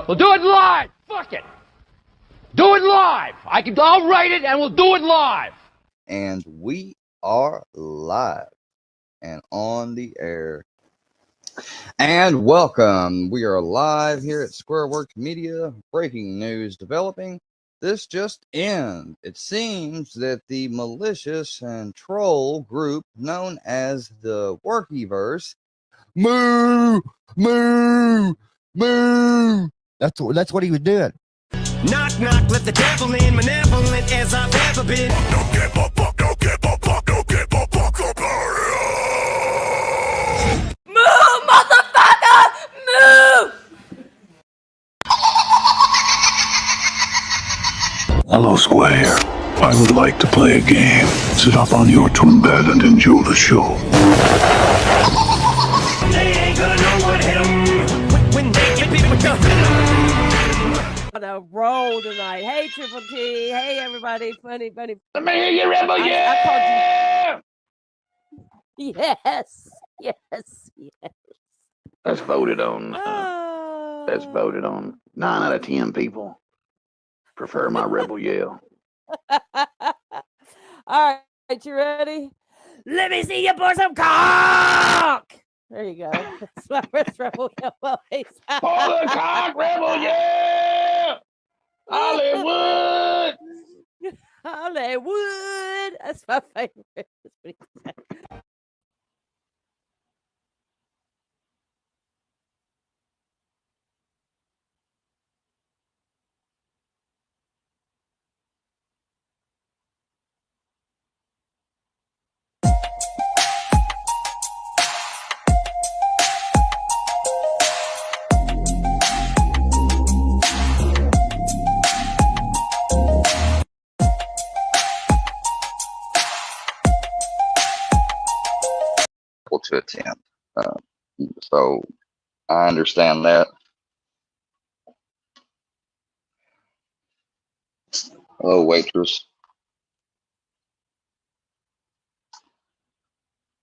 We'll do it live. Fuck it. Do it live. I'll write it and we'll do it live. And we are live and on the air. And welcome. We are live here at Squareworks Media. Breaking news developing. This just in. It seems that the malicious and troll group known as the Workyverse, moo, moo, moo. That's what he was doing. Knock, knock, let the devil in, malevolent as I've ever been. Don't get fuck, don't get fuck, don't get fuck. Move, motherfucker! Move! Hello, Square. I would like to play a game. Sit up on your twin bed and enjoy the show. They ain't gonna know what hit 'em when they get people with the On a roll tonight. Hey, Triple T. Hey, everybody. Funny. Let me hear you, Rebel. I called you. Yes. That's voted on. Oh. That's voted on. 9 out of 10 people prefer my rebel yell. All right, you ready? Let me see you pour some cock. There you go. That's my first rebel yell. Pour the cock, Rebel, yeah! Hollywood! Hollywood. That's my favorite. That's what he said. To attend. So I understand that. Hello, waitress.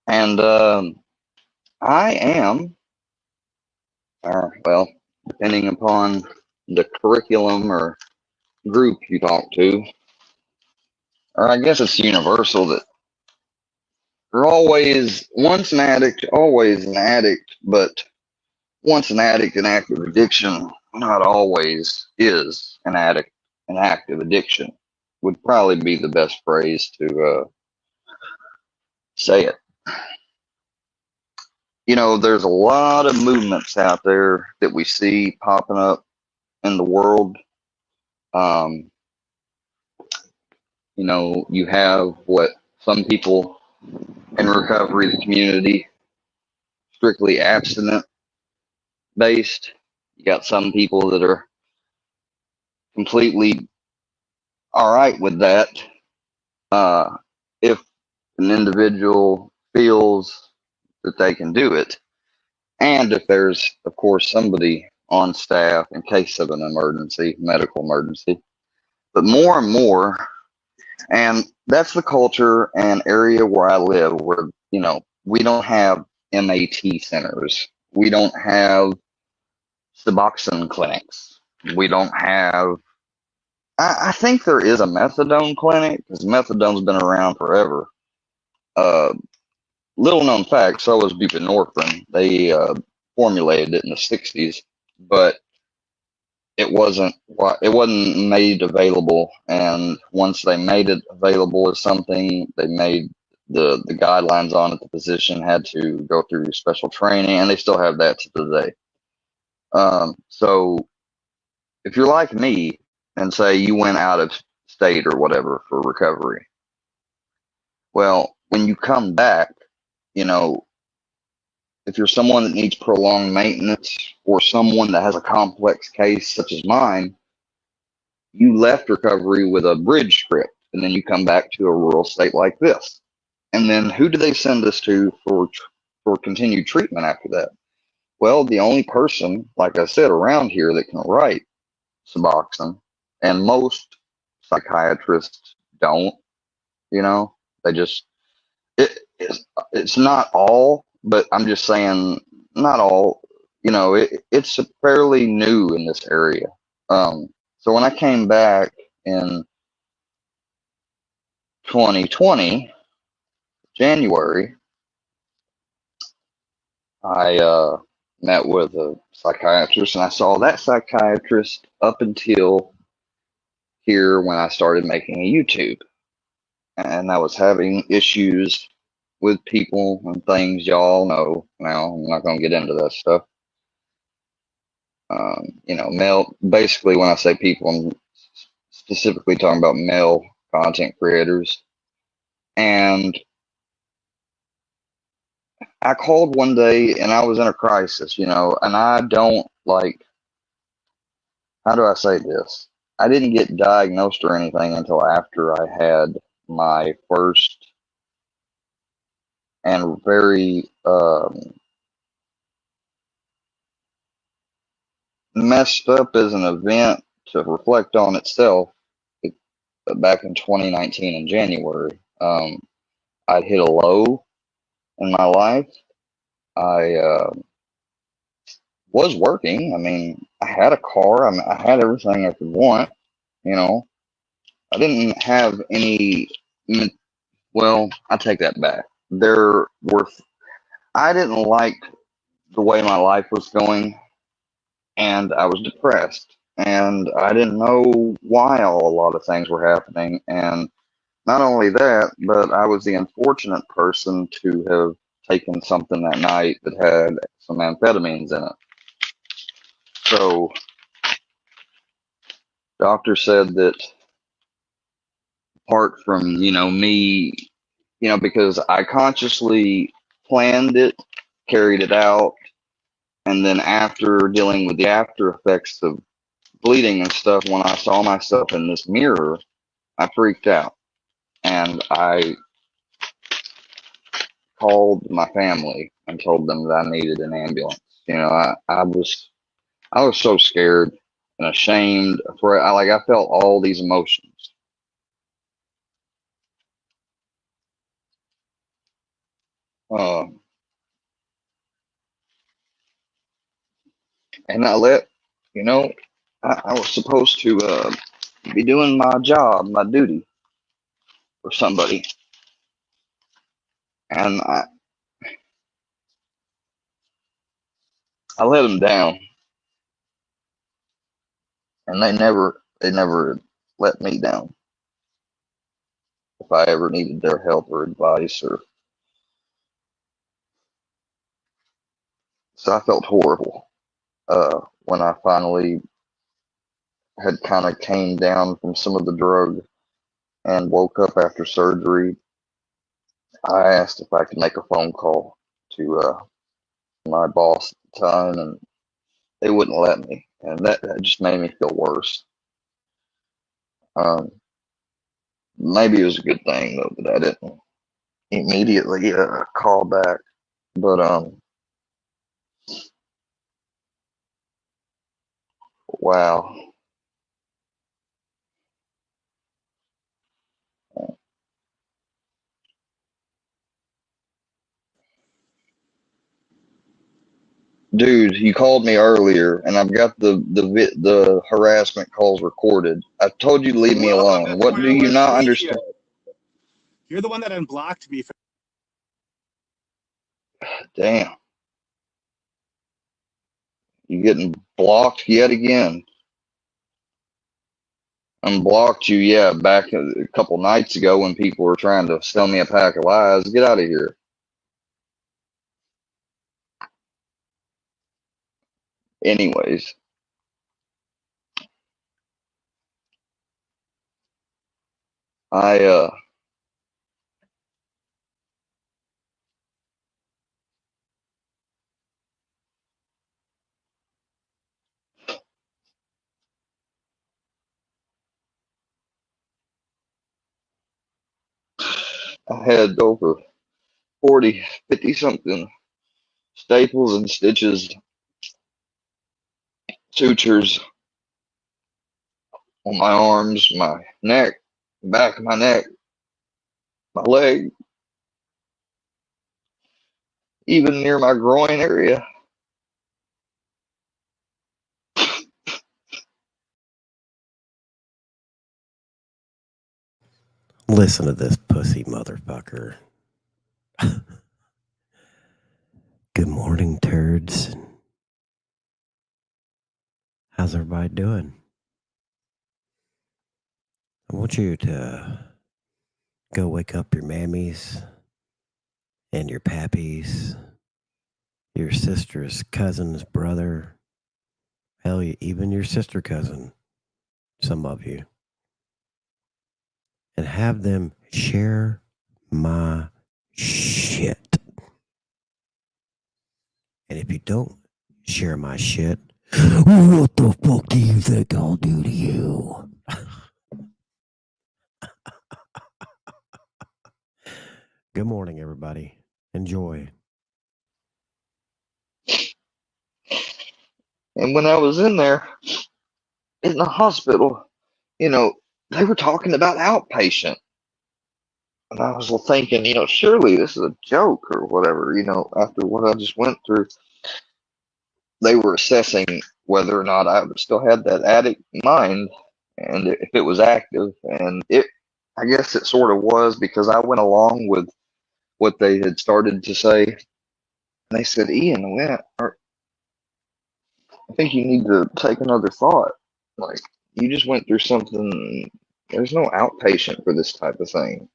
And I am, well, depending upon the curriculum or group you talk to, or I guess it's universal that you're always, once an addict, always an addict, but once an addict in active addiction, not always is an addict in active addiction, would probably be the best phrase to say it. You know, there's a lot of movements out there that we see popping up in the world. Um, you know, you have what some people in recovery, the community, strictly abstinent based. You got some people that are completely all right with that. If an individual feels that they can do it, and if there's, of course, somebody on staff in case of an emergency, medical emergency. But more and more, and that's the culture and area where I live, where, you know, we don't have MAT centers. We don't have Suboxone clinics. We don't have, I think there is a methadone clinic because methadone's been around forever. Uh, Little known fact, so was buprenorphine. They formulated it in the 60s, but it wasn't made available. And once they made it available as something, they made the guidelines on it. The physician had to go through special training, and they still have that to this day. So if you're like me and say you went out of state or whatever for recovery, well, when you come back, you know, if you're someone that needs prolonged maintenance or someone that has a complex case such as mine, you left recovery with a bridge script, and then you come back to a rural state like this. And then who do they send us to for continued treatment after that? Well, the only person, like I said, around here that can write Suboxone, and most psychiatrists don't, you know, they just, it's not all, but I'm just saying not all, you know, it's fairly new in this area. So when I came back in 2020, January, I met with a psychiatrist, and I saw that psychiatrist up until here when I started making a YouTube. And I was having issues with people and things y'all know now. I'm not going to get into that stuff. You know, basically, when I say people, I'm specifically talking about male content creators. And I called one day and I was in a crisis, you know, and I don't like, how do I say this? I didn't get diagnosed or anything until after I had my first and very messed up as an event to reflect on itself. It, Back in 2019 in January, I'd hit a low in my life. I was working. I mean, I had a car. I had everything I could want. You know, I didn't have any. Well, I take that back. There were. I didn't like the way my life was going, and I was depressed, and I didn't know why a lot of things were happening. And not only that, but I was the unfortunate person to have taken something that night that had some amphetamines in it. So, doctor said that apart from, you know, me, you know, because I consciously planned it, carried it out, and then after dealing with the after effects of bleeding and stuff, when I saw myself in this mirror, I freaked out. And I called my family and told them that I needed an ambulance. You know, I was so scared and ashamed for I felt all these emotions. Uh, and I let, you know, I was supposed to be doing my job, my duty for somebody. And I let them down, and they never let me down. If I ever needed their help or advice, or so I felt horrible when I finally had kind of came down from some of the drug and woke up after surgery. I asked if I could make a phone call to my boss at the time, and they wouldn't let me, and that just made me feel worse. Um, Maybe it was a good thing though that I didn't immediately call back. But wow, dude, you called me earlier, and I've got the harassment calls recorded. I told you to leave me Well, alone. What do you not understand? You're the one that unblocked me. Damn, you getting blocked yet again? Unblocked you, yeah, back a couple nights ago when people were trying to sell me a pack of lies. Get out of here. Anyways, I I had over 40, 50 something staples and stitches, sutures on my arms, my neck, back of my neck, my leg, even near my groin area. Listen to this pussy motherfucker. Good morning, turds. How's everybody doing? I want you to go wake up your mammies and your pappies, your sister's cousin's brother, hell, even your sister cousin, some of you, and have them share my shit. And if you don't share my shit, what the fuck do you think I'll do to you? Good morning, everybody. Enjoy. And when I was in there in the hospital, you know, they were talking about outpatient. And I was thinking, surely this is a joke or whatever, after what I just went through. They were assessing whether or not I still had that addict mind and if it was active. And I guess it sort of was, because I went along with what they had started to say. And they said, Ian, I think you need to take another thought. Like, you just went through something. There's no outpatient for this type of thing.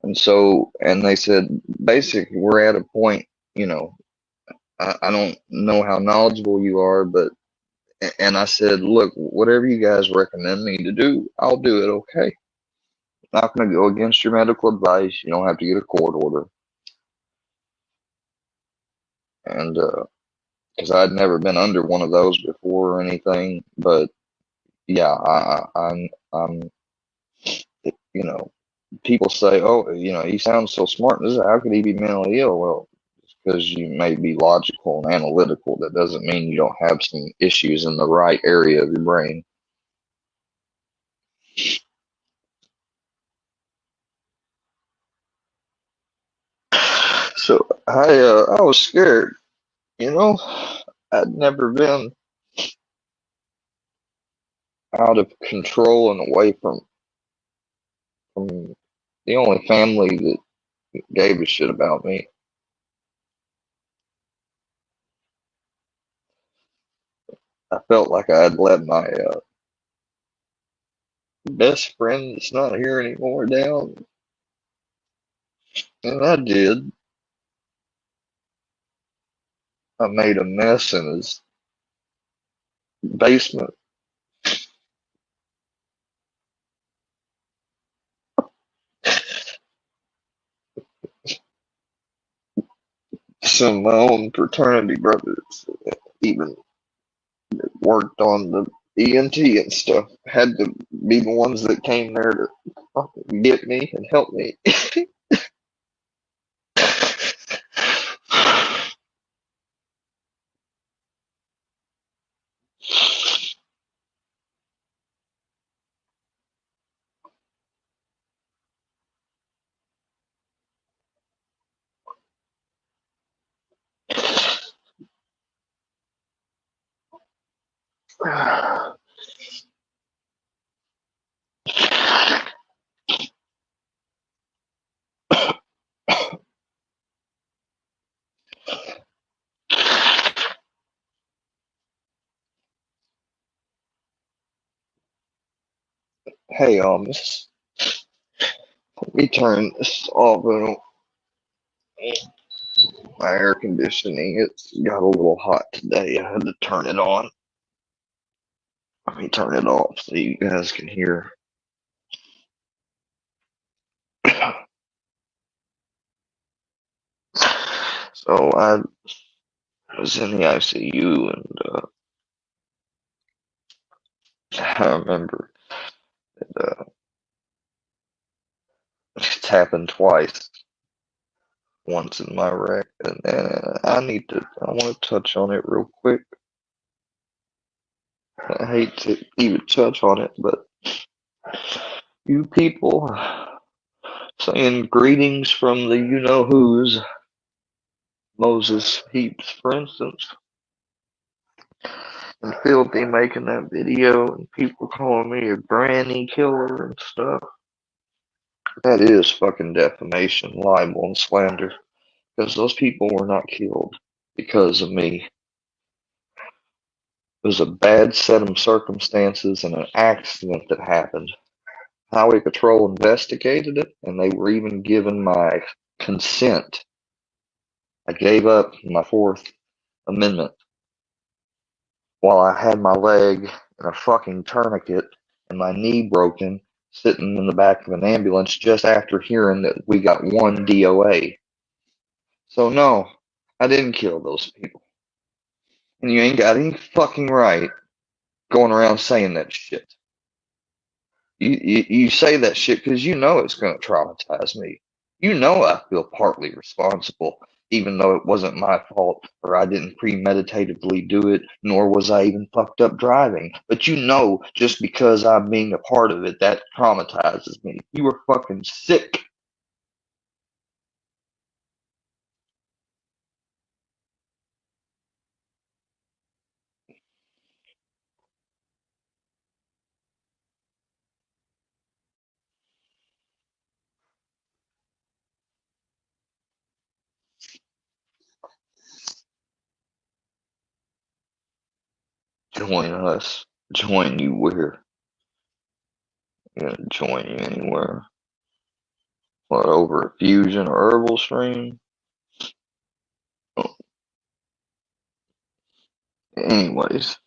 And they said, basically, we're at a point, I don't know how knowledgeable you are, and I said, look, whatever you guys recommend me to do, I'll do it, okay? Not going to go against your medical advice. You don't have to get a court order. And, because I'd never been under one of those before or anything, but yeah, I'm, people say, oh, he sounds so smart. How could he be mentally ill? Well, because you may be logical and analytical, that doesn't mean you don't have some issues in the right area of your brain. So I was scared, I'd never been out of control and away from the only family that gave a shit about me. I felt like I had let my best friend that's not here anymore down, and I did. I made a mess in his basement. Some of my own fraternity brothers even worked on the ENT and stuff. Had to be the ones that came there to fucking get me and help me. Hey, let me turn this off. My air conditioning, it's got a little hot today. I had to turn it on. Let me turn it off so you guys can hear. So I was in the ICU, and I remember it's happened twice. Once in my wreck, and I want to touch on it real quick. I hate to even touch on it, but you people saying greetings from the you-know-who's, Moses Heaps, for instance, and Filthy making that video, and people calling me a granny killer and stuff. That is fucking defamation, libel, and slander, because those people were not killed because of me. It was a bad set of circumstances and an accident that happened. Highway Patrol investigated it, and they were even given my consent. I gave up my Fourth Amendment while I had my leg in a fucking tourniquet and my knee broken, sitting in the back of an ambulance just after hearing that we got one DOA. So no, I didn't kill those people. And you ain't got any fucking right going around saying that shit. You say that shit because you know it's going to traumatize me. You know I feel partly responsible, even though it wasn't my fault or I didn't premeditatively do it, nor was I even fucked up driving. But you know, just because I'm being a part of it, that traumatizes me. You were fucking sick. Join us. Join you where? Gonna join you anywhere. What, over a Fusion or Herbal stream? Anyways,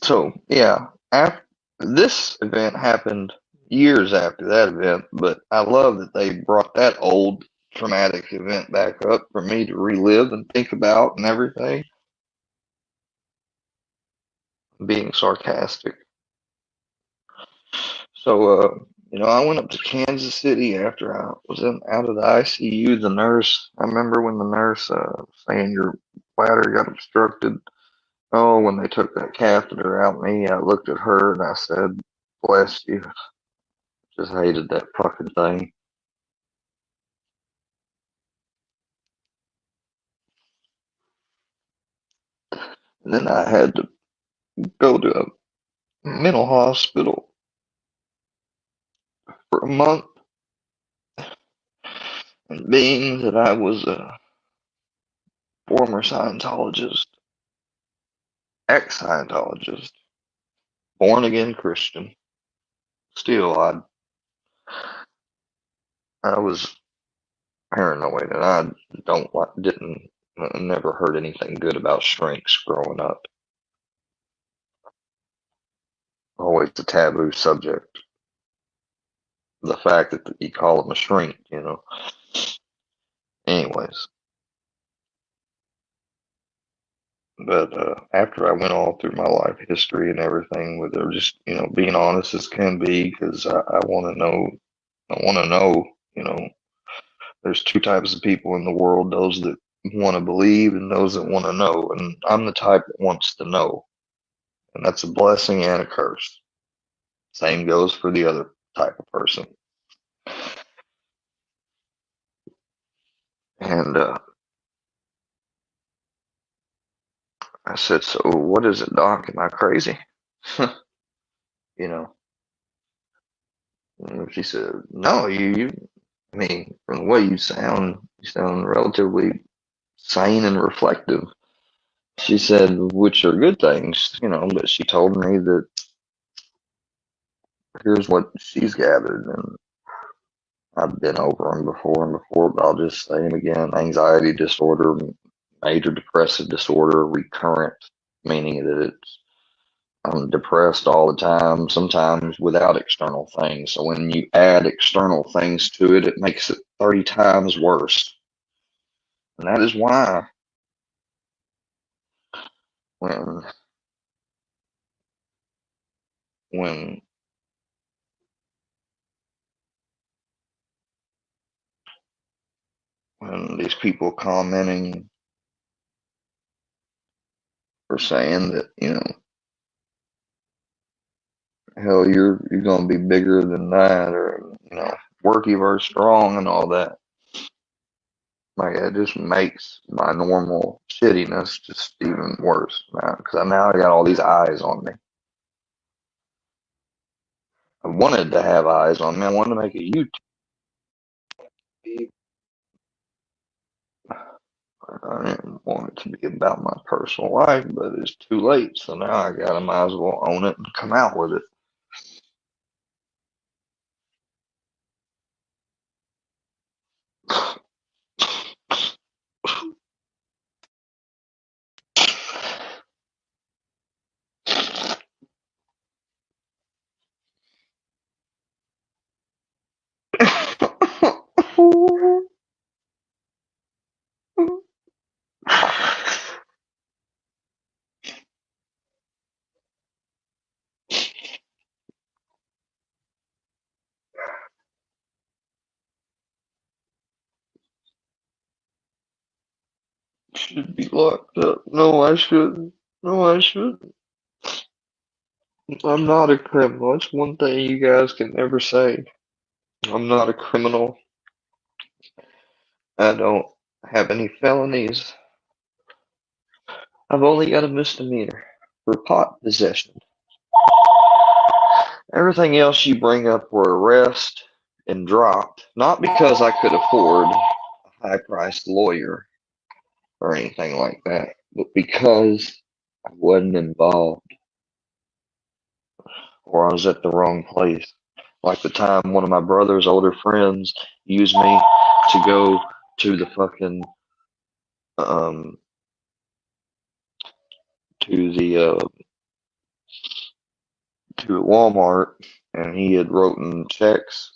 so yeah, after this event happened years after that event, but I love that they brought that old traumatic event back up for me to relive and think about and everything. Being sarcastic. So, I went up to Kansas City after I was out of the ICU. The nurse, I remember when the nurse saying your bladder got obstructed. Oh, when they took that catheter out me, I looked at her and I said, "Bless you." Just hated that fucking thing. And then I had to go to a mental hospital for a month. And being that I was a former Scientologist, ex-Scientologist, born again Christian. Still, I was paranoid, and I never heard anything good about shrinks growing up. Always a taboo subject. The fact that you call them a shrink, you know. Anyways, but after I went all through my life history and everything, with her just, you know, being honest as can be, because I want to know. I want to know, you know. There's two types of people in the world: those that want to believe and those that want to know. And I'm the type that wants to know, and that's a blessing and a curse. Same goes for the other type of person. And I said, "So what is it, Doc? Am I crazy?" You know. And she said, "No, you. I mean, from the way you sound relatively sane and reflective." She said, "Which are good things, you know." But she told me that here's what she's gathered, and I've been over them before and before, but I'll just say them again: anxiety disorder, major depressive disorder, recurrent, meaning that I'm depressed all the time, sometimes without external things. So when you add external things to it, it makes it 30 times worse. And that is why when when when these people commenting or saying that, you know, hell, you're gonna be bigger than that, or, you know, worky versus strong and all that. Like, it just makes my normal shittiness just even worse now, because now I got all these eyes on me. I wanted to have eyes on me. I wanted to make a YouTube. I didn't want it to be about my personal life, but it's too late. So now I might as well own it and come out with it. Should be locked up. No, I shouldn't. No, I shouldn't. I'm not a criminal. That's one thing you guys can never say. I'm not a criminal. I don't have any felonies. I've only got a misdemeanor for pot possession. Everything else you bring up were arrested and dropped, not because I could afford a high-priced lawyer or anything like that, but because I wasn't involved or I was at the wrong place. Like the time one of my brother's older friends used me to go to the fucking to the to Walmart, and he had written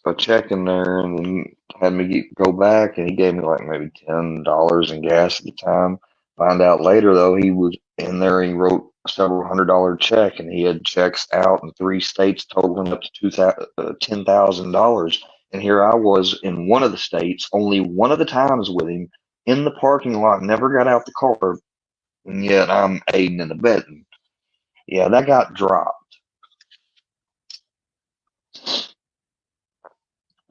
a check in there, and then had me go back, and he gave me like maybe $10 in gas at the time. Find out later though, he was in there and he wrote a several $100 check, and he had checks out in 3 states totaling up to $10,000. And here I was in one of the states, only one of the times with him in the parking lot, never got out the car, and yet I'm aiding and abetting. Yeah, that got dropped.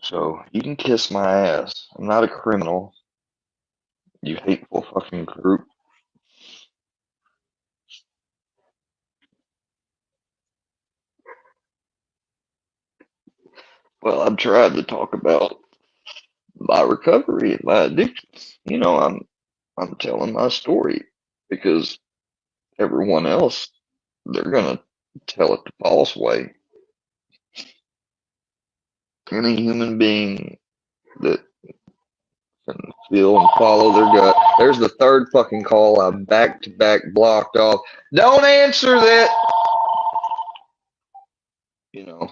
So you can kiss my ass. I'm not a criminal, you hateful fucking group. Well, I've tried to talk about my recovery and my addiction. You know, I'm telling my story because everyone else they're gonna tell it the false way. Any human being that can feel and follow their gut. There's the third fucking call I've back to back blocked off. Don't answer that. You know,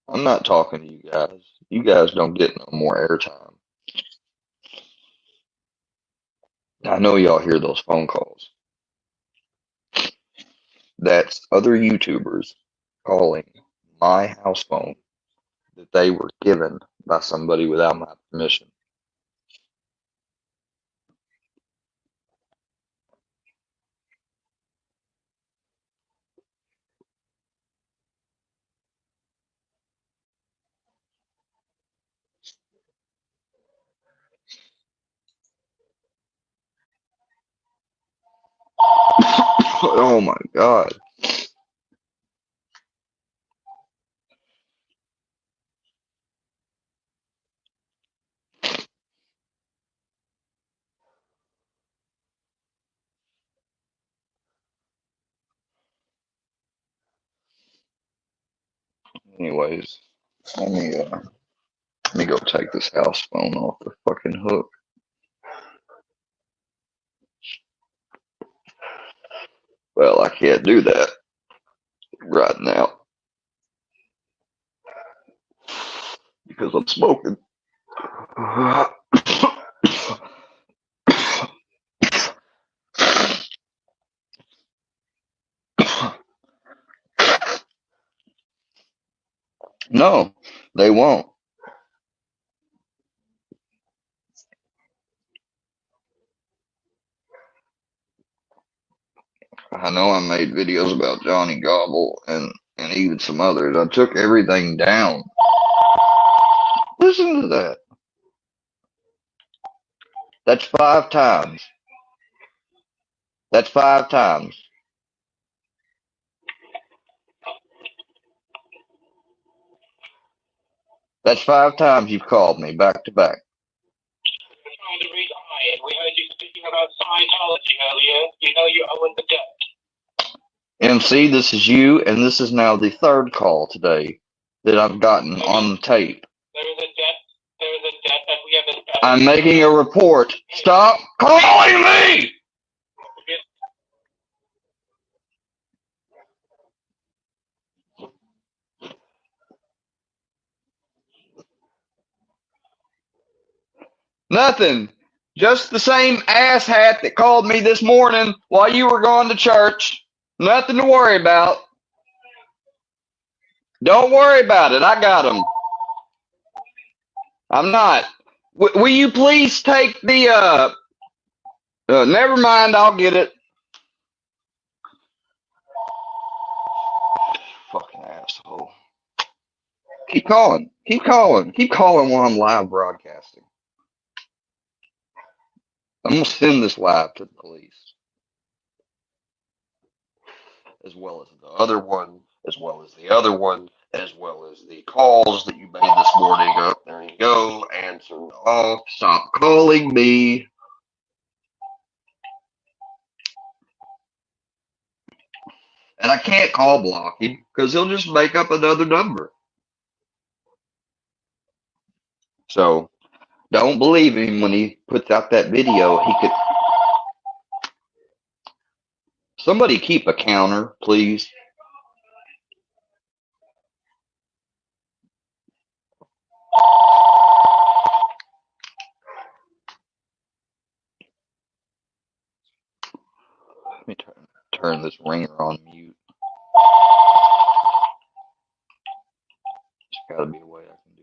I'm not talking to you guys. You guys don't get no more airtime. I know y'all hear those phone calls. That's other YouTubers calling my house phone that they were given by somebody without my permission. Oh my God. Anyways, let me go take this house phone off the fucking hook. Well, I can't do that right now because I'm smoking. No, they won't. I know I made videos about Johnny Gobble and even some others. I took everything down. Listen to that. That's 5 times. That's 5 times. That's 5 times you've called me back to back. We heard you speaking about Scientology earlier. You know you owe the debt. MC, this is you, and this is now the 3rd call today that I've gotten on tape. There is a debt. There is a debt that we haven't. I'm making a report. Stop calling me! Nothing. Just the same asshat that called me this morning while you were going to church. Nothing to worry about. Don't worry about it. I got him. I'm not. Will you please take the, never mind, I'll get it. Fucking asshole. Keep calling. Keep calling. Keep calling while I'm live broadcasting. I'm going to send this live to the police. As well as the other one, as well as the other one, as well as the calls that you made this morning. Up there you go. Answer off. Stop calling me. And I can't call block him because he'll just make up another number. So don't believe him when he puts out that video. He could. Somebody keep a counter, please. Let me turn this ringer on mute. There's got to be a way I can do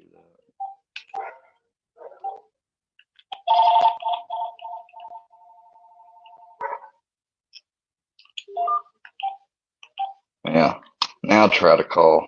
that. Yeah. Now try to call.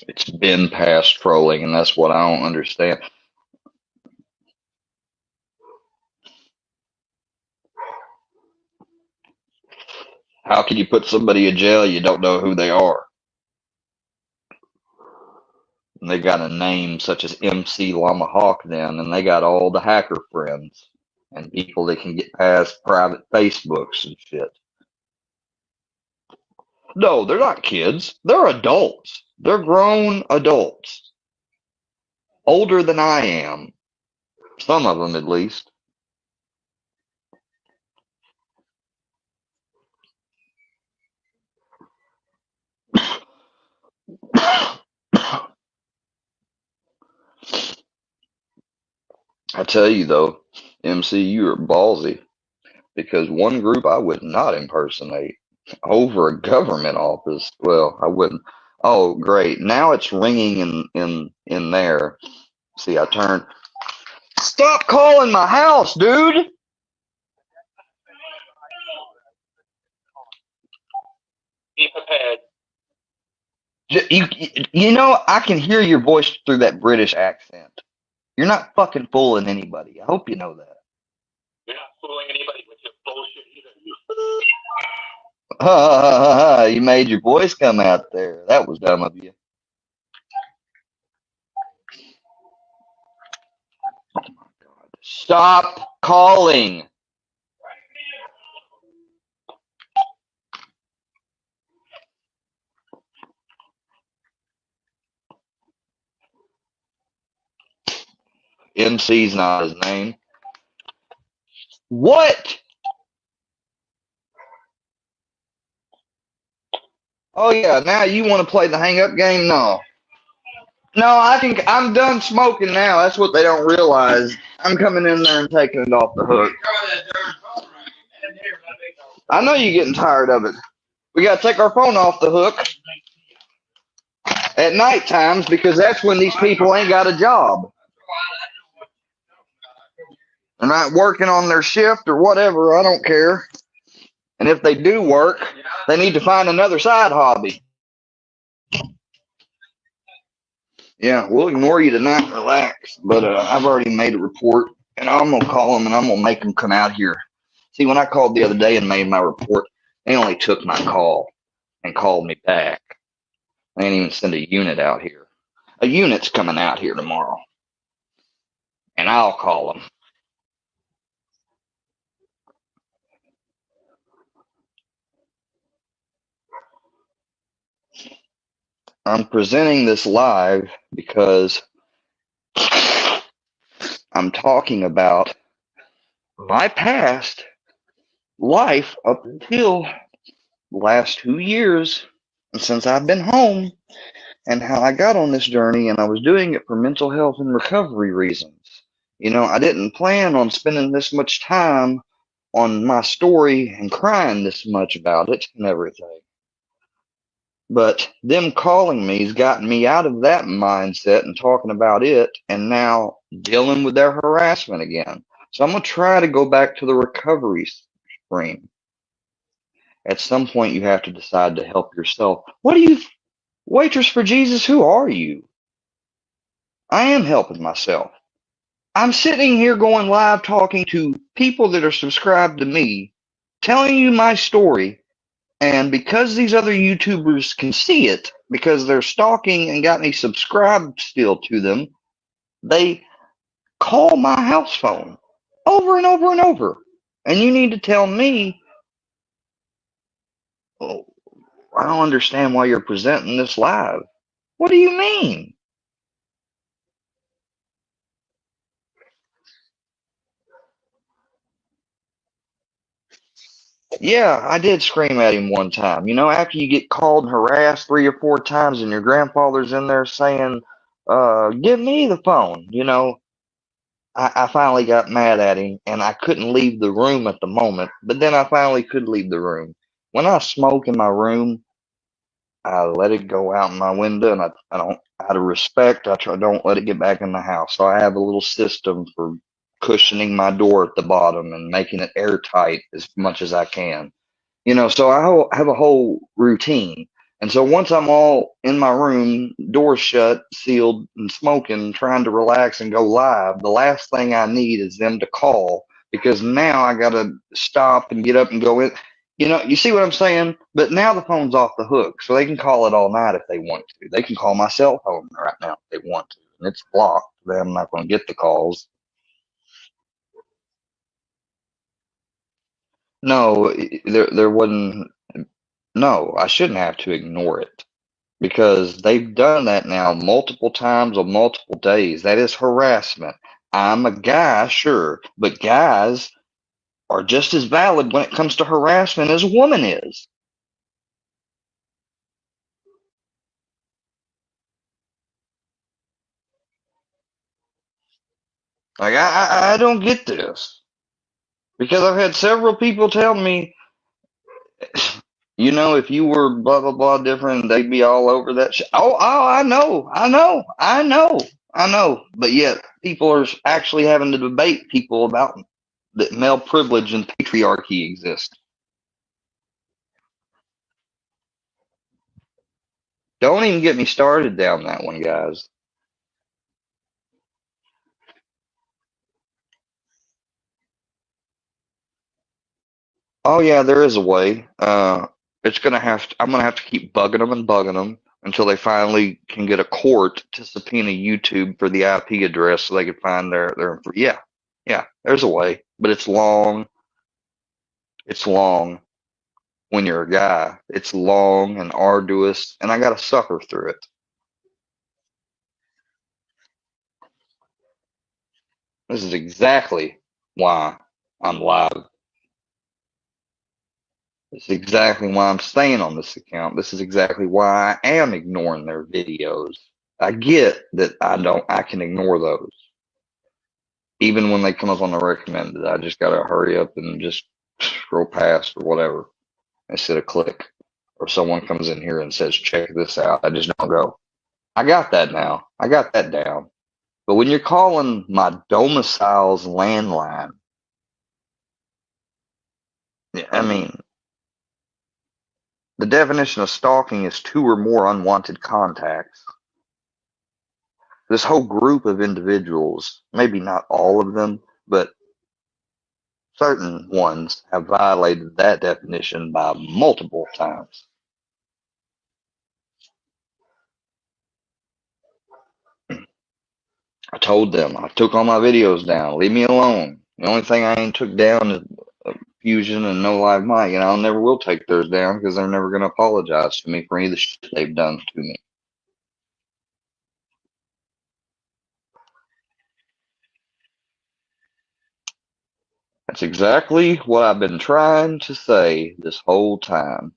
It's been past trolling, and that's what I don't understand. How can you put somebody in jail you don't know who they are? And they got a name such as MC Llama Hawk then, and they got all the hacker friends and people that can get past private Facebooks and shit. No, they're not kids. They're adults. They're grown adults. Older than I am. Some of them, at least. I tell you though, MC, you are ballsy. Because one group I would not impersonate over a government office. Well, I wouldn't. Oh, great. Now it's ringing in there. See, I turned. Stop calling my house, dude. Be prepared. You know, I can hear your voice through that British accent. You're not fucking fooling anybody. I hope you know that. You're not fooling anybody with your bullshit either. You made your voice come out there. That was dumb of you. Oh my God. Stop calling. MC's not his name. What? Oh yeah, now you want to play the hang up game? No. No, I'm done smoking now. That's what they don't realize. I'm coming in there and taking it off the hook. I know you're getting tired of it. We got to take our phone off the hook at night times because that's when these people ain't got a job. They're not working on their shift or whatever. I don't care. And if they do work, they need to find another side hobby. Yeah, we'll ignore you tonight and relax. But I've already made a report, and I'm going to call them, and I'm going to make them come out here. See, when I called the other day and made my report, they only took my call and called me back. They didn't even send a unit out here. A unit's coming out here tomorrow, and I'll call them. I'm presenting this live because I'm talking about my past life up until the last 2 years since I've been home and how I got on this journey, and I was doing it for mental health and recovery reasons. You know, I didn't plan on spending this much time on my story and crying this much about it and everything. But them calling me has gotten me out of that mindset and talking about it and now dealing with their harassment again. So I'm going to try to go back to the recovery stream. At some point, you have to decide to help yourself. What are you, Waitress for Jesus? Who are you? I am helping myself. I'm sitting here going live talking to people that are subscribed to me, telling you my story. And because these other YouTubers can see it, because they're stalking and got me subscribed still to them, they call my house phone over and over and over. And you need to tell me, oh, I don't understand why you're presenting this live. What do you mean? Yeah, I did scream at him one time. You know, after you get called and harassed 3 or 4 times and your grandfather's in there saying, give me the phone, you know, I finally got mad at him and I couldn't leave the room at the moment, but then I finally could leave the room. When I smoke in my room, I let it go out in my window, and I don't, out of respect, don't let it get back in the house. So I have a little system for cushioning my door at the bottom and making it airtight as much as I can. You know, so I have a whole routine. And so once I'm all in my room, door shut, sealed, and smoking, trying to relax and go live, the last thing I need is them to call, because now I got to stop and get up and go in. You see what I'm saying? But now the phone's off the hook, so they can call it all night if they want to. They can call my cell phone right now if they want to, and it's blocked. I'm not going to get the calls. No, there wasn't. No, I shouldn't have to ignore it because they've done that now multiple times on multiple days. That is harassment. I'm a guy, sure, but guys are just as valid when it comes to harassment as a woman is. Like I don't get this because I've had several people tell me, if you were blah blah blah different, they'd be all over that shit. Oh, I know. But yet people are actually having to debate people about that male privilege and patriarchy exist. Don't even get me started down that one, guys. Oh yeah, there is a way. I'm gonna have to keep bugging them until they finally can get a court to subpoena YouTube for the IP address so they can find their. Yeah. There's a way, but it's long. It's long when you're a guy. It's long and arduous, and I gotta suffer through it. This is exactly why I'm live. This is exactly why I'm staying on this account. This is exactly why I am ignoring their videos. I get that I can ignore those. Even when they come up on the recommended, I just gotta hurry up and just scroll past or whatever instead of click. Or someone comes in here and says, check this out. I just don't go. I got that now. I got that down. But when you're calling my domicile's landline, I mean, the definition of stalking is 2 or more unwanted contacts. This whole group of individuals, maybe not all of them, but certain ones have violated that definition by multiple times. I told them, I took all my videos down. Leave me alone. The only thing I ain't took down is Fusion and No Live Mike, and I never will take theirs down because they're never going to apologize to me for any of the shit they've done to me. That's exactly what I've been trying to say this whole time.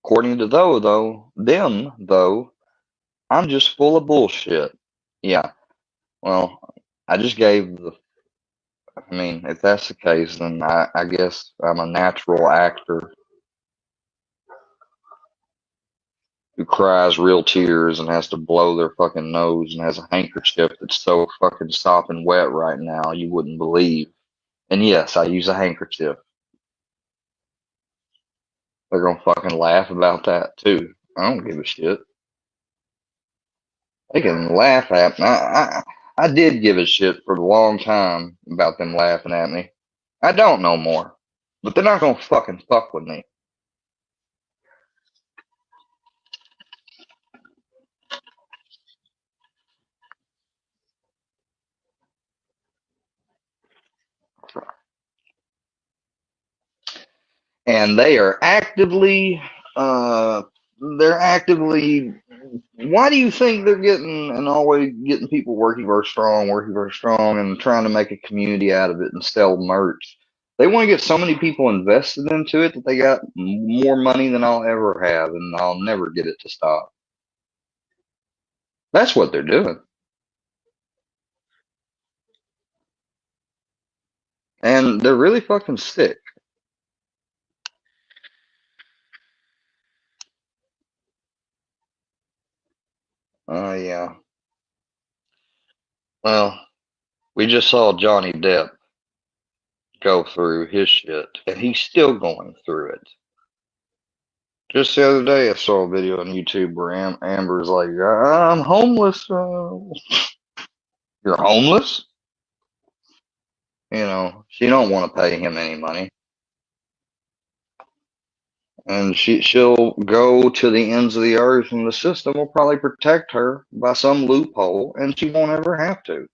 According to them, I'm just full of bullshit. Yeah. Well, I just gave if that's the case, then I guess I'm a natural actor who cries real tears and has to blow their fucking nose and has a handkerchief that's so fucking sopping wet right now you wouldn't believe. And yes, I use a handkerchief. They're gonna fucking laugh about that too. I don't give a shit. They can laugh at me. I did give a shit for a long time about them laughing at me. I don't no more. But they're not gonna fucking fuck with me. And they are actively why do you think they're getting and always getting people working very strong and trying to make a community out of it and sell merch? They want to get so many people invested into it that they got more money than I'll ever have, and I'll never get it to stop. That's what they're doing. And they're really fucking sick. Yeah. Well, we just saw Johnny Depp go through his shit, and he's still going through it. Just the other day, I saw a video on YouTube where Amber's like, I'm homeless. You're homeless? She don't want to pay him any money. and she'll go to the ends of the earth, and the system will probably protect her by some loophole, and she won't ever have to.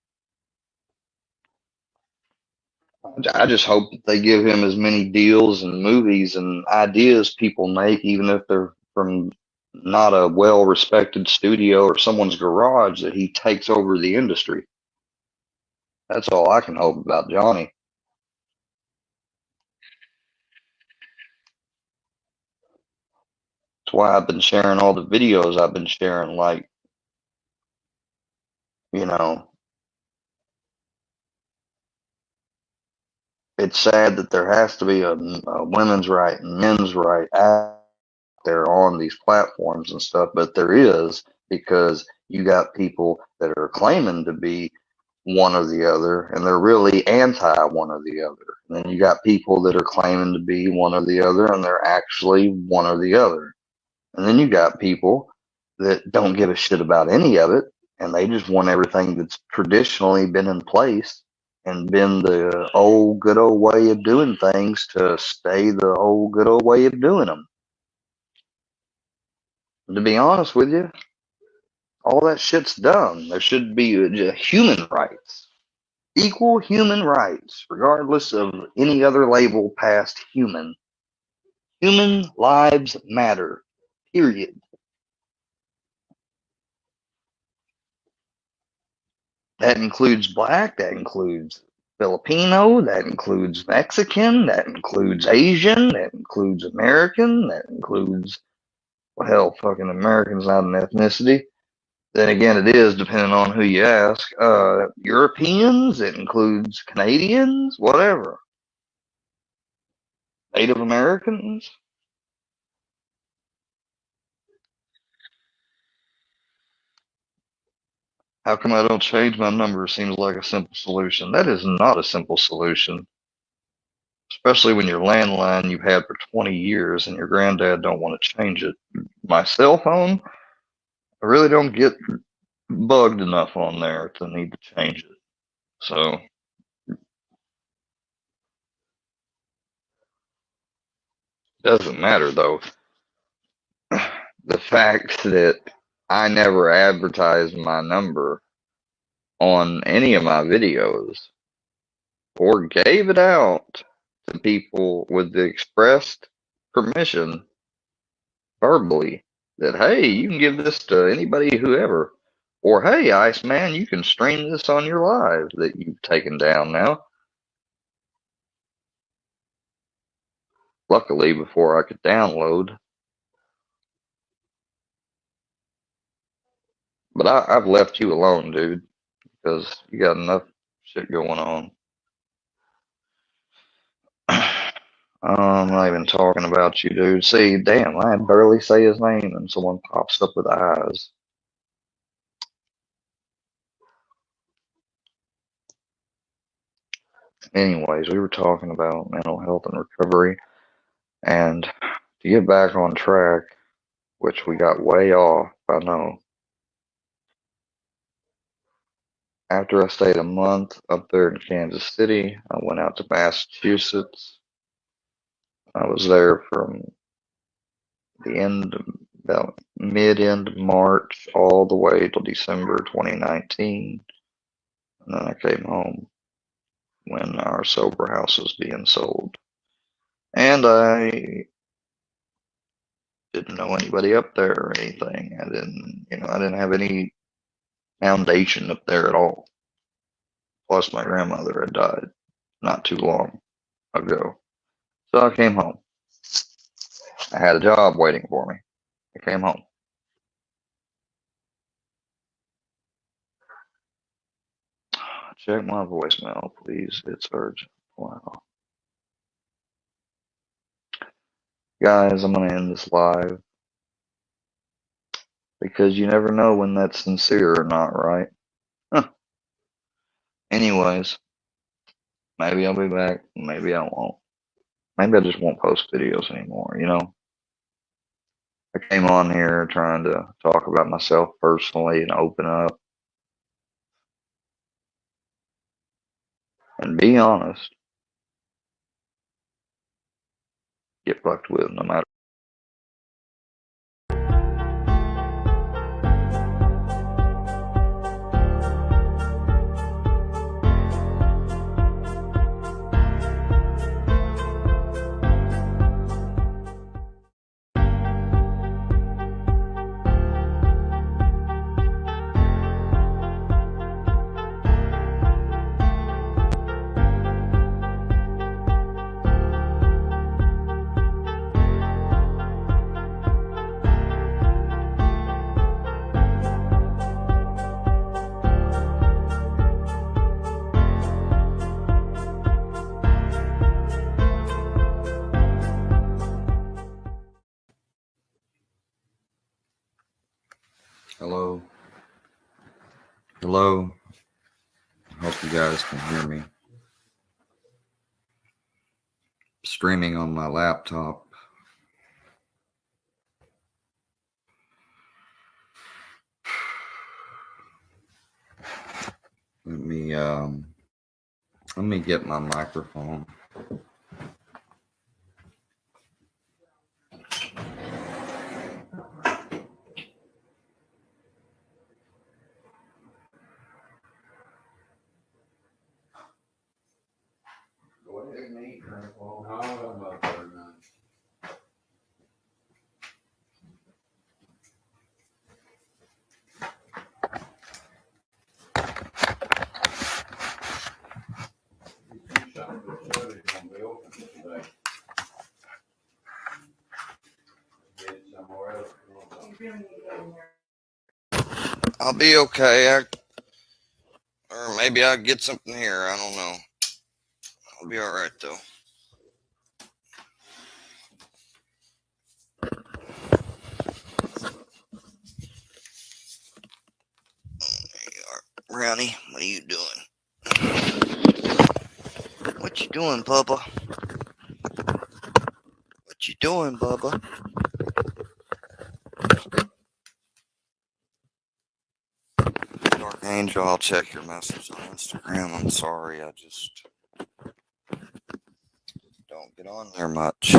I just hope that they give him as many deals and movies and ideas people make, even if they're from not a well-respected studio or someone's garage, that he takes over the industry. That's all I can hope about Johnny. That's why I've been sharing all the videos I've been sharing, like, you know, it's sad that there has to be a women's right and men's right out there on these platforms and stuff, but there is, because you got people that are claiming to be one or the other, and they're really anti one or the other. And then you got people that are claiming to be one or the other, and they're actually one or the other. And then you got people that don't give a shit about any of it, and they just want everything that's traditionally been in place and been the old good old way of doing things to stay the old good old way of doing them. To be honest with you, all that shit's dumb. There should be human rights, equal human rights, regardless of any other label past human. Human lives matter, period. That includes black, that includes Filipino, that includes Mexican, that includes Asian, that includes American, that includes, well, hell, fucking American's not an ethnicity. Then again, it is, depending on who you ask. Europeans, it includes Canadians, whatever. Native Americans. How come I don't change my number? Seems like a simple solution. That is not a simple solution. Especially when your landline you've had for 20 years and your granddad don't want to change it. My cell phone, I really don't get bugged enough on there to need to change it. So, doesn't matter though. The fact that I never advertised my number on any of my videos or gave it out to people with the expressed permission verbally that, hey, you can give this to anybody, whoever, or hey, Iceman, you can stream this on your live that you've taken down now. Luckily, before I could download. But I've left you alone, dude, because you got enough shit going on. I'm not even talking about you, dude. See, damn, I barely say his name and someone pops up with eyes. Anyways, we were talking about mental health and recovery, and to get back on track, which we got way off, I know. After I stayed a month up there in Kansas City, I went out to Massachusetts. I was there from the end, about mid-end of March, all the way till December 2019. And then I came home when our sober house was being sold. And I didn't know anybody up there or anything. I didn't have any foundation up there at all. Plus my grandmother had died not too long ago. So I came home. I had a job waiting for me. I came home. Check my voicemail, please. It's urgent. Wow. Guys, I'm going to end this live because you never know when that's sincere or not, right? Huh. Anyways, maybe I'll be back. Maybe I won't. Maybe I just won't post videos anymore, you know? I came on here trying to talk about myself personally and open up and be honest. Get fucked with no matter Hope you guys can hear me. Streaming on my laptop. Let me get my microphone. Go ahead and eat, Grandpa. No, I'm not very nice. I'll be okay. Or maybe I'll get something here. I don't know. I'll be all right though. There you are, Brownie. What are you doing? What you doing, Bubba? What you doing, Bubba? Dark Angel, I'll check your message on Instagram. I'm sorry, I just don't get on there much.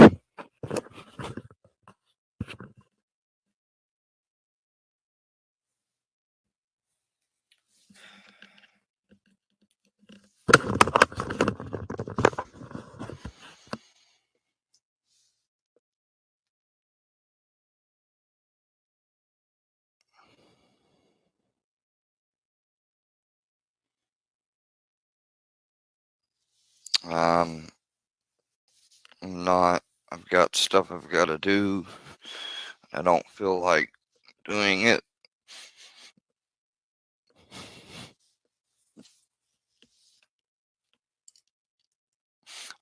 I'm not. I've got stuff I've got to do. I don't feel like doing it.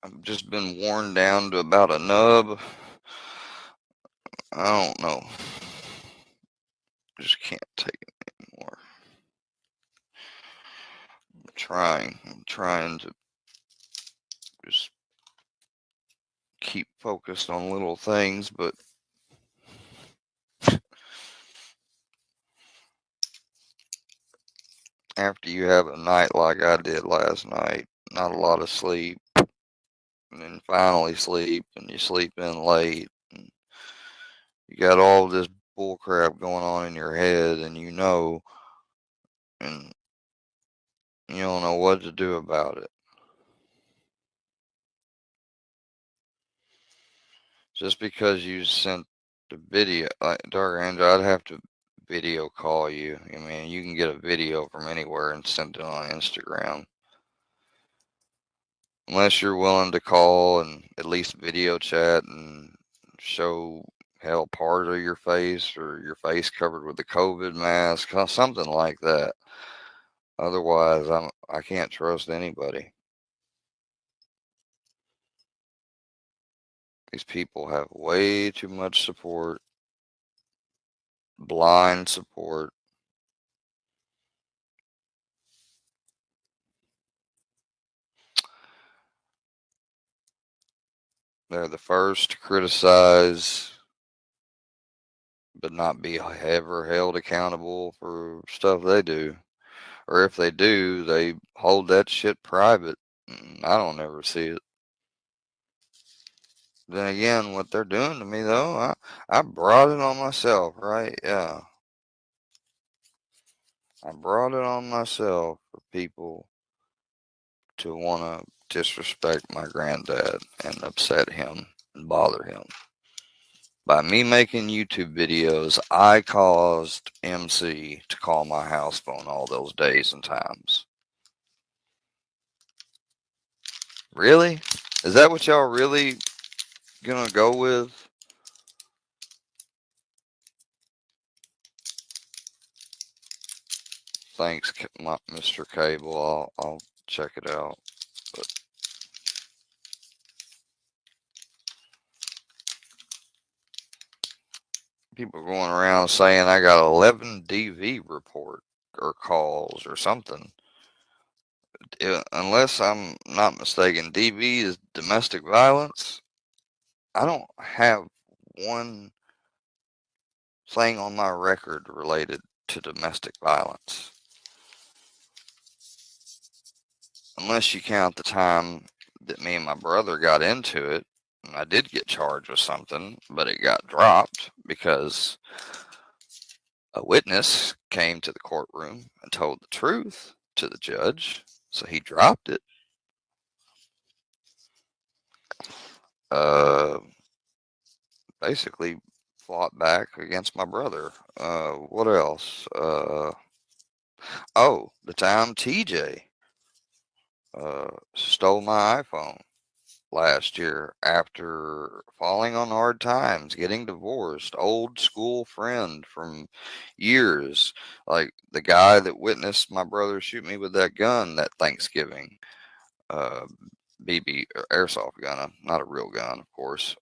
I've just been worn down to about a nub. I don't know. Just can't take it anymore. I'm trying to just keep focused on little things, but after you have a night like I did last night, not a lot of sleep, and then finally sleep, and you sleep in late, and you got all this bull crap going on in your head, and and you don't know what to do about it. Just because you sent the video, like Dark Angel, I'd have to video call you. I mean, you can get a video from anywhere and send it on Instagram. Unless you're willing to call and at least video chat and show hell part of your face or your face covered with the COVID mask, something like that. Otherwise, I can't trust anybody. These people have way too much support, blind support. They're the first to criticize, but not be ever held accountable for stuff they do. Or if they do, they hold that shit private. I don't ever see it. Then again, what they're doing to me, though, I brought it on myself, right? Yeah. I brought it on myself for people to want to disrespect my granddad and upset him and bother him. By me making YouTube videos, I caused MC to call my house phone all those days and times. Really? Is that what y'all really gonna go with? Thanks, Mr. Cable. I'll check it out. But people going around saying I got 11 DV report or calls or something. unless I'm not mistaken, DV is domestic violence. I don't have one thing on my record related to domestic violence. Unless you count the time that me and my brother got into it. And I did get charged with something, but it got dropped because a witness came to the courtroom and told the truth to the judge, so he dropped it. Basically fought back against my brother. What else? Oh, the time TJ stole my iPhone last year after falling on hard times, getting divorced, old school friend from years, like the guy that witnessed my brother shoot me with that gun that Thanksgiving, uh, BB airsoft gun, not a real gun, of course.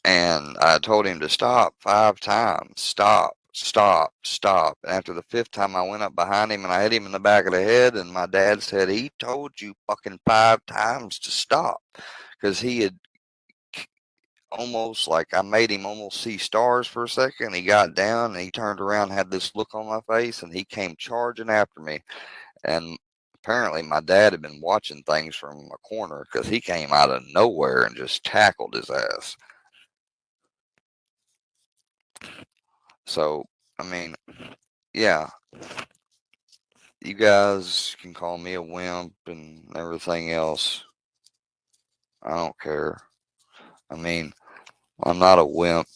And I told him to stop 5 times. Stop, stop, stop. And after the 5th time, I went up behind him and I hit him in the back of the head. And my dad said, he told you fucking 5 times to stop. Because he had almost, like, I made him almost see stars for a second. He got down and he turned around, had this look on my face, and he came charging after me. And apparently my dad had been watching things from a corner because he came out of nowhere and just tackled his ass. So, I mean, yeah, you guys can call me a wimp and everything else. I don't care. I mean, I'm not a wimp.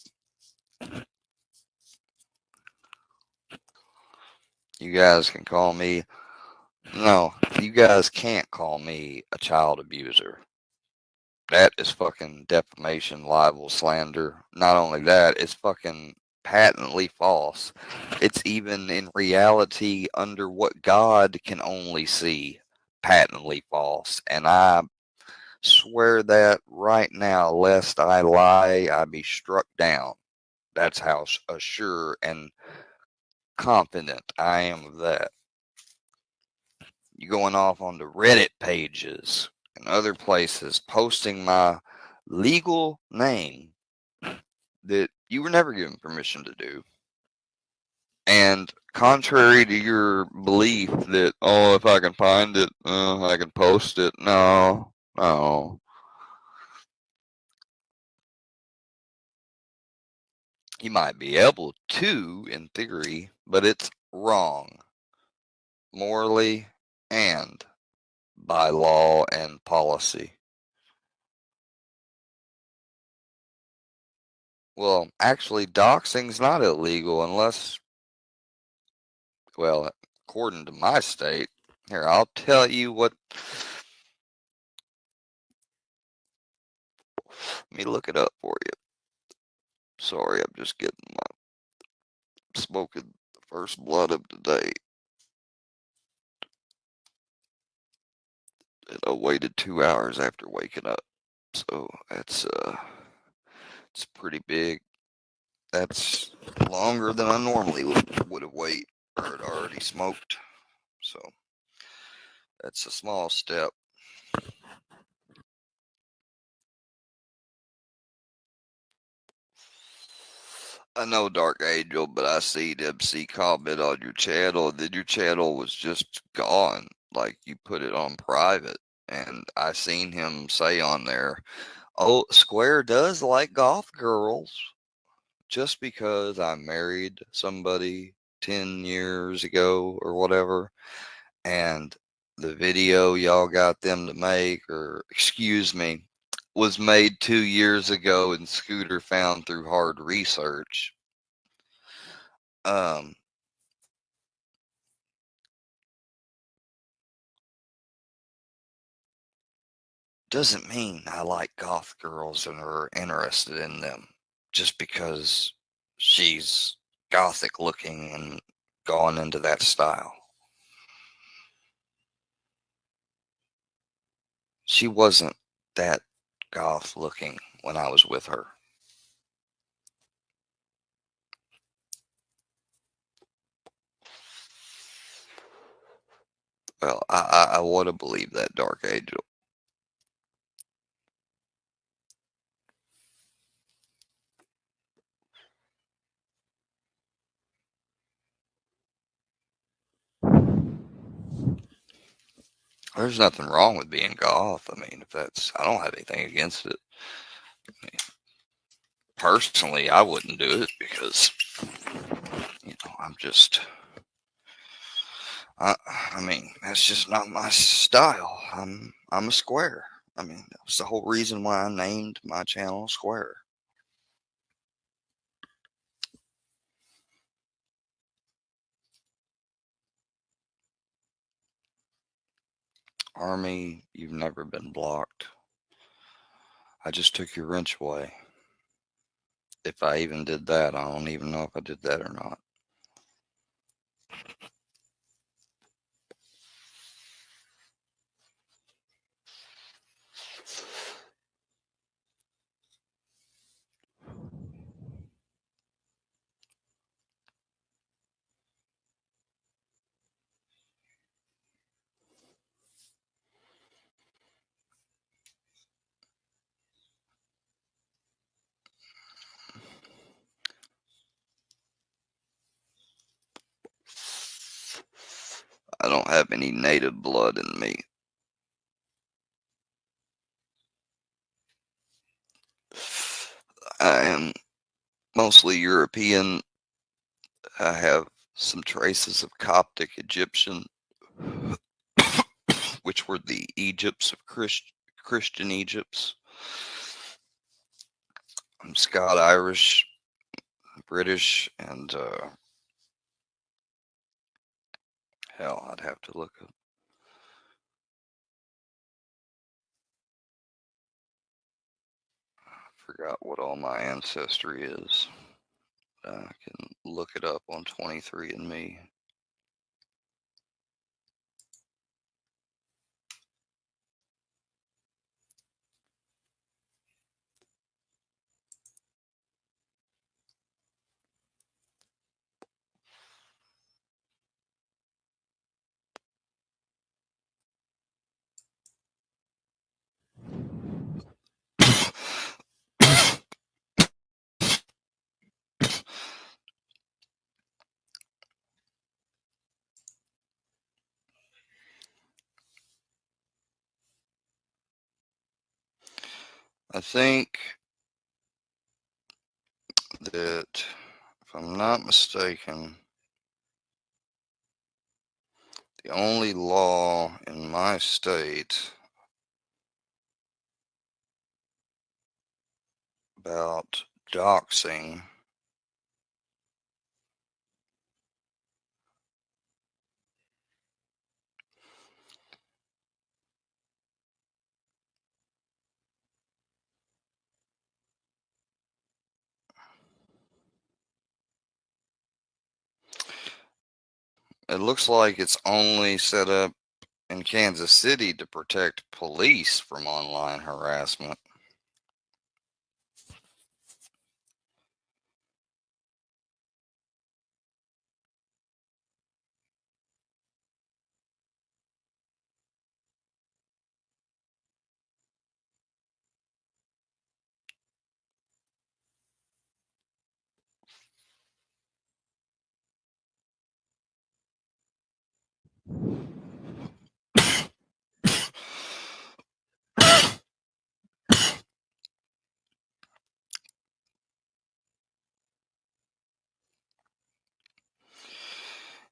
You guys can call me, no, you guys can't call me a child abuser. That is fucking defamation, libel, slander. Not only that, it's fucking patently false. It's even in reality under what God can only see, patently false. And I swear that right now, lest I lie, I be struck down. That's how assured and confident I am of that. You going off on the Reddit pages and other places, posting my legal name that you were never given permission to do. And contrary to your belief that, oh, if I can find it, I can post it. No, no. You might be able to, in theory, but it's wrong. Morally and by law and policy. Well, actually, doxing's not illegal unless, well, according to my state. Here, I'll tell you what. Let me look it up for you. Sorry, I'm just getting my smoking the first blood of the day. And I waited 2 hours after waking up. So that's it's pretty big. That's longer than I normally would have waited or had already smoked. So that's a small step. I know, Dark Angel, but I see MC comment on your channel, and then your channel was just gone. Like, you put it on private, and I seen him say on there, oh, Square does like goth girls. Just because I married somebody 10 years ago or whatever, and the video y'all got them to make, or excuse me, was made 2 years ago and Scooter found through hard research. Doesn't mean I like goth girls and are interested in them just because she's gothic looking and gone into that style. She wasn't that goth looking when I was with her. Well, I want to believe that, Dark Angel. There's nothing wrong with being goth. I mean, I don't have anything against it. I mean, personally, I wouldn't do it because, I'm just, I mean, that's just not my style. I'm a square. I mean, that's the whole reason why I named my channel Square. Army, you've never been blocked. I just took your wrench away. If I even did that, I don't even know if I did that or not. I don't have any native blood in me. I am mostly European. I have some traces of Coptic Egyptian, which were the Egypts of Christian Egypts. I'm Scott Irish, British, and hell, I'd have to look up. I forgot what all my ancestry is. I can look it up on 23andMe. I think that, if I'm not mistaken, the only law in my state about doxing it looks like it's only set up in Kansas City to protect police from online harassment.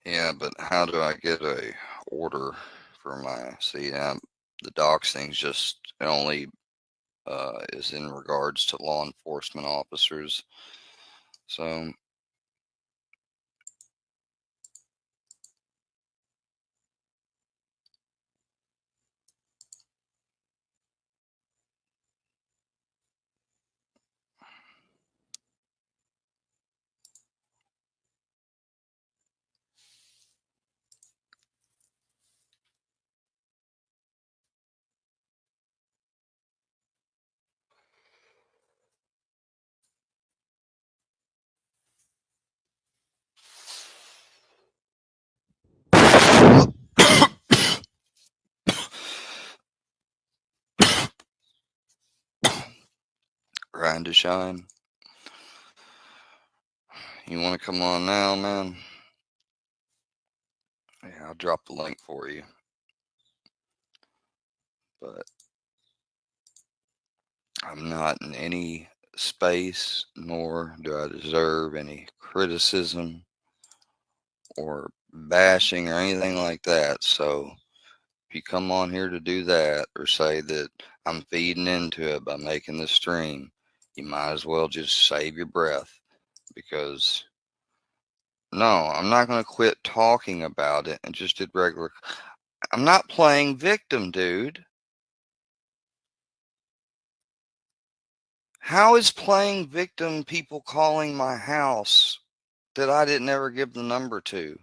Yeah, but how do I get a order for my? See, the doxing just only is in regards to law enforcement officers. So time to shine. You want to come on now, man? Yeah, I'll drop the link for you. But I'm not in any space, nor do I deserve any criticism or bashing or anything like that. So if you come on here to do that or say that I'm feeding into it by making this stream, you might as well just save your breath, because no, I'm not going to quit talking about it and just did regular. I'm not playing victim, dude. How is playing victim people calling my house that I didn't ever give the number to?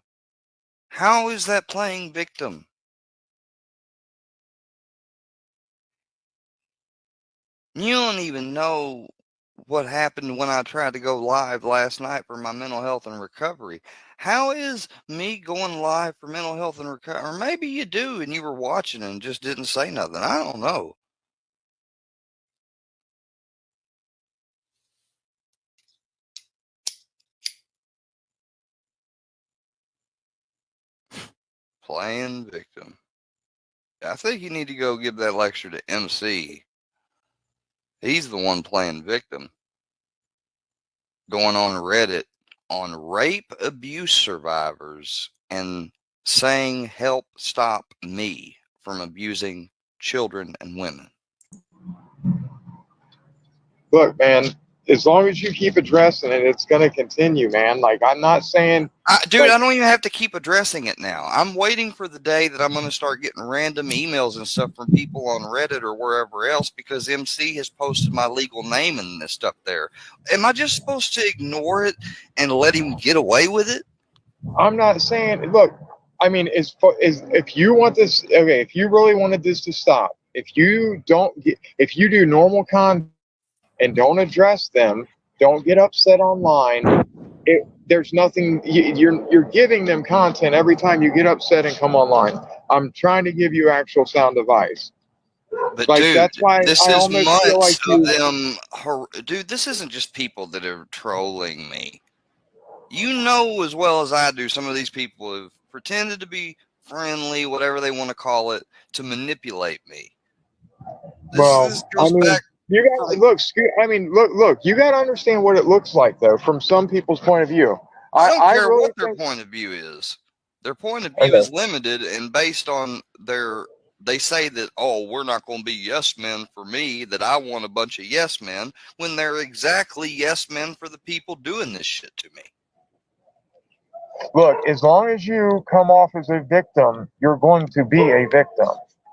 How is that playing victim? You don't even know what happened when I tried to go live last night for my mental health and recovery. How is me going live for mental health and recovery? Or maybe you do and you were watching and just didn't say nothing. I don't know. Playing victim. I think you need to go give that lecture to MC. He's the one playing victim. Going on Reddit on rape abuse survivors and saying, help stop me from abusing children and women. Look, man, as long as you keep addressing it, it's going to continue, man. Like, I'm not saying... Dude, like, I don't even have to keep addressing it now. I'm waiting for the day that I'm going to start getting random emails and stuff from people on Reddit or wherever else because MC has posted my legal name and this stuff there. Am I just supposed to ignore it and let him get away with it? I'm not saying... Look, I mean, if you want this... Okay, if you really wanted this to stop, if you do normal content and don't address them, don't get upset online. There's nothing. You're giving them content every time you get upset and come online. I'm trying to give you actual sound advice. But like, dude, that's why this I is almost feel like months of them. Dude, this isn't just people that are trolling me. You know as well as I do, some of these people have pretended to be friendly, whatever they want to call it, to manipulate me. This I goes mean, back. you got to look. I mean, look. You got to understand what it looks like, though, from some people's point of view. I don't care really what their think, point of view is. Their point of view is limited and based on their. They say that, oh, we're not going to be yes men for me, that I want a bunch of yes men, when they're exactly yes men for the people doing this shit to me. Look, as long as you come off as a victim, you're going to be a victim.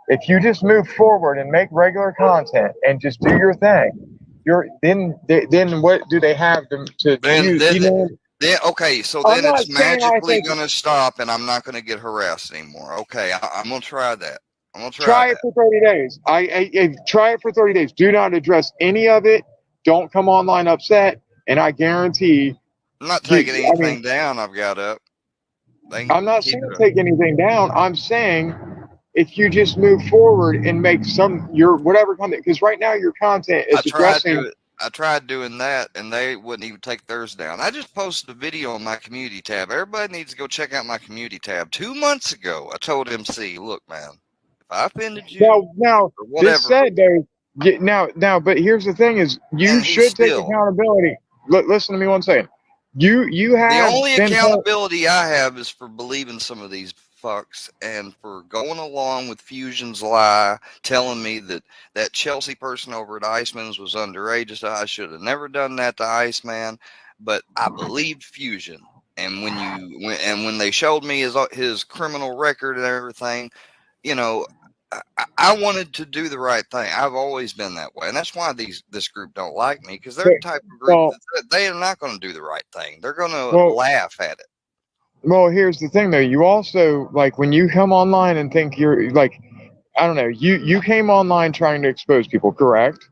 If you just move forward and make regular content and just do your thing, then what do they have to use? Okay, so then it's magically going to stop and I'm not going to get harassed anymore. Okay, I'm going to try that. I'm going to try it for 30 days. I try it for 30 days. Do not address any of it. Don't come online upset. And I guarantee... I'm not taking anything down I've got up. I'm not saying take anything down. I'm saying if you just move forward and make your whatever content, because right now your content is addressing... I tried doing that and they wouldn't even take theirs down. I just posted a video on my community tab. Everybody needs to go check out my community tab. 2 months ago, I told MC, look, man, if I offended you, now this said though, now, but here's the thing: is you should take accountability. Listen to me one second. You have the only accountability I have is for believing some of these fucks and for going along with Fusion's lie, telling me that Chelsea person over at Iceman's was underage. I should have never done that to Iceman, but I believed Fusion. And when they showed me his criminal record and everything, you know, I wanted to do the right thing. I've always been that way, and that's why this group don't like me, because they're the type of group that they are not going to do the right thing. They're going to laugh at it. Well, here's the thing, though. You also, like, when you come online and think you're like, I don't know, you came online trying to expose people, correct?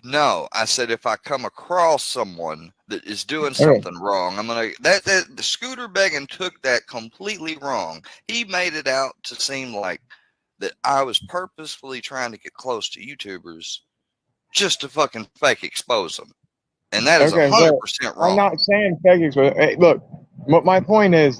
No, I said if I come across someone that is doing something wrong, I'm gonna the Scooter Beggin took that completely wrong. He made it out to seem like that I was purposefully trying to get close to YouTubers just to fucking fake expose them. And that is Okay, 100% wrong. I'm not saying fake, but hey, look, my point is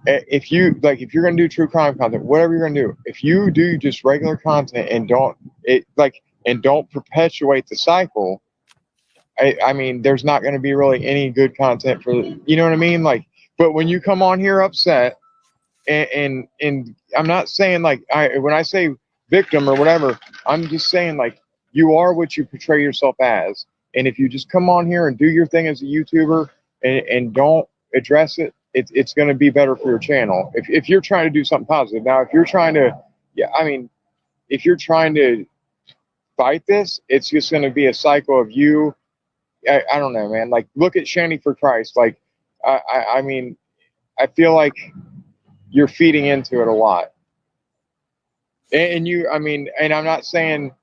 if you're gonna do true crime content, whatever you're gonna do, if you do just regular content and don't perpetuate the cycle, I mean, there's not gonna be really any good content for you know what I mean? Like, but when you come on here upset, and I'm not saying like when I say victim or whatever, I'm just saying like you are what you portray yourself as, and if you just come on here and do your thing as a YouTuber and don't address it, it's going to be better for your channel. If you're trying to do something positive. Now, if you're trying to, if you're trying to fight this, it's just going to be a cycle of you. I don't know, man. Like, look at Shandy for Christ. Like, I mean, I feel like you're feeding into it a lot. And I'm not saying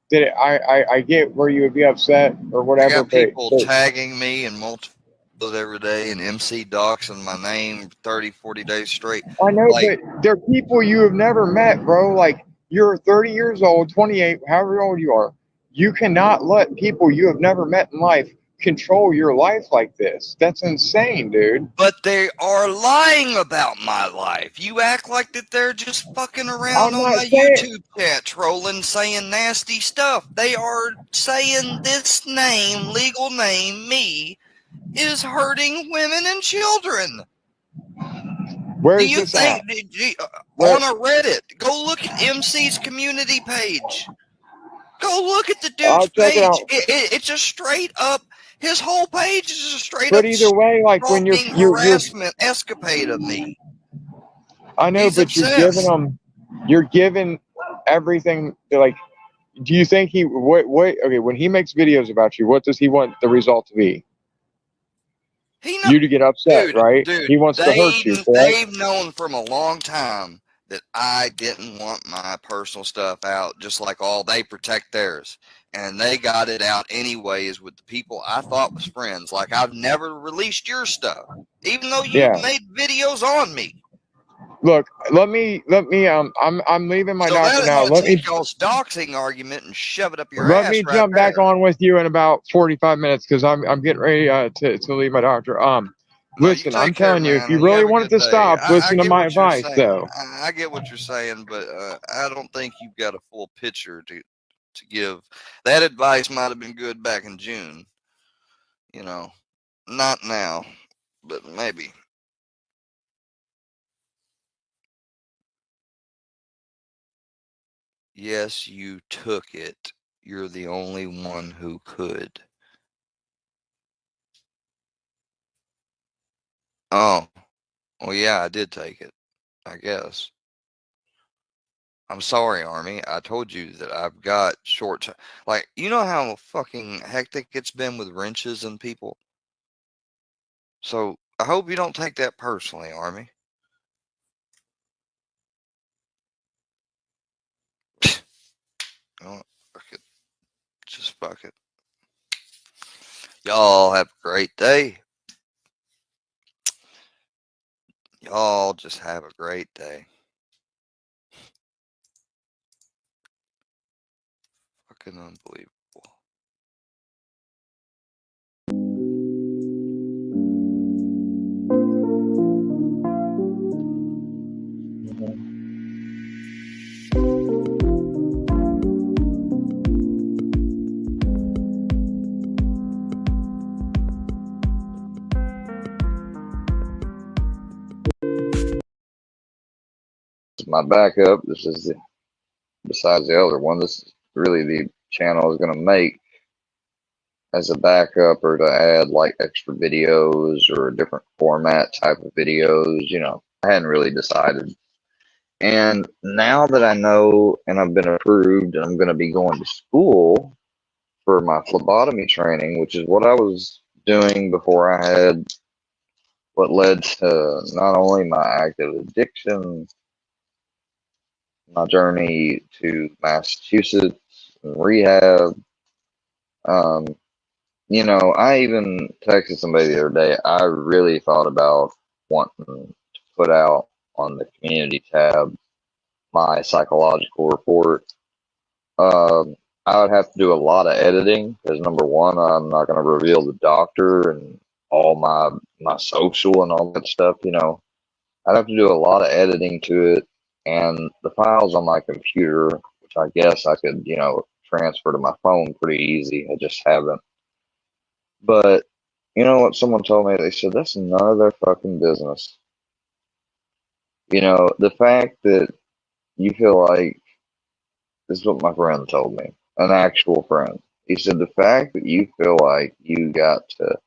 that I get where you would be upset or whatever. I got people tagging me and multiple every day and MC doxing my name 30, 40 days straight. I know, but they're people you have never met, bro. Like, you're 30 years old, 28, however old you are. You cannot let people you have never met in life control your life like this. That's insane, dude. But they are lying about my life. You act like that they're just fucking around on my YouTube chat trolling, saying nasty stuff. They are saying this name, legal name, me, is hurting women and children. Where do is you this think at? On a Reddit? Go look at MC's community page. Go look at the dude's page. It's just straight up. His whole page is a straight up. But either way, like when you're harassment escapade of me. I know, but you're giving everything to, like. Do you think okay, when he makes videos about you, what does he want the result to be? You to get upset, right? Dude, he wants to hurt you. They've known from a long time that I didn't want my personal stuff out, just like they protect theirs. And they got it out anyways with the people I thought was friends. Like, I've never released your stuff, even though you made videos on me. Look, let me. I'm leaving my doctor now. Let me take y'all's doxing argument and shove it up your ass. Let me jump back on with you in about 45 minutes because I'm getting ready to leave my doctor. Listen, I'm telling you, if you really want it to stop, listen to my advice, though. I get what you're saying, but I don't think you've got a full picture to give. That advice might have been good back in June. You know, not now, but maybe. Yes, you took it. You're the only one who could. Oh, well, yeah, I did take it, I guess. I'm sorry, Army. I told you that I've got short time. Like, you know how fucking hectic it's been with wrenches and people? So, I hope you don't take that personally, Army. Oh, fuck it. Just fuck it. Y'all have a great day. Y'all just have a great day. Fucking unbelievable. My backup. This is besides the other one. This is really the channel I was going to make as a backup, or to add like extra videos or a different format type of videos. You know, I hadn't really decided. And now that I know and I've been approved, and I'm going to be going to school for my phlebotomy training, which is what I was doing before I had what led to not only my active addiction, my journey to Massachusetts and rehab. You know, I even texted somebody the other day. I really thought about wanting to put out on the community tab my psychological report. I would have to do a lot of editing because number one, I'm not going to reveal the doctor and all my social and all that stuff. I'd have to do a lot of editing to it, and the files on my computer, which I guess I could, transfer to my phone pretty easy. I just haven't. But you know what? Someone told me, they said that's none of their fucking business. The fact that you feel like this is what my friend told me, an actual friend. He said the fact that you feel like you got to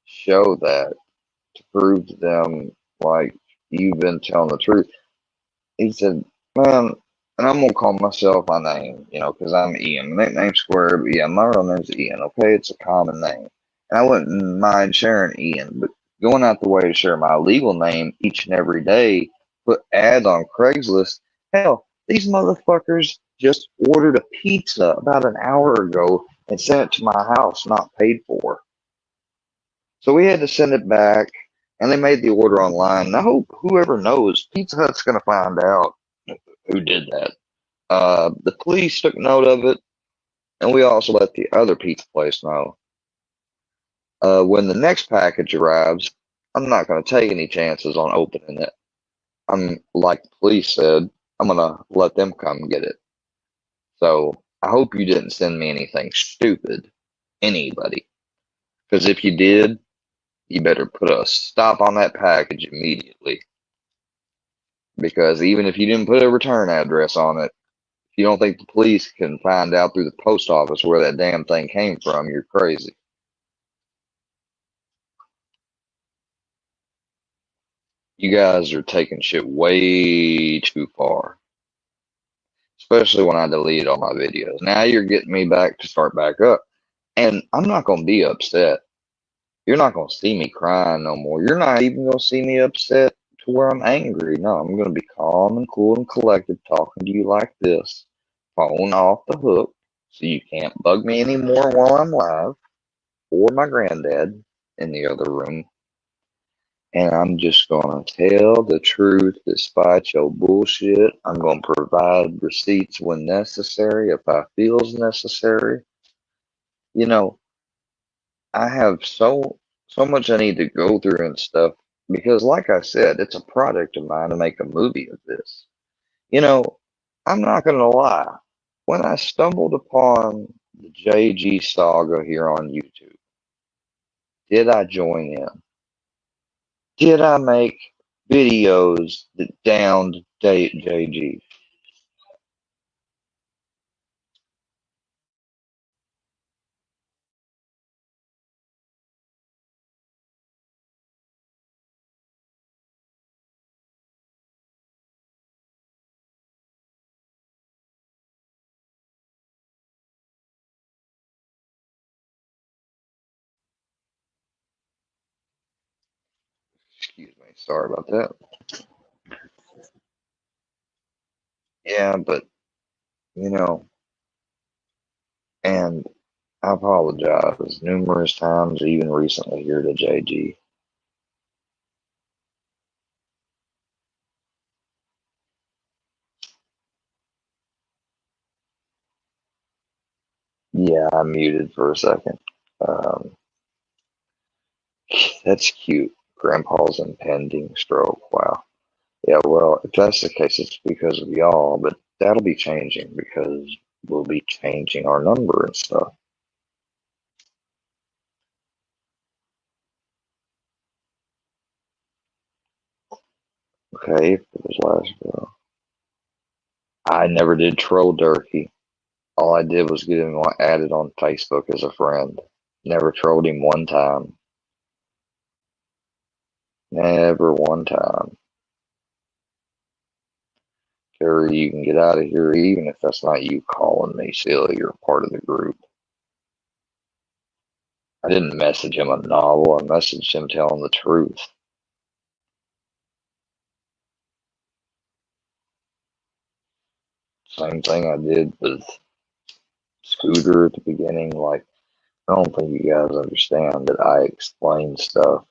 show that to prove to them like you've been telling the truth. He said, man, and I'm gonna call myself my name, because I'm Ian. My nickname's Square, but yeah, my real name's Ian. Okay, it's a common name, and I wouldn't mind sharing Ian, but going out the way to share my legal name each and every day, put ads on Craigslist. Hell, these motherfuckers just ordered a pizza about an hour ago and sent it to my house, not paid for. So we had to send it back, and they made the order online. And I hope whoever knows, Pizza Hut's going to find out who did that. The police took note of it, and we also let the other pizza place know. When the next package arrives, I'm not going to take any chances on opening it. I'm like the police said, I'm going to let them come get it. So I hope you didn't send me anything stupid, anybody. Because if you did, you better put a stop on that package immediately. Because even if you didn't put a return address on it, if you don't think the police can find out through the post office where that damn thing came from, you're crazy. You guys are taking shit way too far. Especially when I delete all my videos. Now you're getting me back to start back up. And I'm not going to be upset. You're not going to see me crying no more. You're not even going to see me upset to where I'm angry. No, I'm going to be calm and cool and collected talking to you like this. Phone off the hook so you can't bug me anymore while I'm live. Or my granddad in the other room. And I'm just going to tell the truth despite your bullshit. I'm going to provide receipts when necessary, if I feels necessary. I have so much I need to go through and stuff because, like I said, it's a product of mine to make a movie of this. I'm not going to lie. When I stumbled upon the JG saga here on YouTube, did I join in? Did I make videos that downed JG? Excuse me, sorry about that. Yeah, but you know, and I apologize numerous times, even recently here to JG. Yeah, I muted for a second. Um, that's cute. Grandpa's impending stroke. Wow. Yeah, well, if that's the case, it's because of y'all, but that'll be changing because we'll be changing our number and stuff. Okay, for this last girl. I never did troll Durkee. All I did was get him added on Facebook as a friend. Never trolled him one time. Never one time. Terry, you can get out of here even if that's not you calling me silly. You're part of the group. I didn't message him a novel. I messaged him telling the truth. Same thing I did with Scooter at the beginning. Like, I don't think you guys understand that I explain stuff.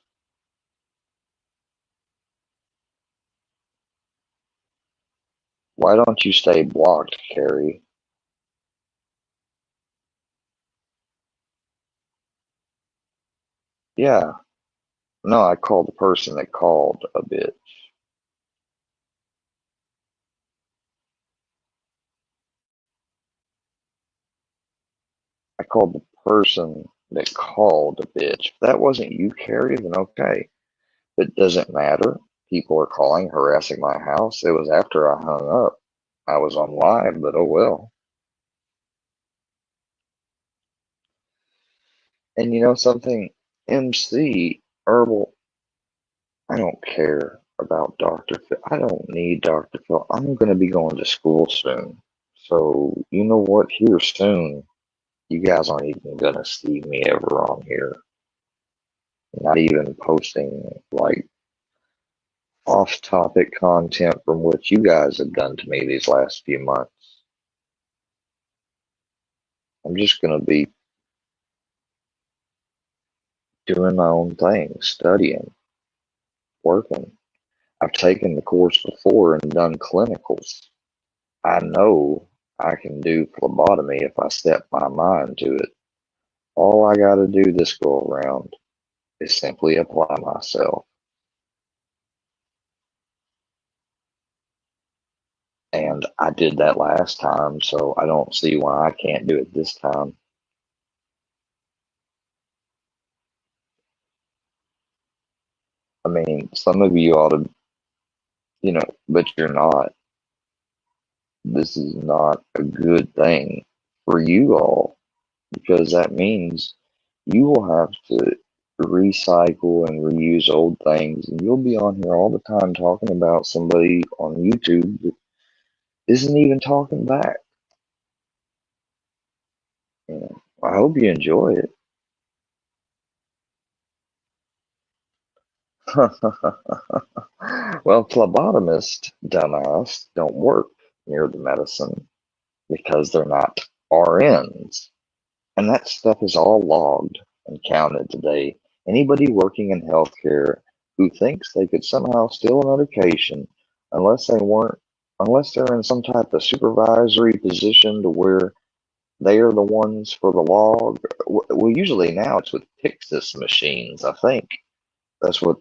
Why don't you stay blocked, Carrie? Yeah. No, I called the person that called a bitch. I called the person that called a bitch. If that wasn't you, Carrie, then okay. But it doesn't matter. People are calling, harassing my house. It was after I hung up. I was on live, but oh well. And you know something? MC, Herbal, I don't care about Dr. Phil. I don't need Dr. Phil. I'm going to be going to school soon. So, you know what? Here soon, you guys aren't even going to see me ever on here. Not even posting like off topic content from what you guys have done to me these last few months. I'm just going to be doing my own thing, studying, working. I've taken the course before and done clinicals. I know I can do phlebotomy if I set my mind to it. All I got to do this go around is simply apply myself. And I did that last time, so I don't see why I can't do it this time. I mean, some of you ought to, but you're not. This is not a good thing for you all because that means you will have to recycle and reuse old things, and you'll be on here all the time talking about somebody on YouTube that isn't even talking back. I hope you enjoy it. Well, phlebotomists, dumbass, don't work near the medicine because they're not RNs. And that stuff is all logged and counted today. Anybody working in healthcare who thinks they could somehow steal a medication unless they're in some type of supervisory position to where they are the ones for the log. Well, usually now it's with Pixis machines, I think. That's what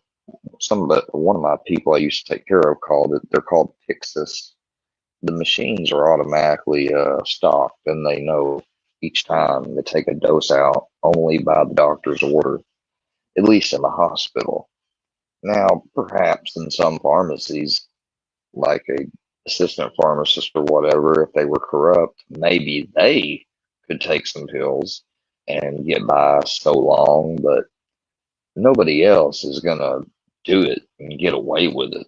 one of my people I used to take care of called it. They're called Pixis. The machines are automatically stocked, and they know each time they take a dose out only by the doctor's order, at least in the hospital. Now, perhaps in some pharmacies, like a assistant pharmacist or whatever, if they were corrupt, maybe they could take some pills and get by so long, but nobody else is gonna do it and get away with it.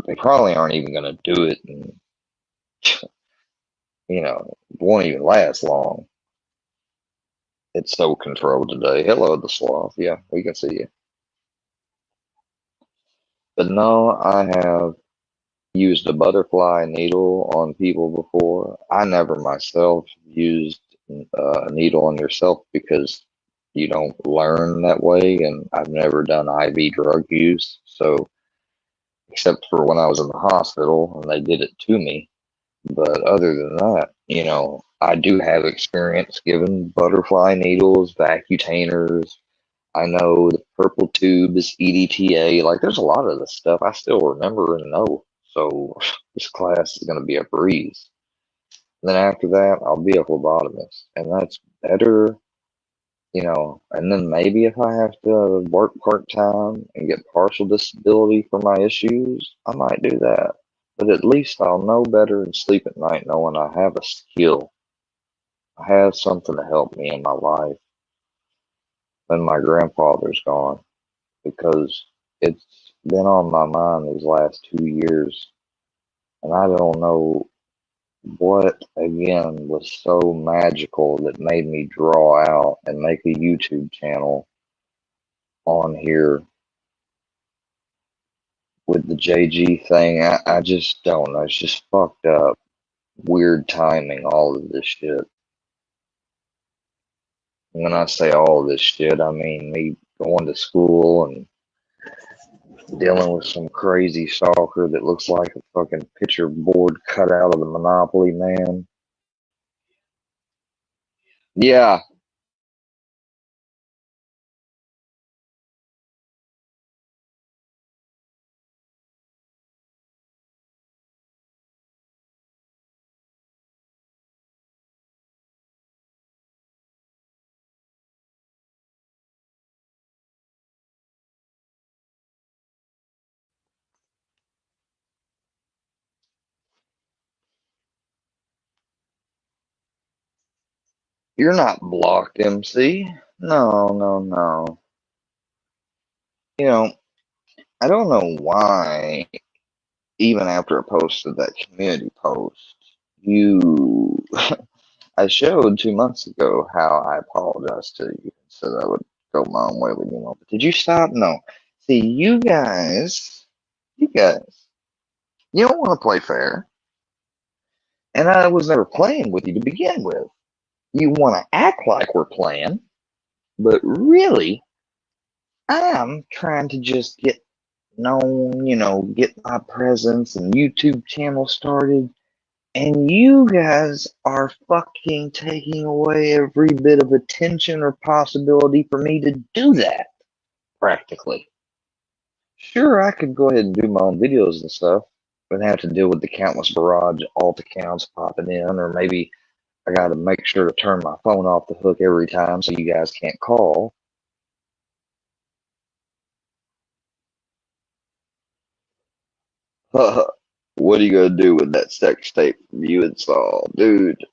They probably aren't even gonna do it, and won't even last long. It's so controlled today. Hello, the sloth. Yeah, we can see you. But no, I have used a butterfly needle on people before. I never myself used a needle on yourself because you don't learn that way, and I've never done IV drug use. So, except for when I was in the hospital and they did it to me. But other than that, I do have experience giving butterfly needles, vacutaners. I know the purple tube is EDTA. Like, there's a lot of this stuff I still remember and know. So this class is going to be a breeze. And then after that, I'll be a phlebotomist, and that's better, And then maybe if I have to work part time and get partial disability for my issues, I might do that. But at least I'll know better and sleep at night knowing I have a skill. I have something to help me in my life when my grandfather's gone, because it's been on my mind these last 2 years, and I don't know what again was so magical that made me draw out and make a YouTube channel on here with the JG thing. I just don't know. It's just fucked up. Weird timing, all of this shit. When I say all of this shit, I mean me going to school and dealing with some crazy stalker that looks like a fucking picture board cut out of the Monopoly man. Yeah, You're not blocked, MC. No, no, no. You know, I don't know why, even after I posted that community post, you. I showed 2 months ago how I apologized to you. Said I would go my own way with you. But did you stop? No. See, you don't want to play fair. And I was never playing with you to begin with. You want to act like we're playing, but really, I'm trying to just get known, get my presence and YouTube channel started. And you guys are fucking taking away every bit of attention or possibility for me to do that, practically. Sure, I could go ahead and do my own videos and stuff, but have to deal with the countless barrage alt accounts popping in, or maybe I gotta make sure to turn my phone off the hook every time so you guys can't call. What are you gonna do with that sex tape you installed? Dude,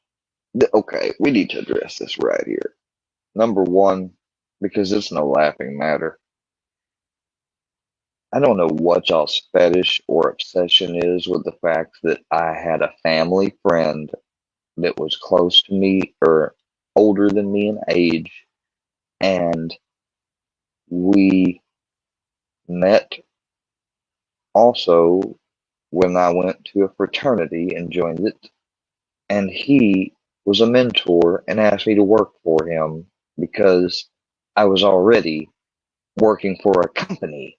okay, we need to address this right here. Number one, because it's no laughing matter. I don't know what y'all's fetish or obsession is with the fact that I had a family friend that was close to me or older than me in age, and we met also when I went to a fraternity and joined it, and he was a mentor and asked me to work for him because I was already working for a company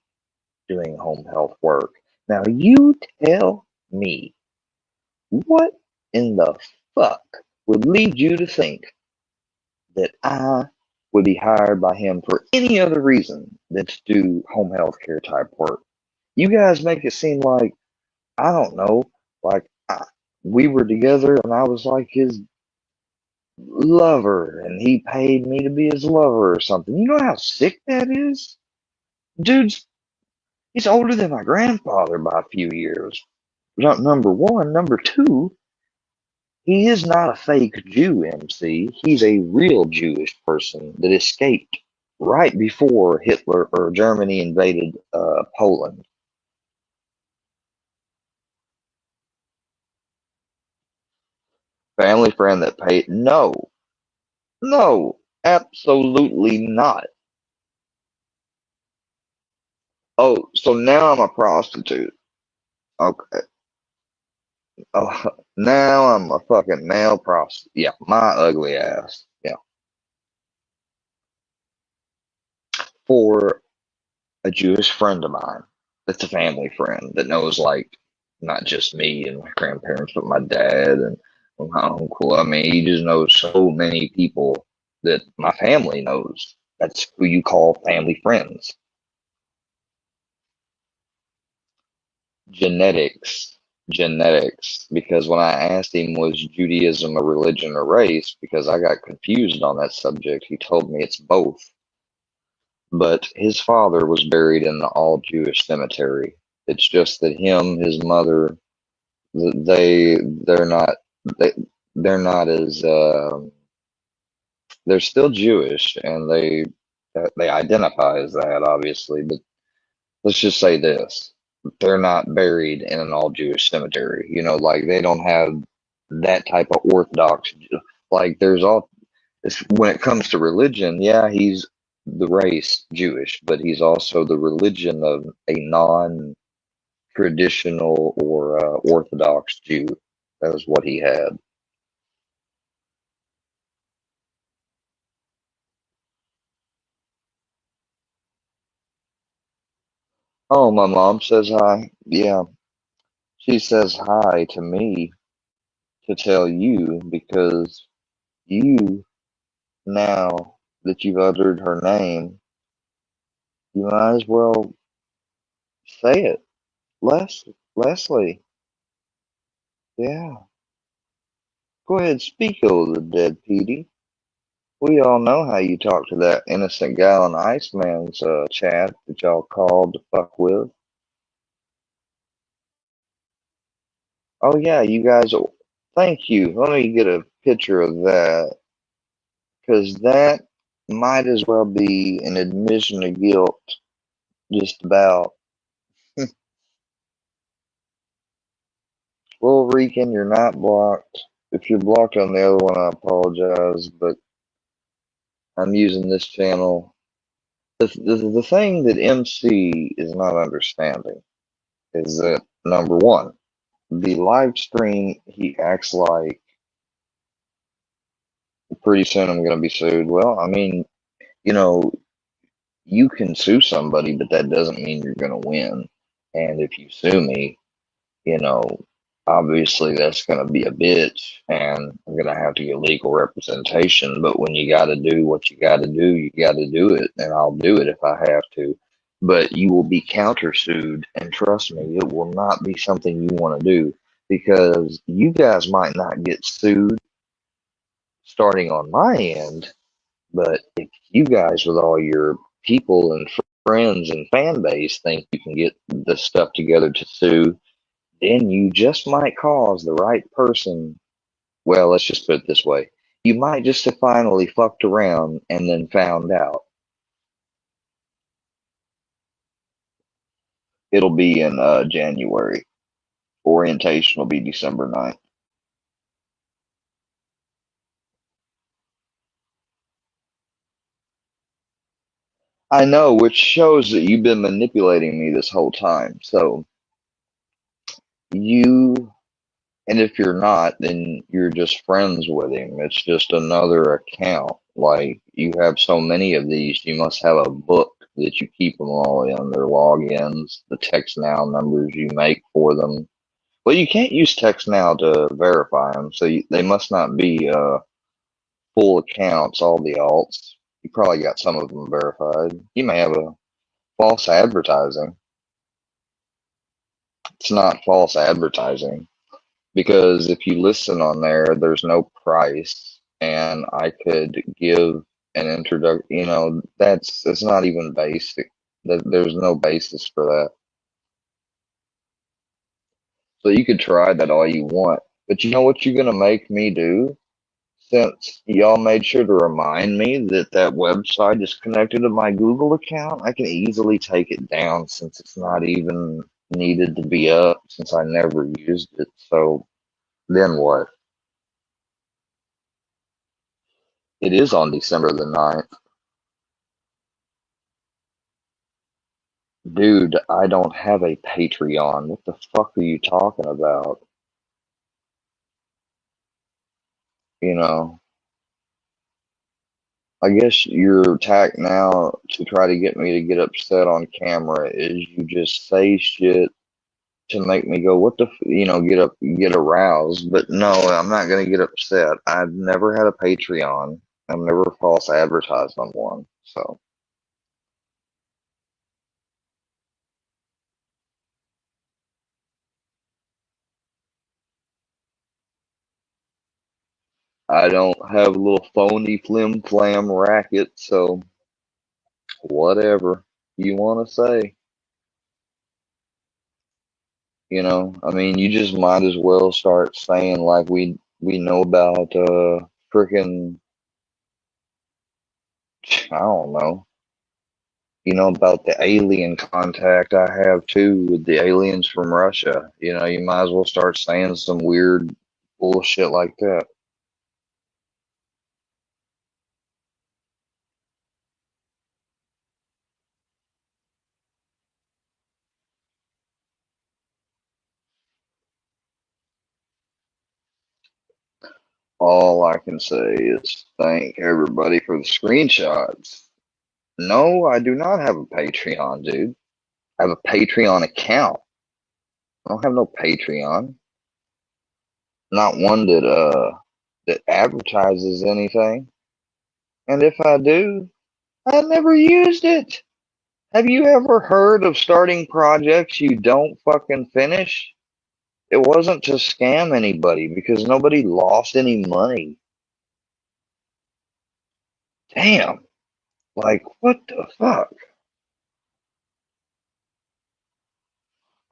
doing home health work. Now you tell me, what in the fuck would lead you to think that I would be hired by him for any other reason than to do home health care type work? You guys make it seem like, I don't know, like we were together and I was like his lover and he paid me to be his lover or something. You know how sick that is? Dude's, he's older than my grandfather by a few years. Number one. Number two, he is not a fake Jew, MC. He's a real Jewish person that escaped right before Hitler or Germany invaded Poland. Family friend that paid? No, no, absolutely not. Oh, so now I'm a prostitute. Okay. Oh, now I'm a fucking male prostitute. Yeah, my ugly ass. Yeah. For a Jewish friend of mine that's a family friend that knows, like, not just me and my grandparents, but my dad and my uncle. I mean, he just knows so many people that my family knows. That's who you call family friends. Genetics. Genetics. Because when I asked him, was Judaism a religion or race, because I got confused on that subject, he told me it's both. But his father was buried in the all Jewish cemetery. It's just that him, his mother, they're not they they're not as they're still Jewish and they identify as that, obviously. But let's just say this: they're not buried in an all Jewish cemetery. Like they don't have that type of Orthodox. Like there's all when it comes to religion, yeah, he's the race Jewish, but he's also the religion of a non-traditional or Orthodox Jew. That was what he had. Oh, my mom says hi. Yeah, she says hi to me to tell you because you, now that you've uttered her name, you might as well say it. Leslie. Yeah. Go ahead, speak over the dead, Petey. We all know how you talk to that innocent gal in Iceman's chat that y'all called to fuck with. Oh yeah, you guys. Thank you. Let me get a picture of that. Because that might as well be an admission of guilt, just about. Well, Regan, you're not blocked. If you're blocked on the other one, I apologize, but I'm using this channel. The thing that MC is not understanding is that, number one, the live stream, he acts like pretty soon I'm going to be sued. Well, I mean, you know, you can sue somebody, but that doesn't mean you're going to win. And if you sue me, you know, obviously that's going to be a bitch and I'm going to have to get legal representation. But when you got to do what you got to do, you got to do it. And I'll do it if I have to. But you will be countersued. And trust me, it will not be something you want to do because you guys might not get sued starting on my end. But if you guys, with all your people and friends and fan base, think you can get the stuff together to sue, then you just might cause the right person. Well, let's just put it this way. You might just have finally fucked around and then found out. It'll be in January. Orientation will be December 9th. I know, which shows that you've been manipulating me this whole time. So you, and if you're not, then you're just friends with him. It's just another account. Like, you have so many of these, you must have a book that you keep them all in, their logins, the text now numbers you make for them. Well, you can't use text now to verify them, so they must not be full accounts, all the alts. You probably got some of them verified. You may have a false advertising. It's not false advertising because if you listen on there, there's no price, and I could give an introduction. You know, it's not even basic. There's no basis for that. So you could try that all you want, but you know what you're gonna make me do? Since y'all made sure to remind me that that website is connected to my Google account, I can easily take it down since it's not even needed to be up since I never used it. So then what? It is on December the 9th. Dude, I don't have a Patreon. What the fuck are you talking about? You know, I guess your tack now to try to get me to get upset on camera is you just say shit to make me go, what the, get aroused. But no, I'm not going to get upset. I've never had a Patreon. I've never false advertised on one. So I don't have a little phony flim flam racket. So whatever you want to say, I mean, you just might as well start saying like we know about freaking, I don't know. About the alien contact I have too with the aliens from Russia. You might as well start saying some weird bullshit like that. All I can say is thank everybody for the screenshots. No, I do not have a Patreon, dude. I have a Patreon account. I don't have no Patreon. Not one that advertises anything. And if I do, I never used it. Have you ever heard of starting projects you don't fucking finish? It wasn't to scam anybody because nobody lost any money. Damn. Like, what the fuck?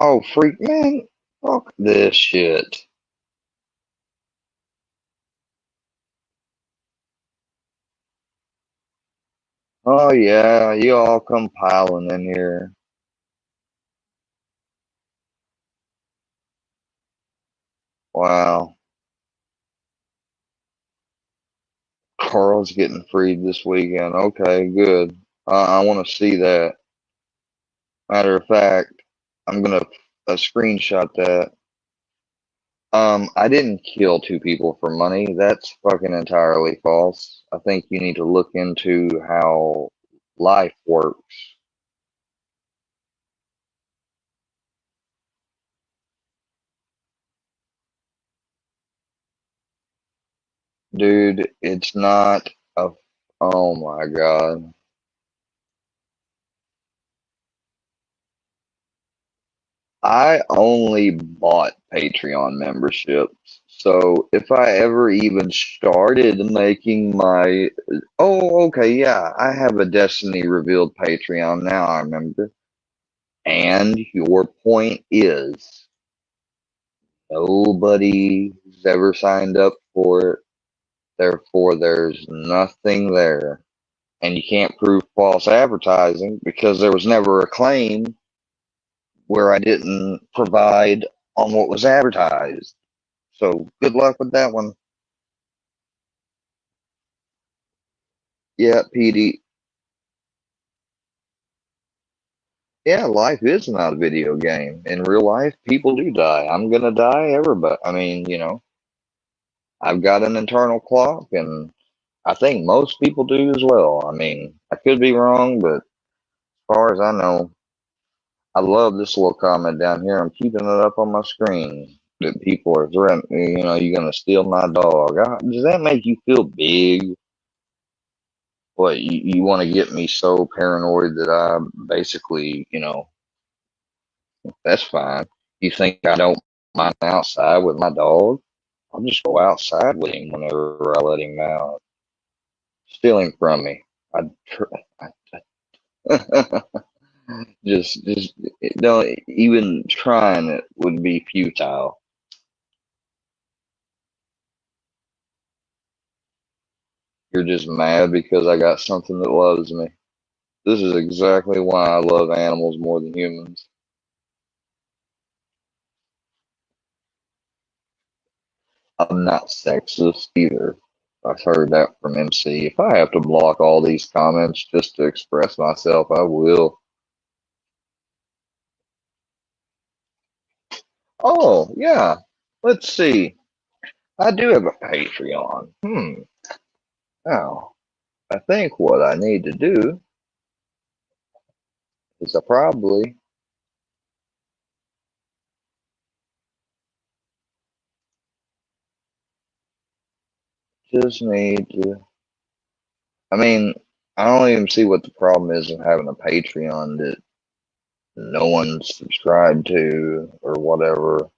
Oh, freak, man. Fuck this shit. Oh yeah, you all come piling in here. Wow. Carl's getting freed this weekend. Okay, good. I want to see that. Matter of fact, I'm gonna screenshot that. I didn't kill two people for money. That's fucking entirely false. I think you need to look into how life works. Dude, it's not a. Oh my God. I only bought Patreon memberships. So if I ever even started making my. Oh, okay, yeah, I have a Destiny Revealed Patreon now, I remember. And your point is nobody's ever signed up for it. Therefore, there's nothing there. And you can't prove false advertising because there was never a claim where I didn't provide on what was advertised. So good luck with that one. Yeah, PD. Yeah, life is not a video game. In real life, people do die. I'm gonna die. Everybody. I mean, I've got an internal clock, and I think most people do as well. I mean, I could be wrong, but as far as I know, I love this little comment down here. I'm keeping it up on my screen that people are threatening. You're gonna steal my dog. Does that make you feel big? What you want to get me so paranoid that I basically, that's fine. You think I don't mind outside with my dog? I'll just go outside with him whenever I let him out. Stealing from me. I just don't even trying it would be futile. You're just mad because I got something that loves me. This is exactly why I love animals more than humans. I'm not sexist either. I've heard that from MC. If I have to block all these comments just to express myself, I will. Oh, yeah. Let's see. I do have a Patreon. Now, I think what I need to do is I probably just need to. I mean, I don't even see what the problem is of having a Patreon that no one's subscribed to or whatever,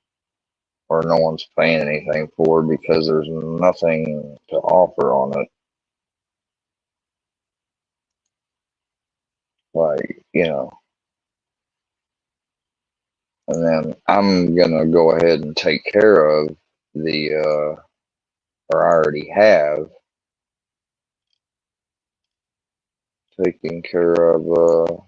or no one's paying anything for because there's nothing to offer on it. Like, and then I'm gonna go ahead and take care of the, or I already have taken care of,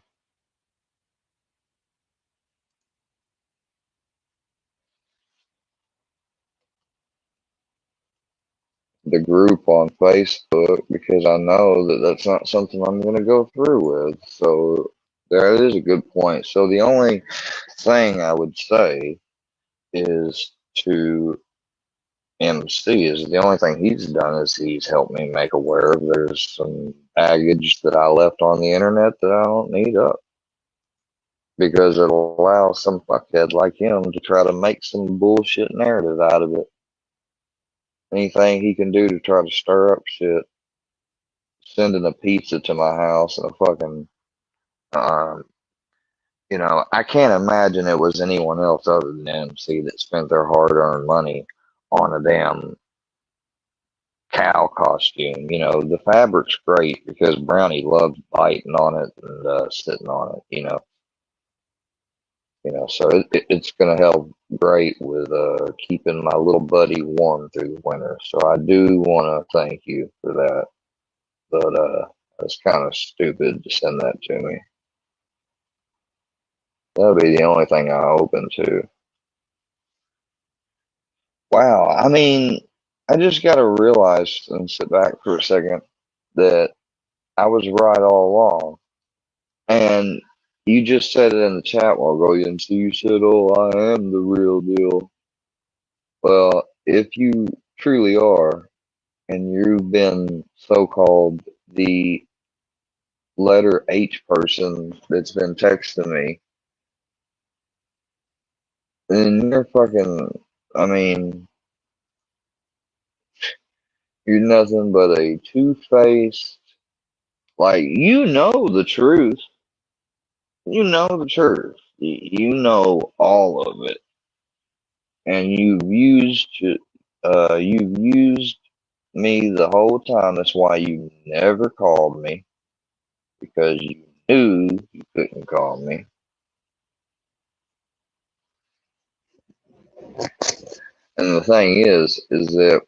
the group on Facebook because I know that that's not something I'm gonna go through with. So there is a good point. So the only thing I would say is to MC is the only thing he's done is he's helped me make aware of there's some baggage that I left on the internet that I don't need up because it allows some fuckhead like him to try to make some bullshit narrative out of it. Anything he can do to try to stir up shit, sending a pizza to my house and a fucking, um, I can't imagine it was anyone else other than MC that spent their hard-earned money on a damn cow costume. The fabric's great because Brownie loves biting on it and sitting on it. So it's gonna help great with keeping my little buddy warm through the winter. So I do want to thank you for that. But That's kind of stupid to send that to me. That'll be the only thing I open to. Wow, I mean, I just gotta realize and sit back for a second that I was right all along. And you just said it in the chat while ago, and so you said, "Oh, I am the real deal." Well, if you truly are, and you've been so-called the letter H person that's been texting me, then you're fucking, I mean, you're nothing but a two-faced, like, you know the truth. You know the truth. You know all of it. And you've used me the whole time. That's why you never called me, because you knew you couldn't call me. And the thing is that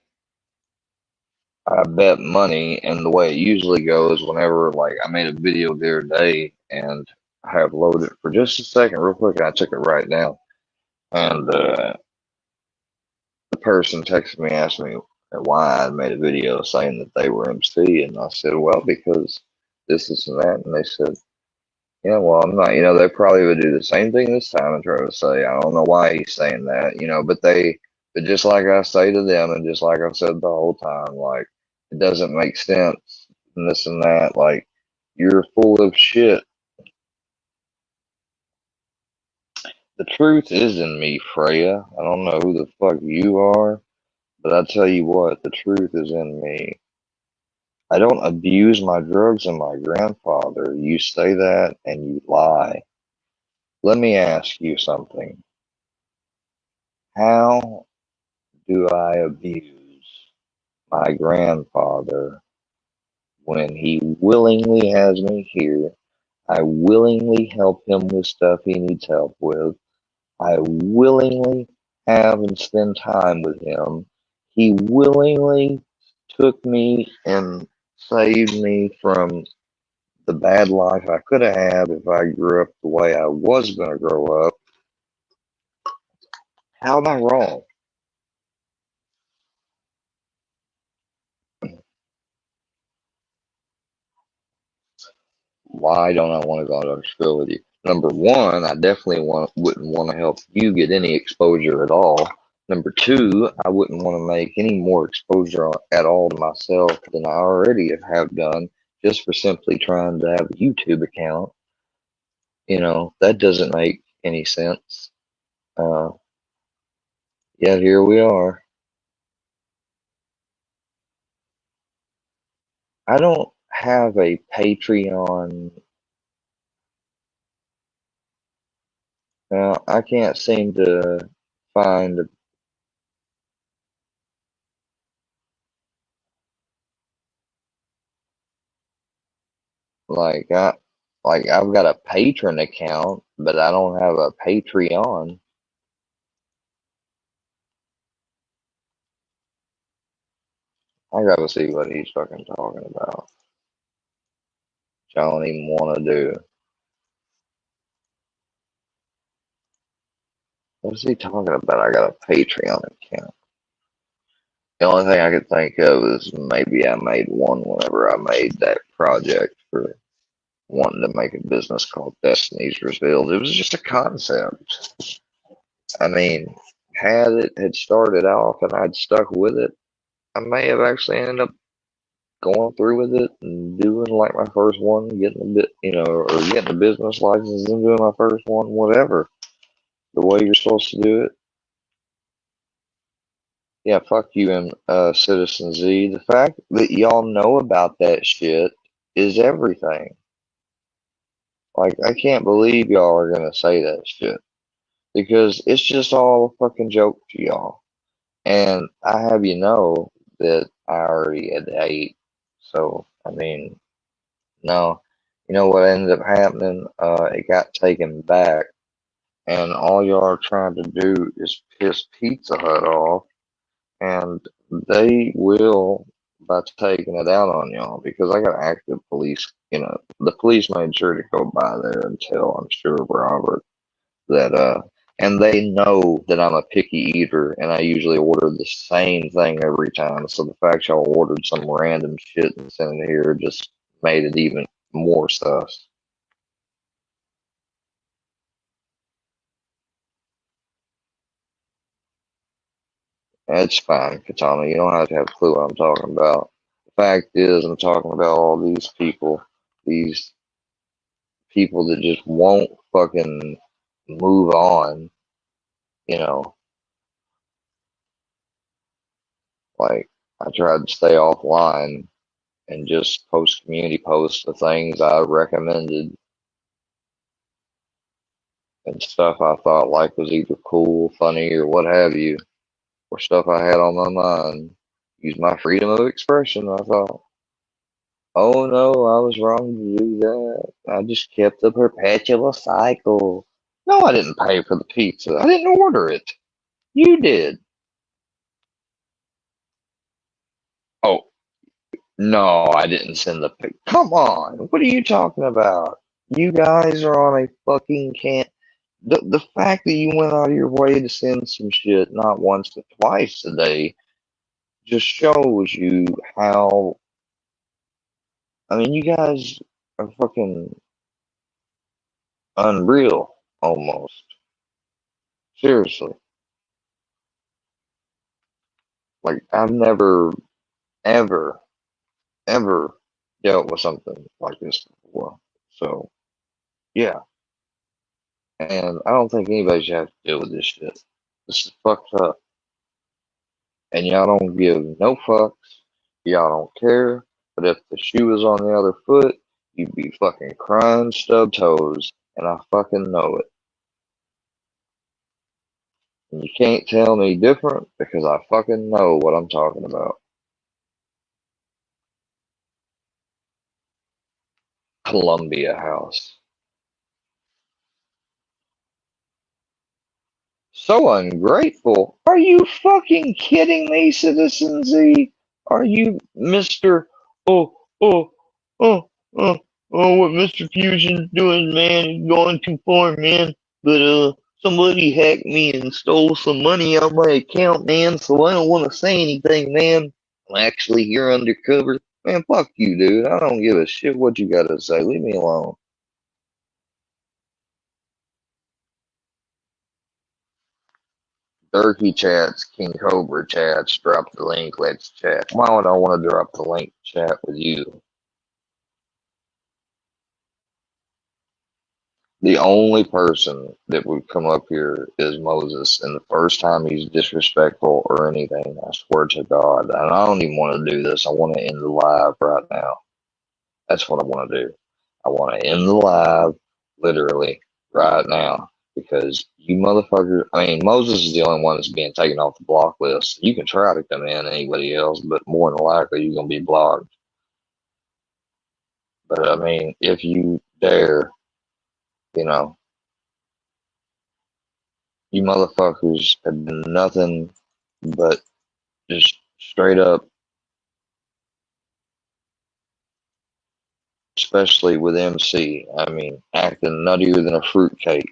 I bet money, and the way it usually goes, whenever, like, I made a video the other day, and I have loaded it for just a second, real quick, and I took it right now, and the person texted me, asked me why I made a video saying that they were MC, and I said, well, because this and that, and they said, yeah, well, I'm not, they probably would do the same thing this time and try to say, I don't know why he's saying that, but just like I say to them, and just like I've said the whole time, like, it doesn't make sense, and this and that, like, you're full of shit. The truth is in me, Freya. I don't know who the fuck you are, but I tell you what, the truth is in me. I don't abuse my drugs and my grandfather. You say that and you lie. Let me ask you something. How do I abuse my grandfather when he willingly has me here? I willingly help him with stuff he needs help with. I willingly have and spend time with him. He willingly took me and saved me from the bad life I could have had if I grew up the way I was going to grow up. How am I wrong? Why don't I want to go to school with you? Number one, I definitely wouldn't want to help you get any exposure at all. Number two, I wouldn't want to make any more exposure at all to myself than I already have done, just for simply trying to have a YouTube account. That doesn't make any sense. Yet here we are. I don't have a Patreon. Now, I can't seem to find, like, I've got a patron account, but I don't have a Patreon. I gotta see what he's fucking talking about. Which I don't even want to do. What's he talking about? I got a Patreon account. The only thing I could think of is maybe I made one whenever I made that project for wanting to make a business called Destiny's Revealed. It was just a concept. I mean, had it had started off and I'd stuck with it, I may have actually ended up going through with it and doing like my first one, getting a bit, or getting a business license and doing my first one, whatever. The way you're supposed to do it. Yeah, fuck you and Citizen Z. The fact that y'all know about that shit is everything. Like, I can't believe y'all are gonna say that shit. Because it's just all a fucking joke to y'all. And I have you know that I already had ate. So, I mean, no. You know what ended up happening? It got taken back. And all y'all are trying to do is piss Pizza Hut off. And they will, by taking it out on y'all because I got active police. You know, the police made sure to go by there and tell, I'm sure, Robert that and they know that I'm a picky eater and I usually order the same thing every time. So the fact y'all ordered some random shit and sent it here just made it even more sus. It's fine, Katana. You don't have to have a clue what I'm talking about. The fact is, I'm talking about all these people that just won't fucking move on. You know, like I tried to stay offline and just post community posts of things I recommended and stuff I thought like was either cool, funny, or what have you, or stuff I had on my mind. Use my freedom of expression, I thought. Oh no, I was wrong to do that. I just kept the perpetual cycle. No, I didn't pay for the pizza. I didn't order it. You did. Oh, no, I didn't send the pic. Come on. What are you talking about? You guys are on a fucking camp. The fact that you went out of your way to send some shit not once but twice a day just shows you how. I mean, you guys are fucking unreal almost. Seriously. Like, I've never, ever, ever dealt with something like this before. So, yeah. And I don't think anybody should have to deal with this shit. This is fucked up. And y'all don't give no fucks. Y'all don't care. But if the shoe was on the other foot, you'd be fucking crying stub toes. And I fucking know it. And you can't tell me different because I fucking know what I'm talking about. Columbia House. So ungrateful. Are you fucking kidding me, Citizen Z? Are you Mr. Oh, oh, oh, oh, oh, what Mr. Fusion's doing, man, is going too far, man. But, somebody hacked me and stole some money out of my account, man, so I don't want to say anything, man. I'm actually here undercover. Man, fuck you, dude. I don't give a shit what you gotta say. Leave me alone. Turkey chats, King Cobra chats, drop the link, let's chat. Why would I want to drop the link chat with you? The only person that would come up here is Moses, and the first time he's disrespectful or anything, I swear to God, and I don't even want to do this. I want to end the live right now. That's what I want to do. I want to end the live literally right now because you motherfuckers. I mean, Moses is the only one that's being taken off the block list. You can try to come in, anybody else, but more than likely you're gonna be blocked. But I mean, if you dare, you know, you motherfuckers have been nothing but just straight up, especially with MC. I mean, acting nuttier than a fruitcake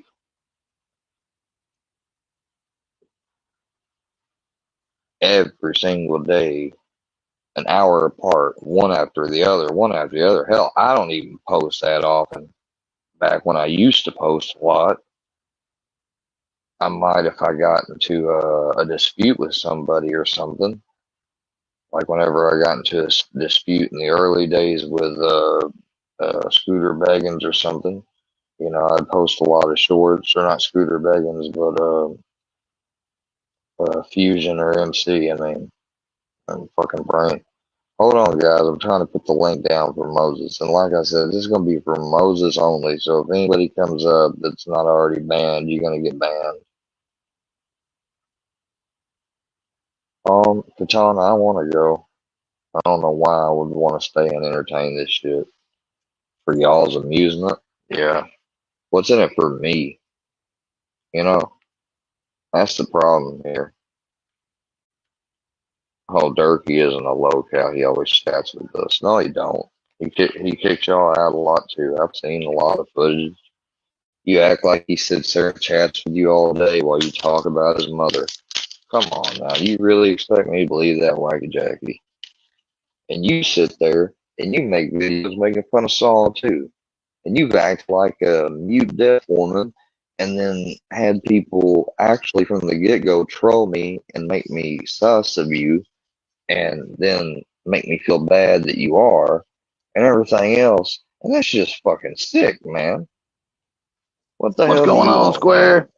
every single day, an hour apart, one after the other, one after the other. Hell, I don't even post that often. Back when I used to post a lot, I might if I got into a dispute with somebody or something. Like whenever I got into a dispute in the early days with Scooter Beggins or something, you know, I'd post a lot of shorts, or not Scooter Beggins, but Fusion or MC. I mean, I'm fucking brain. Hold on, guys. I'm trying to put the link down for Moses. And like I said, this is going to be for Moses only. So if anybody comes up that's not already banned, you're going to get banned. Katana, I want to go. I don't know why I would want to stay and entertain this shit. For y'all's amusement? Yeah. What's in it for me? You know, that's the problem here. Oh, Durkee isn't a local. He always chats with us. No, he don't. He kicks y'all out a lot too. I've seen a lot of footage. You act like he sits there and chats with you all day while you talk about his mother. Come on now. You really expect me to believe that, Wacky Jackie? And you sit there and you make videos making fun of Saul too. And you've acted like a mute deaf woman and then had people actually from the get-go troll me and make me sus of you and then make me feel bad that you are and everything else. And that's just fucking sick, man. What the What's hell do going you on, want, man? Square?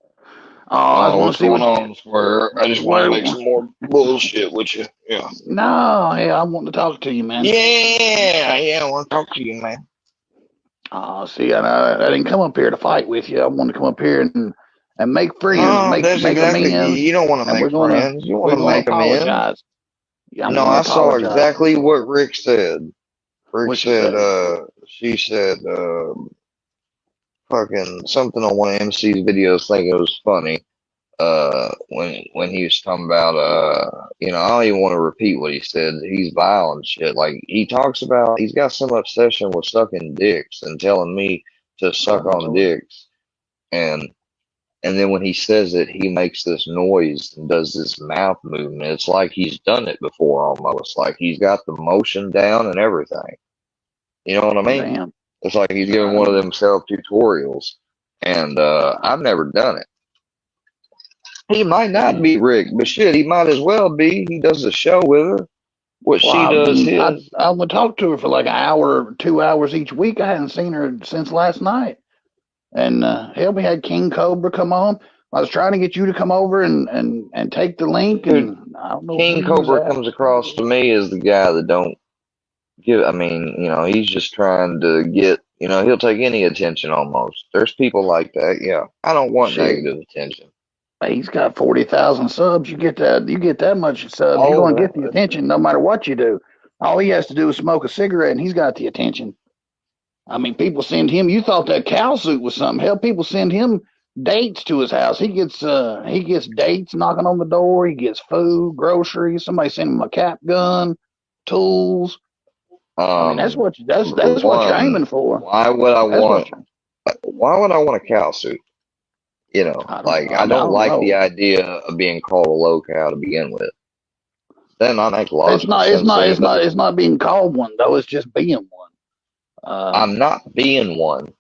Oh, I just Oh, want what's to see going what. on, Square? I just want to make some more bullshit with you. Yeah. No, yeah, I want to talk to you, man. Yeah, I want to talk to you, man. Oh, see, I didn't come up here to fight with you. I want to come up here and make friends, No, that's make exactly. amends, You don't want to and make friends. You want we're to gonna make amends. apologize. Yeah, I'm No, gonna I saw apologize. exactly what Rick said. Rick What she said, say? she said, fucking something on one of MC's videos. Think it was funny. When he was talking about, I don't even want to repeat what he said. He's vile and shit. Like he talks about, he's got some obsession with sucking dicks and telling me to Oh suck my on lord. dicks. And then when he says it, he makes this noise and does this mouth movement. It's like he's done it before almost. Like he's got the motion down and everything. You know what I mean? Damn. It's like he's giving one of them self tutorials. And I've never done it. He might not be Rick, but shit, he might as well be. He does a show with her. What Well, she does his. I would talk to her for like an hour, 2 hours each week. I hadn't seen her since last night. And hell, we had King Cobra come on. I was trying to get you to come over and take the link, Dude, and I don't know where King you was Cobra at. comes across to me as the guy that don't give. I mean, he's just trying to get. He'll take any attention almost. There's people like that. Yeah, I don't want Shit, negative attention. he's got 40,000 subs. You get that much subs, you're Oh, gonna get the that's attention no matter what you do. All he has to do is smoke a cigarette, and he's got the attention. I mean, people send him. You thought that cow suit was something? Hell, people send him dates to his house. He gets dates knocking on the door. He gets food, groceries. Somebody send him a cap gun, tools. I mean, Number that's what you're one, aiming for. why would I That's what want? you're. Why would I want a cow suit? I don't I don't like the know. idea of being called a low cow to begin with. Then I make It's logical not. It's sense to not. It's not. anybody. It's not being called one though. It's just being one. I'm not being one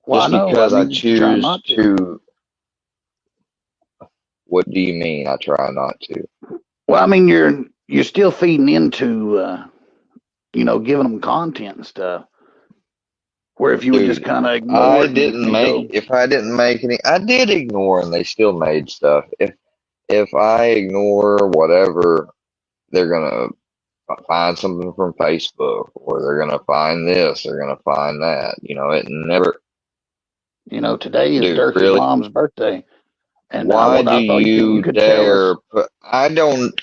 Well, I just know. I because I mean, you're trying choose not to. to. What do you mean? I try not to. Well, I mean, you're still feeding into, giving them content and stuff. Where if you would just Dude, kind of ignore it and go, if I didn't make any, I did ignore and they still made stuff. If I ignore whatever, they're gonna find something from Facebook or they're gonna find this, they're gonna find that. It never, today is dude, Durkee's really? mom's birthday, and Why do I thought you you could tell us. dare put,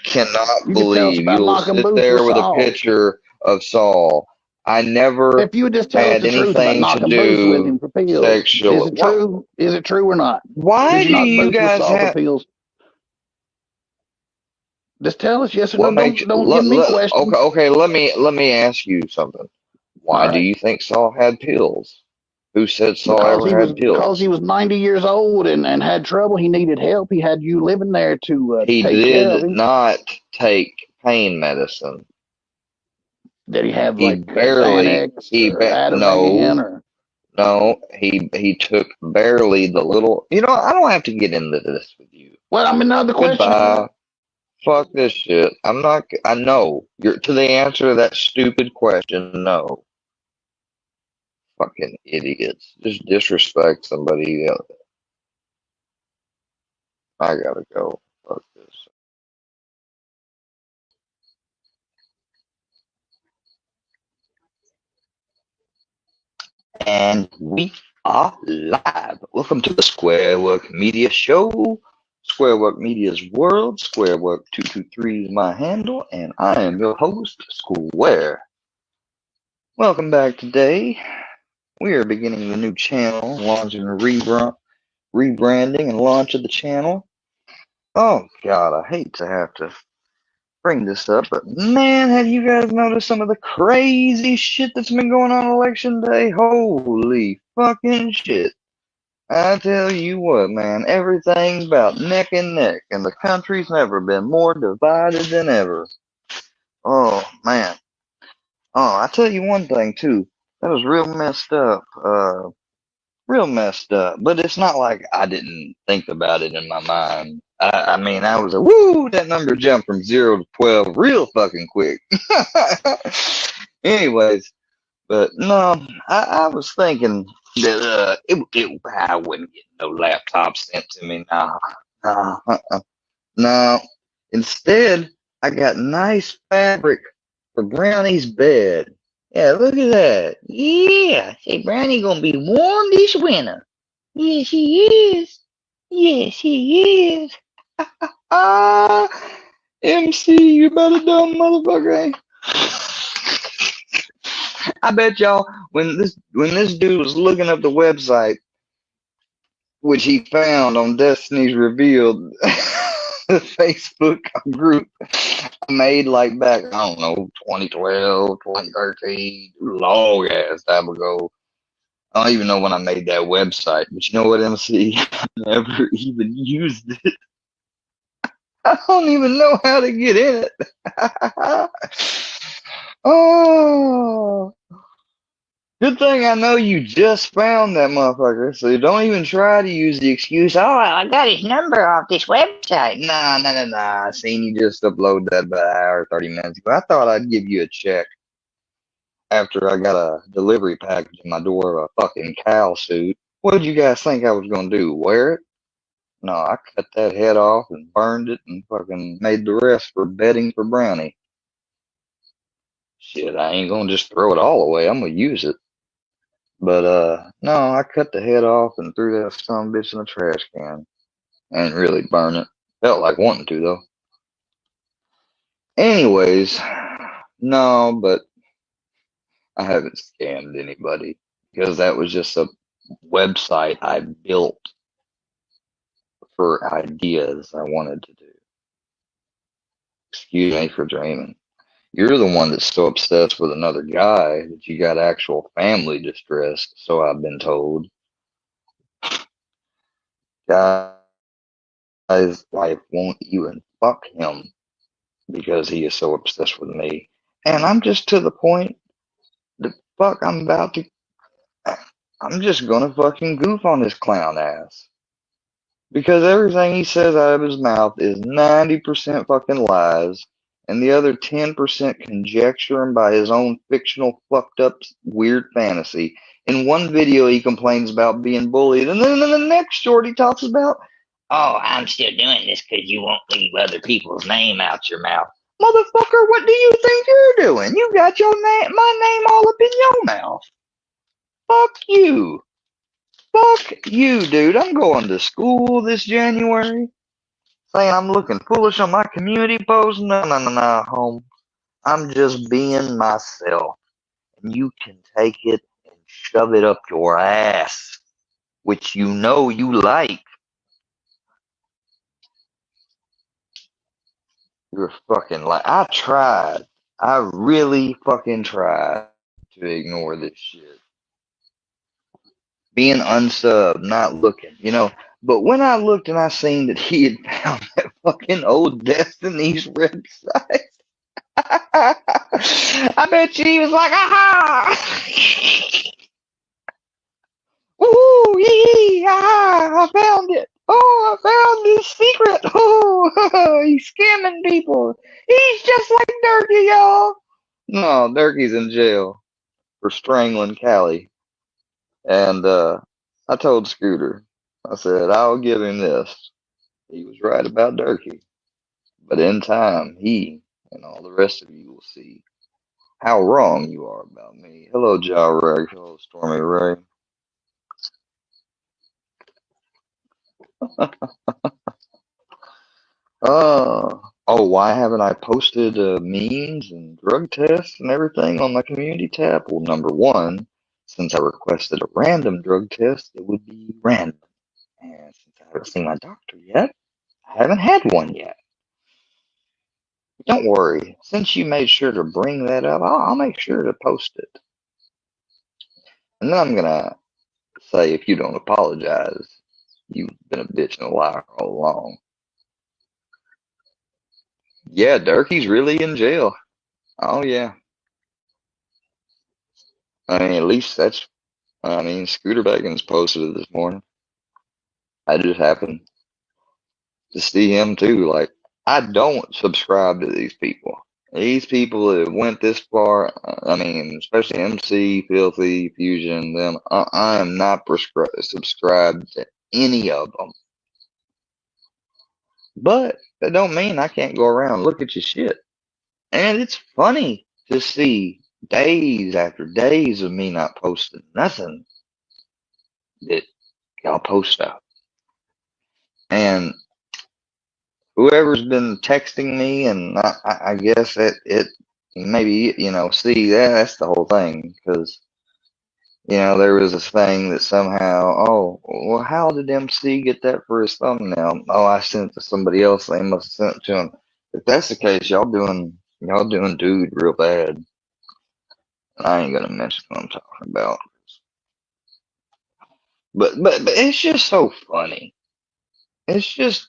cannot You could tell us believe about you will knocking sit boots with there with a Saul. picture of Saul. I never If you would just tell us had the truth about anything to knocking boots with do him for pills, is sexual. it What? true? Is it true or not? Why Did you do knock you boots with guys Saul for have, pills? Just tell us yes or no. what makes, Don't give me questions. okay, let me ask you something. All Why do right. you think Saul had pills? Who said Saul Because ever had he pills? was 90 years old and had trouble. He needed help. He had you living there to He take care of did him. not take pain medicine. Did he have He like barely, Xanax or no, Ativan or? no, he took barely the little. I don't have to get into this with you. Well, I mean, now the question is, Goodbye. Fuck this shit. I'm not. I know you're to the answer to that stupid question. No, fucking idiots. Just disrespect somebody else. I gotta go. Fuck this. And we are live. Welcome to the Square Work Media Show. Square Work Media's World. Square Work 223 is my handle, and I am your host, Square. Welcome back today. We are beginning the new channel, launching a rebranding and launch of the channel. Oh God, I hate to have to bring this up, but man, have you guys noticed some of the crazy shit that's been going on election day? Holy fucking shit. I tell you what, man, everything's about neck and neck, and the country's never been more divided than ever. Oh, man. Oh, I tell you one thing, too. That was real messed up. Real messed up. But it's not like I didn't think about it in my mind. I mean, I was like, woo, that number jumped from 0 to 12 real fucking quick. Anyways, but no, I was thinking that I wouldn't get no laptop sent to me. No. Instead, I got nice fabric for Brownie's bed. Yeah, look at that. Yeah, say Brownie gonna be warm this winter. Yes, he is. Yes, he is. Ah, MC, you better dumb motherfucker, eh? I bet y'all when this dude was looking up the website, which he found on Destiny's Revealed, the Facebook group made like back, I don't know, 2012, 2013, long ass time ago. I don't even know when I made that website, but you know what, MC? I never even used it. I don't even know how to get in it. Oh, good thing I know you just found that motherfucker, so don't even try to use the excuse, oh, I got his number off this website. Nah. I seen you just upload that about an hour, 30 minutes ago. I thought I'd give you a check after I got a delivery package in my door of a fucking cow suit. What did you guys think I was gonna do? Wear it? No, I cut that head off and burned it and fucking made the rest for bedding for Brownie. Shit, I ain't gonna just throw it all away. I'm gonna use it. But no, I cut the head off and threw that son of a bitch in the trash can. I didn't really burn it. Felt like wanting to though. Anyways, no, but I haven't scammed anybody because that was just a website I built for ideas I wanted to do. Excuse me for dreaming. You're the one that's so obsessed with another guy that you got actual family distress, so I've been told. Guy's wife won't even fuck him because he is so obsessed with me. And I'm just to the point that fuck, I'm just gonna fucking goof on his clown ass. Because everything he says out of his mouth is 90% fucking lies, and the other 10% conjecturing by his own fictional, fucked up, weird fantasy. In one video, he complains about being bullied, and then in the next short, he talks about, oh, I'm still doing this because you won't leave other people's name out your mouth. Motherfucker, what do you think you're doing? You got my name all up in your mouth. Fuck you. Fuck you, dude. I'm going to school this January. Saying I'm looking foolish on my community post. No, home. I'm just being myself. And you can take it and shove it up your ass, which you know you like. You're fucking like, I tried. I really fucking tried to ignore this shit. Being unsubbed, not looking, But when I looked and I seen that he had found that fucking old Destiny's website, I bet you he was like, aha! Woohoo! Yee! Aha! I found it! Oh, I found his secret! Oh, he's scamming people! He's just like Durkee, y'all! No, Durkee's in jail for strangling Callie. And I told Scooter, I said, I'll give him this. He was right about Durkee. But in time, he and all the rest of you will see how wrong you are about me. Hello, Ja Ray. Hello, Stormy Ray. Why haven't I posted memes and drug tests and everything on my community tab? Well, number one, since I requested a random drug test, it would be random. And since I haven't seen my doctor yet, I haven't had one yet. Don't worry. Since you made sure to bring that up, I'll make sure to post it. And then I'm gonna say, if you don't apologize, you've been a bitch and a liar all along. Yeah, Durkee's really in jail. Oh yeah. I mean, at least that's. I mean, Scooter Bagans posted it this morning. I just happened to see him too. Like, I don't subscribe to these people. These people that went this far, I mean, especially MC, Filthy, Fusion, them, I am not subscribed to any of them. But that don't mean I can't go around and look at your shit. And it's funny to see days after days of me not posting nothing that y'all post out. And whoever's been texting me, and I guess it maybe, see, that's the whole thing. Because, there was this thing that somehow, oh, well, how did MC get that for his thumbnail? Oh, I sent it to somebody else. They must have sent it to him. If that's the case, y'all doing dude real bad. I ain't gonna mention what I'm talking about. But it's just so funny. It's just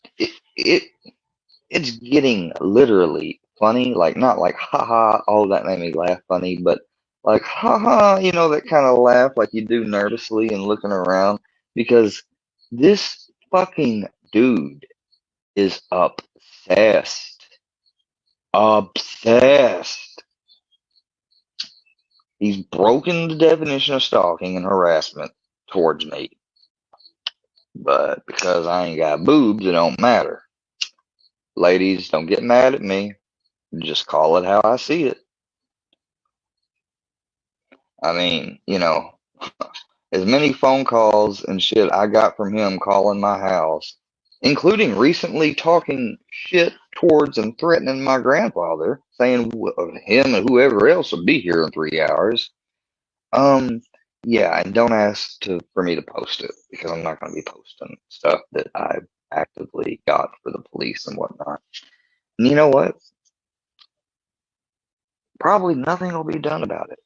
it's getting literally funny, like not like haha, oh that made me laugh funny, but like haha, that kind of laugh like you do nervously and looking around because this fucking dude is obsessed. Obsessed. He's broken the definition of stalking and harassment towards me. But because I ain't got boobs, it don't matter. Ladies, don't get mad at me. Just call it how I see it. I mean, as many phone calls and shit I got from him calling my house, including recently talking shit towards and threatening my grandfather, saying him and whoever else will be here in 3 hours. Yeah, and don't ask for me to post it because I'm not going to be posting stuff that I've actively got for the police and whatnot. And you know what? Probably nothing will be done about it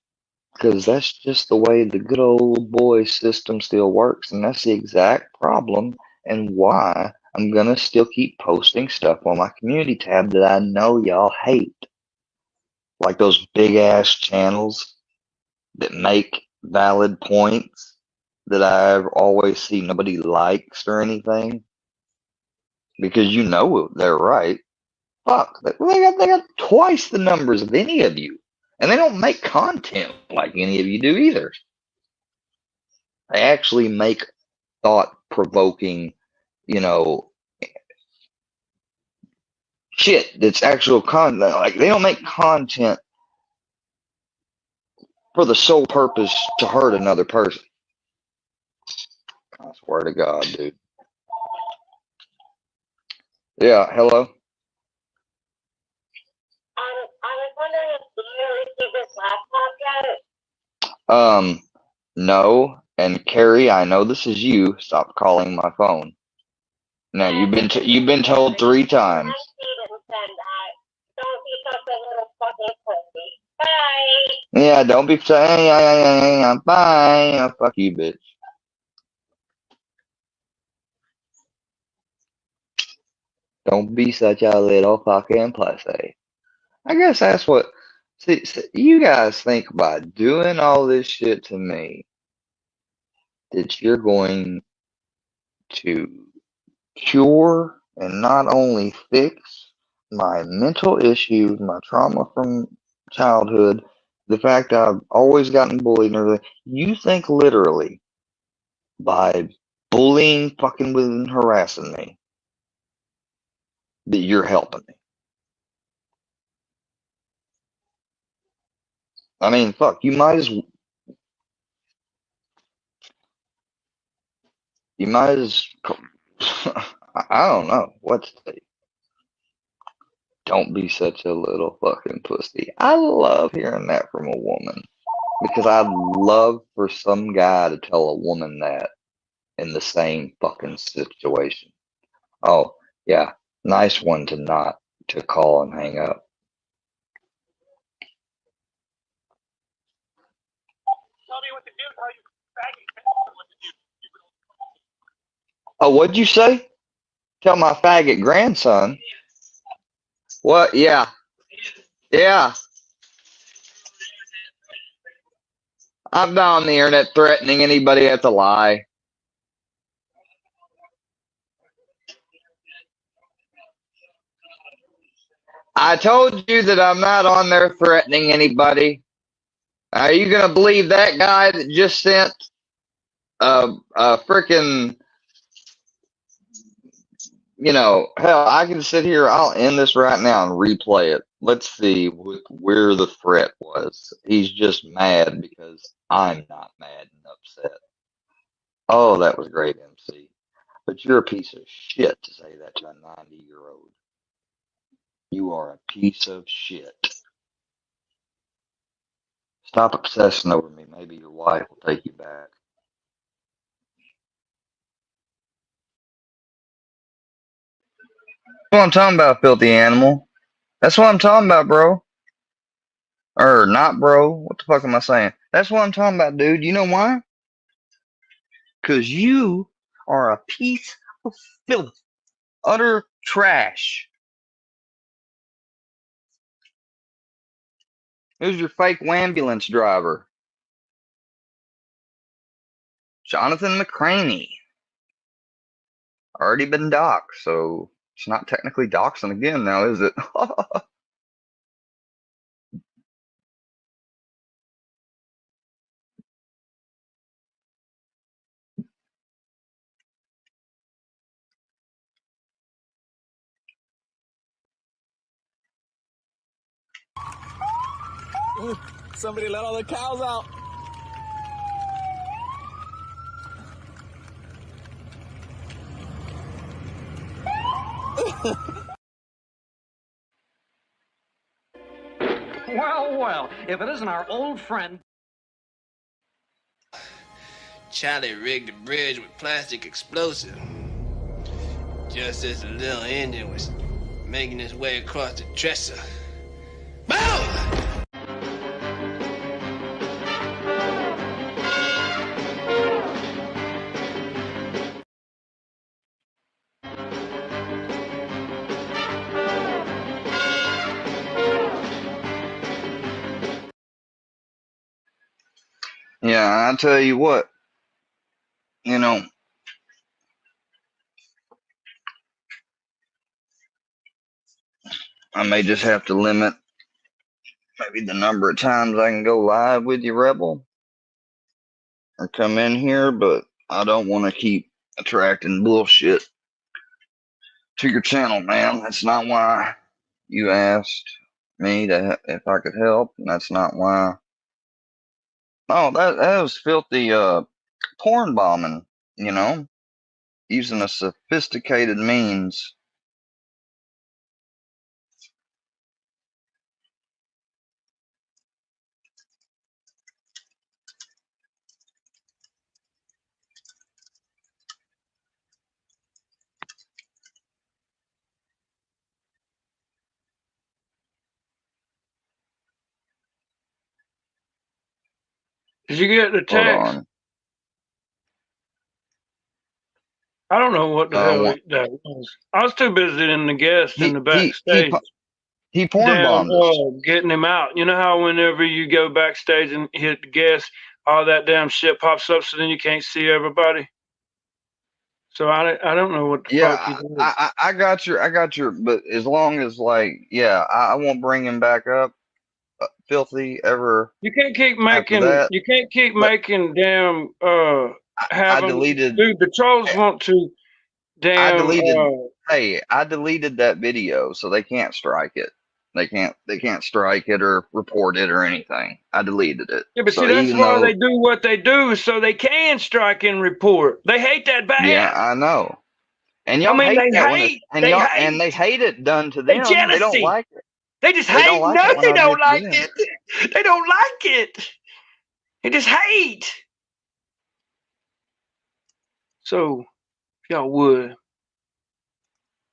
because that's just the way the good old boy system still works, and that's the exact problem and why I'm going to still keep posting stuff on my community tab that I know y'all hate. Like those big ass channels that make valid points that I've always see nobody likes or anything because they're right. Fuck, they got twice the numbers of any of you, and they don't make content like any of you do either. They actually make thought-provoking, shit that's actual content. Like they don't make content for the sole purpose to hurt another person. I swear to God, dude. Yeah, hello? I was wondering if you received this laptop yet? No. And Carrie, I know this is you. Stop calling my phone. Now you've been told 3 times. Don't be such a little fucking pussy. Bye. Yeah, don't be saying bye. Oh, fuck you, bitch. Don't be such a little fucking pussy. I guess that's what. See, you guys think by doing all this shit to me that you're going to cure and not only fix my mental issues, my trauma from childhood, the fact I've always gotten bullied and everything. You think literally by bullying, fucking with, and harassing me that you're helping me. I mean, fuck, you might as I don't know what to say. Don't be such a little fucking pussy. I love hearing that from a woman because I'd love for some guy to tell a woman that in the same fucking situation. Oh, yeah, nice one to call and hang up. Oh, what'd you say? Tell my faggot grandson. What? Yeah. Yeah. I'm not on the internet threatening anybody. That's a lie. I told you that I'm not on there threatening anybody. Are you gonna believe that guy that just sent a freaking, hell, I can sit here, I'll end this right now and replay it. Let's see where the threat was. He's just mad because I'm not mad and upset. Oh, that was great, MC. But you're a piece of shit to say that to a 90-year-old. You are a piece of shit. Stop obsessing over me. Maybe your wife will take you back. That's what I'm talking about, filthy animal. That's what I'm talking about, bro. Or not, bro. What the fuck am I saying? That's what I'm talking about, dude. You know why? Because you are a piece of filth. Utter trash. Who's your fake ambulance driver? Jonathan McCraney. Already been doxxed, so it's not technically doxing again now, is it? Somebody let all the cows out. Well, well, if it isn't our old friend. Charlie rigged the bridge with plastic explosive. Just as the little engine was making its way across the dresser. Boom! Yeah, I tell you what, I may just have to limit maybe the number of times I can go live with you, Rebel, or come in here, but I don't want to keep attracting bullshit to your channel, man. That's not why you asked me if I could help, and that's not why. Oh, that was filthy porn bombing, using a sophisticated means. Did you get the Hold text? on. I don't know what the hell that was. I was too busy in the guest in the backstage. He porn Damn, bombed us. getting him out. You know how whenever you go backstage and hit the guest, all that damn shit pops up, so then you can't see everybody. So I don't know what the fuck he did. I got your, but as long as I won't bring him back up, filthy ever. You can't keep making. You can't keep making damn. I deleted. Dude, the trolls want to. Damn. I deleted that video, so they can't strike it. They can't strike it or report it or anything. I deleted it. Yeah, but see, that's why they do what they do, so they can strike and report. They hate that bad. Yeah, I know. And y'all hate that and they hate it done to them. They don't like it. They just hate. No, they don't like it. They don't like it. They just hate. So, if y'all would,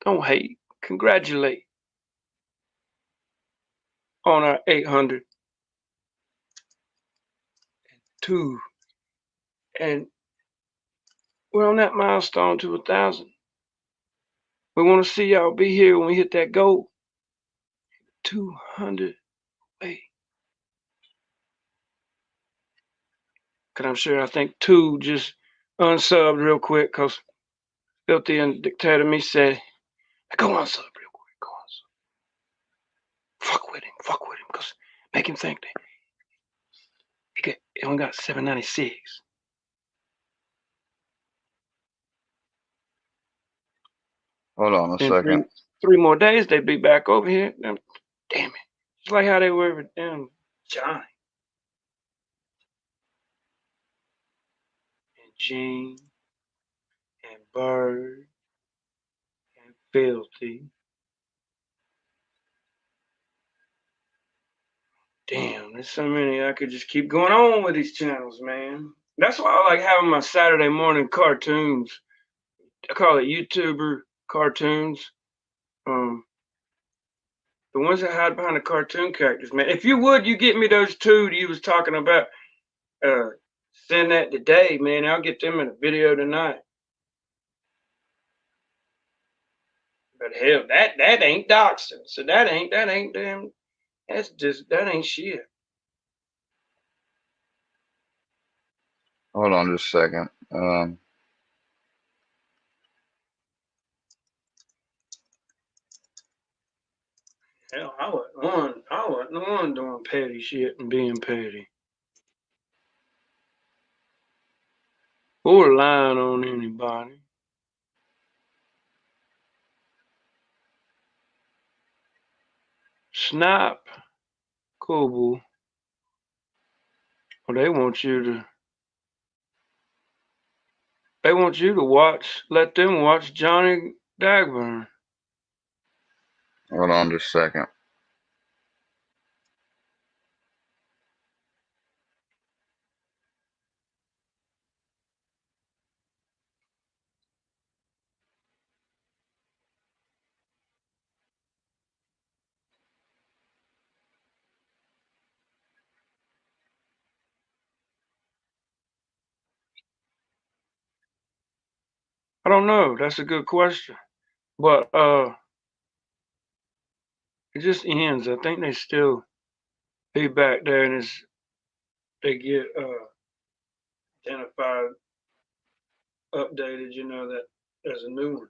don't hate. Congratulate on our 802 And we're on that milestone to 1,000. We want to see y'all be here when we hit that goal. 200. Wait. Cause I'm sure I think 2 just unsubbed real quick because Filthy and Dictator me said, go unsub real quick. Go unsub. Fuck with him. Because make him think that he only got 796. Hold on a second. 3 more days, they'd be back over here. Damn it. It's like how they were with Johnny. And Gene. And Bird. And Filthy. Damn, there's so many. I could just keep going on with these channels, man. That's why I like having my Saturday morning cartoons. I call it YouTuber cartoons. The ones that hide behind the cartoon characters, man. If you would, you get me those 2 you was talking about. Send that today, man. I'll get them in a video tonight. But hell, that ain't doxing. So that ain't damn. That ain't shit. Hold on just a second. Hell, I wasn't the one doing petty shit and being petty. Or lying on anybody. Snap. Cool. Well, they want you to let them watch Johnny Dagburn. Hold on just a second. I don't know. That's a good question. But it just ends. I think they still be back there and they get identified, updated, that there's a new one.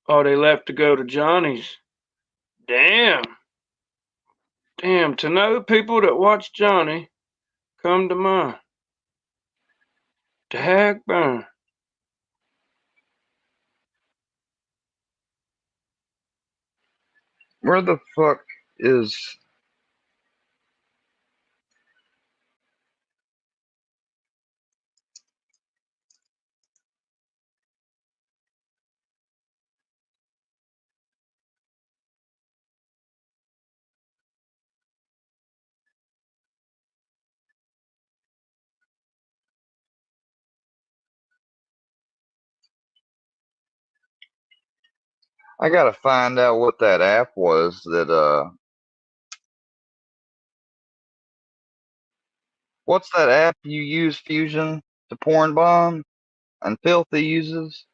Oh, they left to go to Johnny's. Damn. To know people that watch Johnny come to mind. Dagburn. Where the fuck is... I gotta find out what that app was that, what's that app you use, Fusion, to porn bomb and Filthy uses?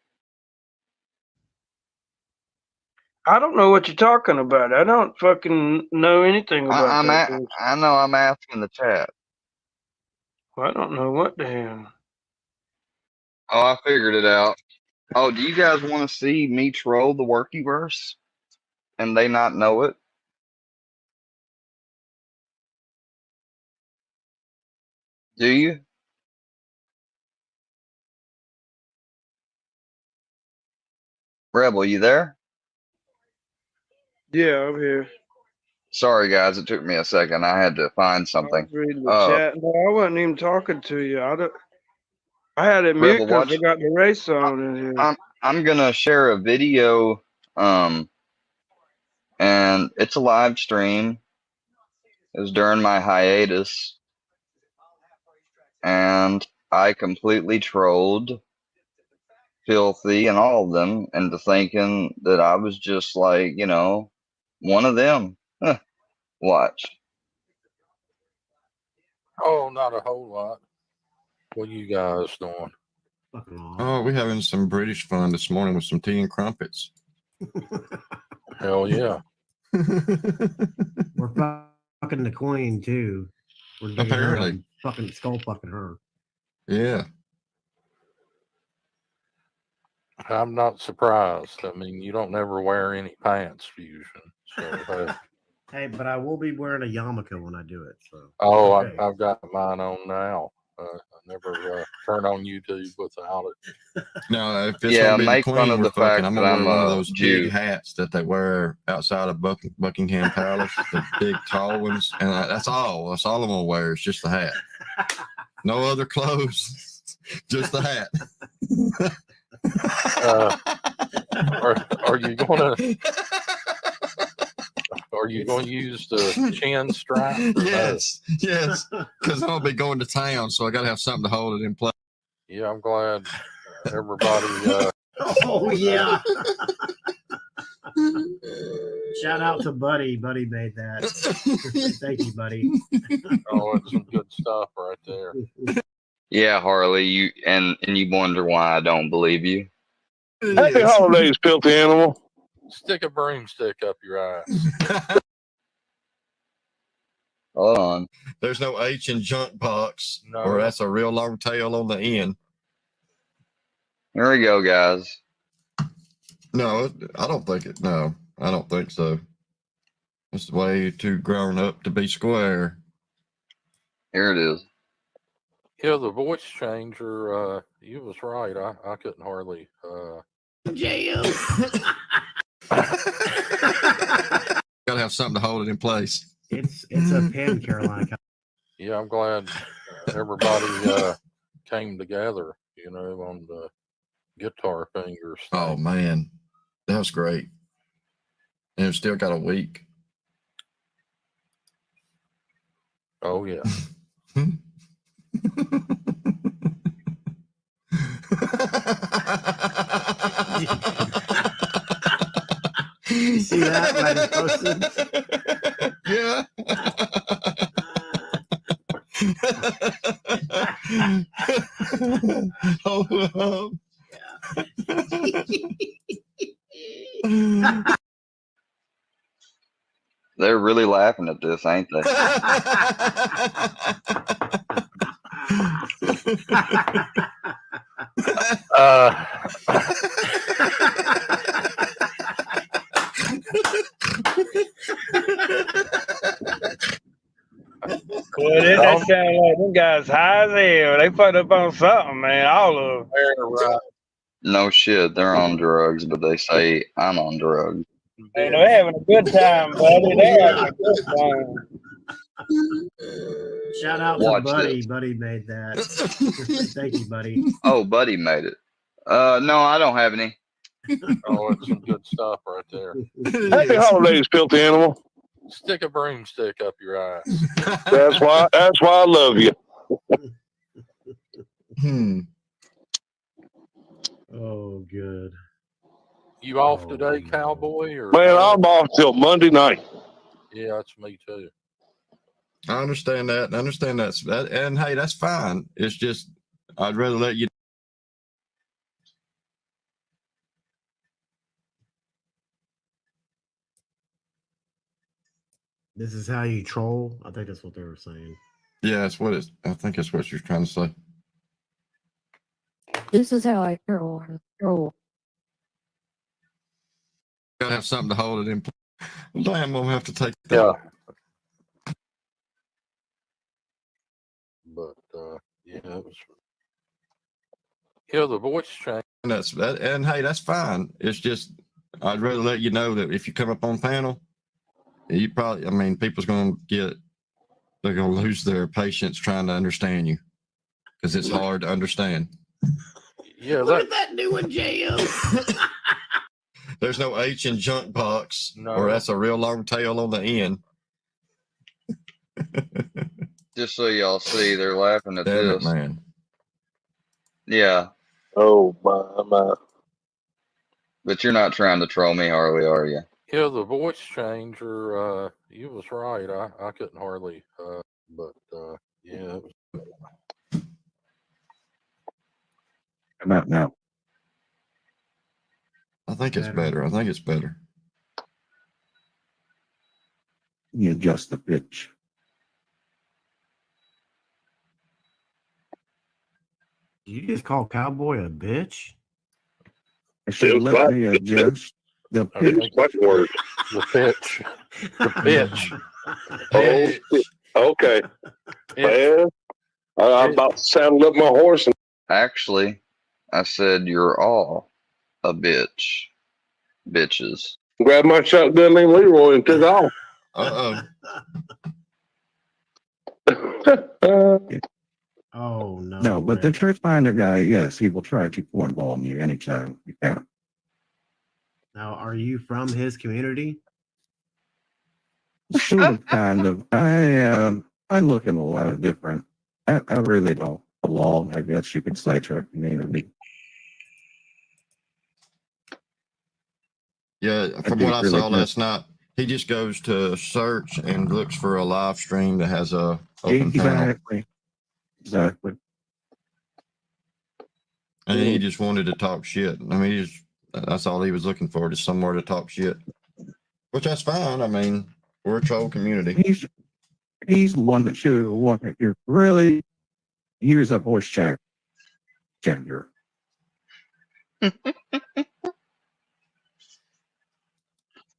I don't know what you're talking about. I don't fucking know anything about that. I know I'm asking the chat. Well, I don't know what the hell. Oh, I figured it out. Oh, do you guys want to see me troll the Workyverse and they not know it? Do you? Rebel, you there? Yeah, I'm here. Sorry, guys. It took me a second. I had to find something. I was reading the chat. No, I wasn't even talking to you. I had it mute because I got the race on in here. I'm gonna share a video, and it's a live stream. It was during my hiatus, and I completely trolled Filthy and all of them into thinking that I was just like, one of them. Watch. Oh, not a whole lot. What are you guys doing? Oh, we're having some British fun this morning with some tea and crumpets. Hell yeah. We're fucking the queen too. We're digging her Apparently. and fucking skull fucking her. Yeah. I'm not surprised. I mean, you don't never wear any pants, Fusion. So, Hey, but I will be wearing a yarmulke when I do it. So. oh, Okay. I've got mine on now. I never turn on YouTube without it. Now, if it's Yeah, gonna be the make fun queen of we're the fucking, fact I'm that gonna I'm wear one of a those Jew. big hats that they wear outside of Buckingham Palace, the big tall ones, and that's all. That's all I'm gonna wear. It's just the hat. No other clothes, just the hat. Are you gonna? Are you going to use the chin strap? Yes, yes. Because I'm gonna be going to town, so I gotta have something to hold it in place. Yeah, I'm glad everybody. Oh yeah. Shout out to Buddy. Buddy made that. Thank you, Buddy. Oh, it's some good stuff right there. Yeah, Harley, you wonder why I don't believe you. Happy holidays, filthy animal. Stick a broomstick up your ass. Hold on. There's no H in junk box, No. or that's a real long tail on the end. Here we go, guys. No, I don't think it. No, I don't think so. It's way too grown up to be square. Here it is. Yeah, the voice changer. You was right. I couldn't hardly. JM. Gotta have something to hold it in place. It's a pin, Caroline. Yeah, I'm glad everybody came together. You know, on the guitar fingers. Oh man, that was great. And we've still got a week. Oh yeah. You see that when I posted? Yeah. Oh, They're really laughing at this, ain't they? Well, that sound like them guys high as hell. They put up on something, man. All of them. Right. No shit, they're on drugs, but they say I'm on drugs. Man, they're having a good time, buddy. They're having a good time. Shout out to Buddy. This. Buddy made that. Thank you, Buddy. Oh, Buddy made it. No, I don't have any. Oh, it's some good stuff right there. Happy holidays, filthy animal. Stick a broomstick up your ass. That's why I love you. Oh, good. You off today, cowboy? Or Man, I'm off till Monday night. Yeah, that's me too. I understand that. And hey, that's fine. It's just I'd rather let you. This is how you troll. I think that's what they were saying. Yeah, that's what it's. I think that's what you're trying to say. This is how I troll. Gotta have something to hold it in place. Damn, I'm gonna have to take that. Yeah. But yeah, it was. Yeah, the voice change. And and hey, that's fine. It's just I'd rather let you know that if you come up on panel, you probably. I mean, people's gonna they're gonna lose their patience trying to understand you because it's hard to understand. Yeah, Look at that new one, JM. There's no H in junk box, No. or that's a real long tail on the end. Just so y'all see, they're laughing at Damn it, this. man. Yeah. Oh my. But you're not trying to troll me, Harley, are you? Yeah, the voice changer, you was right. I couldn't hardly, but yeah. Come out now. I think it's better. I think it's better. You adjust the pitch. You just call Cowboy a bitch? I should let me adjust the pitch. Word. The pitch. The pitch. Oh, okay. Man, I about saddled up my horse and Actually, I said you're all a bitch. Bitches. grabbed my shotgun named Leroy and took off. Oh no. No, but the church finder guy, yes, he will try to cornball you anytime you can. Now, are you from his community? Sort of, kind of. I look in a lot of different. I really don't belong, I guess you could say, to a community. Yeah, from what I saw last night, he just goes to search and looks for a live stream that has a open panel. Exactly. And he just wanted to talk shit. I mean, that's all he was looking for, just somewhere to talk shit. Which that's fine. I mean, we're a troll community. He's the one that should have walked here. Really, here's a voice changer.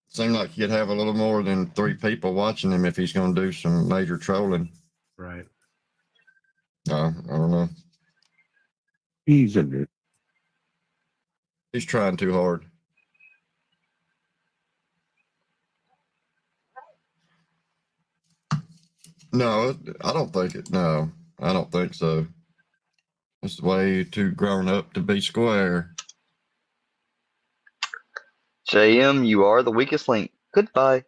Seemed like he'd have a little more than 3 people watching him if he's going to do some major trolling. Right. I don't know. He's a bit. He's trying too hard. No, I don't think it. No, I don't think so. It's way too grown up to be square. JM, you are the weakest link. Goodbye.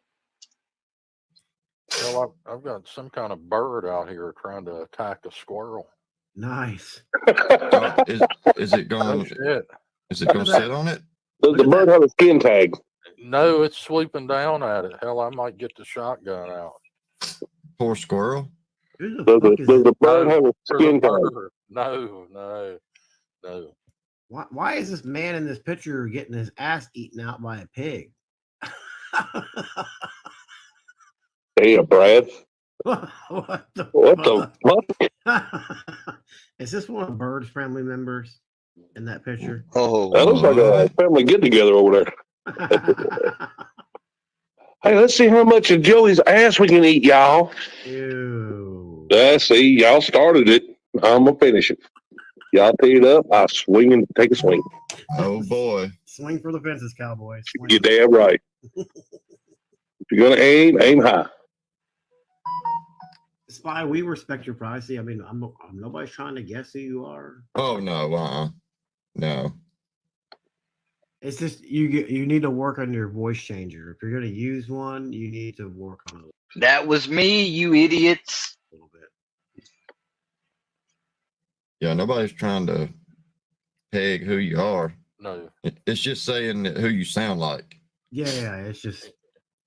Well, I've got some kind of bird out here trying to attack a squirrel. Nice. Is it going? Oh, shit. Is it going to sit on it? Does the bird have a skin tag? No, it's sweeping down at it. Hell, I might get the shotgun out. Poor squirrel. Does the bird have a skin tag? No. Why is this man in this picture getting his ass eaten out by a pig? Hey, Brad. What the fuck? Is this one of Bird's family members in that picture? Oh, that looks like a family get together over there. Hey, let's see how much of Joey's ass we can eat, y'all. Ew. See, y'all started it. I'm gonna finish it. Y'all tee it up. I swing and take a swing. Oh boy! Swing for the fences, Cowboys. You're damn right. If you're gonna aim high. Spy, we respect your privacy. I mean, I'm nobody's trying to guess who you are. Oh no, no. It's just you need to work on your voice changer. If you're gonna use one, you need to work on it. That was me, you idiots. A little bit. Yeah, nobody's trying to peg who you are. No. It's just saying who you sound like. Yeah, it's just.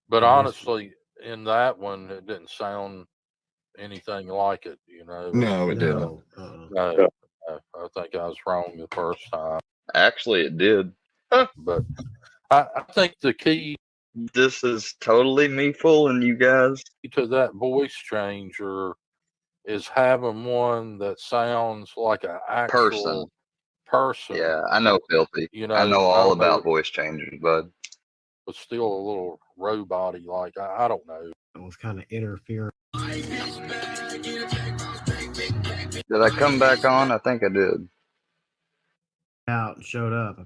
But honestly, in that one, it didn't sound anything like it, you know. No, it didn't. No, I think I was wrong the first time. Actually, it did. But I think the key. This is totally me fooling you guys. To that voice changer is having one that sounds like an actual person. Yeah, I know, Filthy. You know, I know all about voice changers, bud. But still a little robot-y, like I don't know. It was kind of interfering. Did I come back on? I think I did. Out and showed up.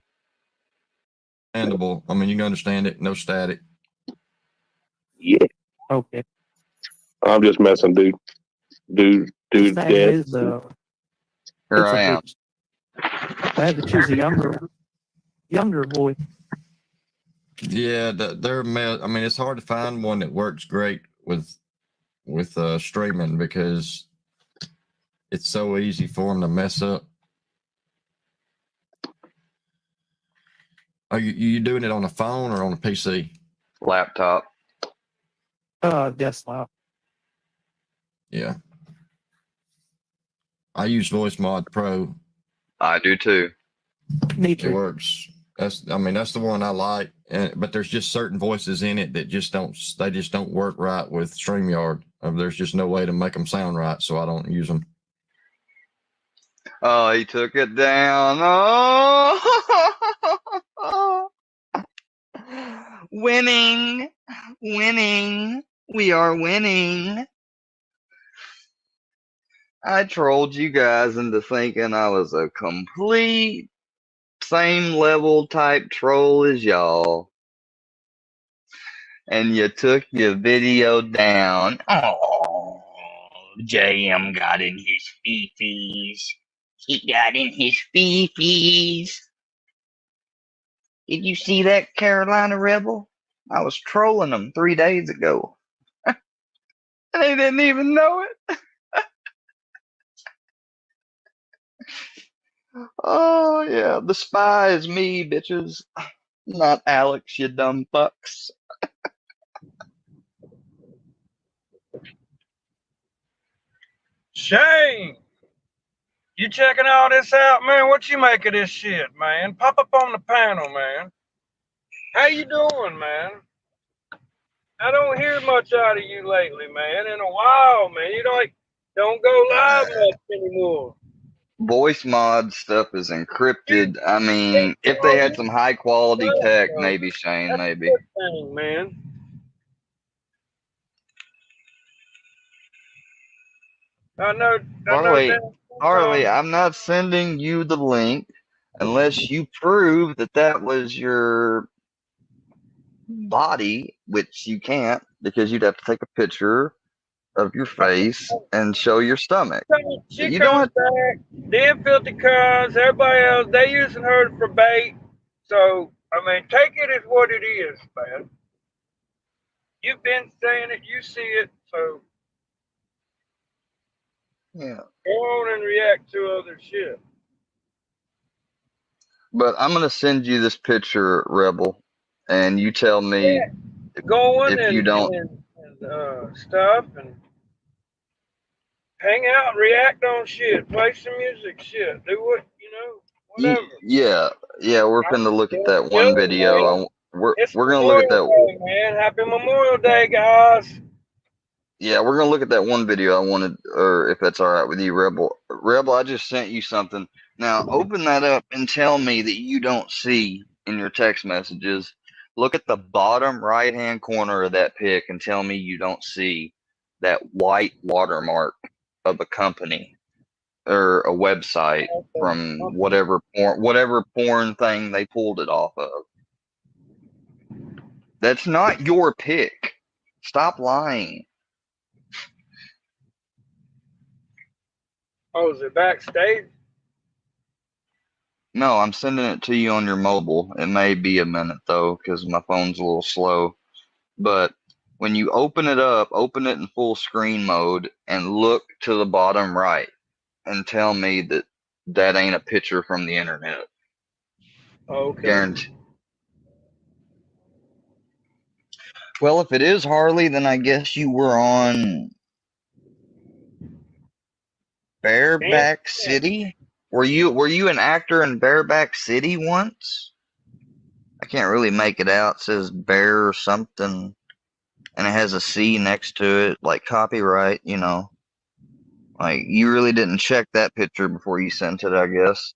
Understandable. I mean, you can understand it. No static. Yeah. Okay. I'm just messing, dude. Dude, dead. Here I am. I had to choose a younger voice. Yeah, they're. I mean, it's hard to find one that works great with streaming because it's so easy for them to mess up. Are you doing it on a phone or on a PC? Laptop. Desktop. Yeah. I use Voice Mod Pro. I do too. It works. That's the one I like. But there's just certain voices in it that just don't work right with StreamYard. There's just no way to make them sound right, so I don't use them. Oh, he took it down. Oh. Winning. We are winning. I trolled you guys into thinking I was a complete same level type troll as y'all. And you took your video down. Oh, JM got in his fifis. He got in his fifis. Did you see that, Carolina Rebel? I was trolling them 3 days ago. They didn't even know it. Oh, yeah. The spy is me, bitches. Not Alex, you dumb fucks. Shane, you checking all this out, man? What you make of this shit, man? Pop up on the panel, man. How you doing, man? I don't hear much out of you lately, man. In a while, man. You don't go live much anymore. Voice mod stuff is encrypted. I mean, if they had some high quality tech, maybe, Shane, maybe. Good thing, man. Harley, I'm not sending you the link unless you prove that that was your body, which you can't because you'd have to take a picture of your face and show your stomach. She comes back, them filthy cons, everybody else, they using her for bait. So, I mean, take it as what it is, man. You've been saying it, you see it, so yeah. Go on and react to other shit. But I'm gonna send you this picture, Rebel, and you tell me if you don't. And stuff and hang out, react on shit, play some music, shit, do what whatever. Yeah, we're gonna look at that one video. We're gonna look at that. Day, man. Happy Memorial Day, guys. Yeah, we're gonna look at that one video I wanted, or if that's all right with you, Rebel. Rebel, I just sent you something. Now open that up and tell me that you don't see in your text messages. Look at the bottom right-hand corner of that pic and tell me you don't see that white watermark of a company or a website from whatever porn thing they pulled it off of. That's not your pic. Stop lying. Oh, is it backstage? No, I'm sending it to you on your mobile. It may be a minute though, because my phone's a little slow. But when you open it up, open it in full screen mode and look to the bottom right and tell me that that ain't a picture from the internet. Okay. Guarantee. Well, if it is Harley, then I guess you were on Bareback City. Were you an actor in Bareback City once? I can't really make it out. It says Bear or something, and it has a C next to it, like copyright. Like you really didn't check that picture before you sent it, I guess.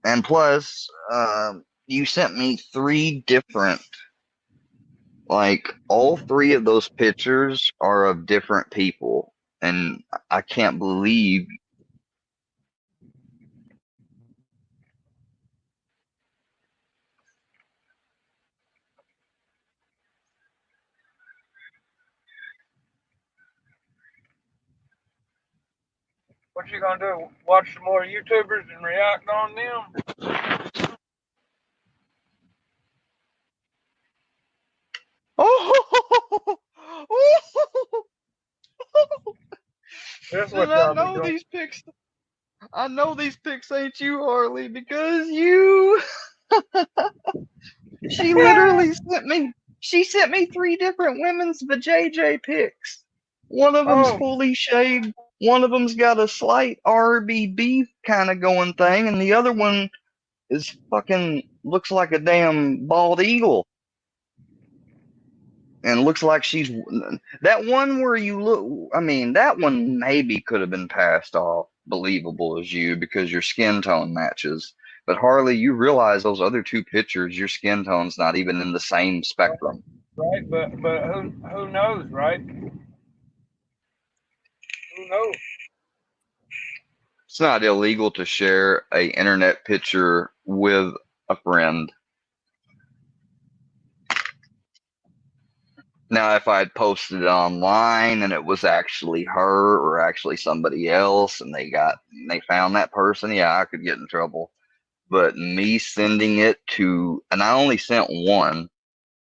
And plus, you sent me 3 different. Like all 3 of those pictures are of different people, and I can't believe. What you gonna do? Watch some more YouTubers and react on them? That's what I know these pics. I know these pics ain't you, Harley, because you She literally sent me. She sent me 3 different women's vajayjay pics. One of them's Oh, fully shaved. One of them's got a slight RBB kind of going thing, and the other one is fucking looks like a damn bald eagle. And looks like she's that one where you look. I mean, that one maybe could have been passed off believable as you because your skin tone matches. But Harley, you realize those other 2 pictures, your skin tone's not even in the same spectrum. right, but who knows, right? Who knows? It's not illegal to share a internet picture with a friend. Now, if I had posted it online and it was actually her or actually somebody else and they found that person, yeah, I could get in trouble. But me sending it to, and I only sent one,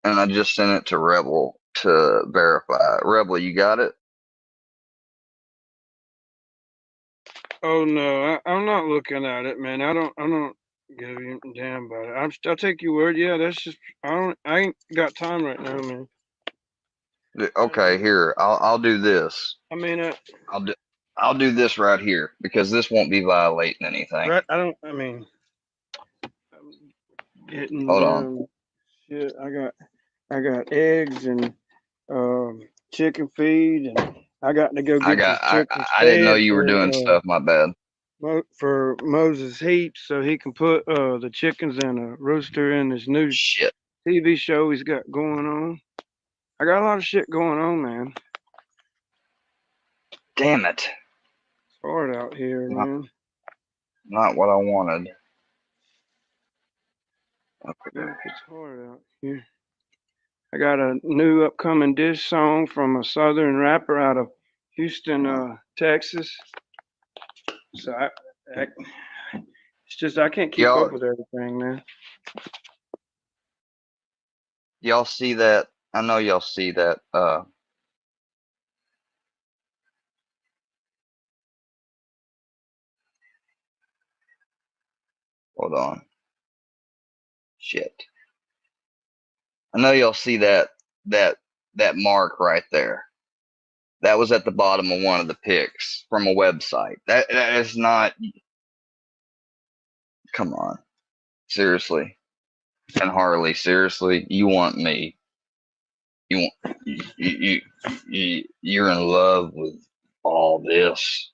and I just sent it to Rebel to verify. Rebel, you got it? Oh no, I'm not looking at it, man. I don't give a damn about it. I'll take your word. Yeah, that's just I ain't got time right now, man. Okay, here, I'll do this. I mean, I'll do this right here because this won't be violating anything. right? I mean, I'm getting Hold on. shit. I got eggs and chicken feed, and I got to go get this chicken I didn't know fed you were doing stuff. My bad. for Moses Heaps, so he can put the chickens in a rooster in his new TV show he's got going on. I got a lot of shit going on, man. Damn it. It's hard out here, man. Not what I wanted. Okay. It's hard out here. I got a new upcoming diss song from a southern rapper out of Houston, Texas. So it's just I can't keep up with everything, man. Y'all see that? I know y'all see that. Hold on. Shit. I know y'all see that mark right there. That was at the bottom of one of the pics from a website. That is not. Come on, seriously. And Harley, seriously, you want me? You want you're in love with all this?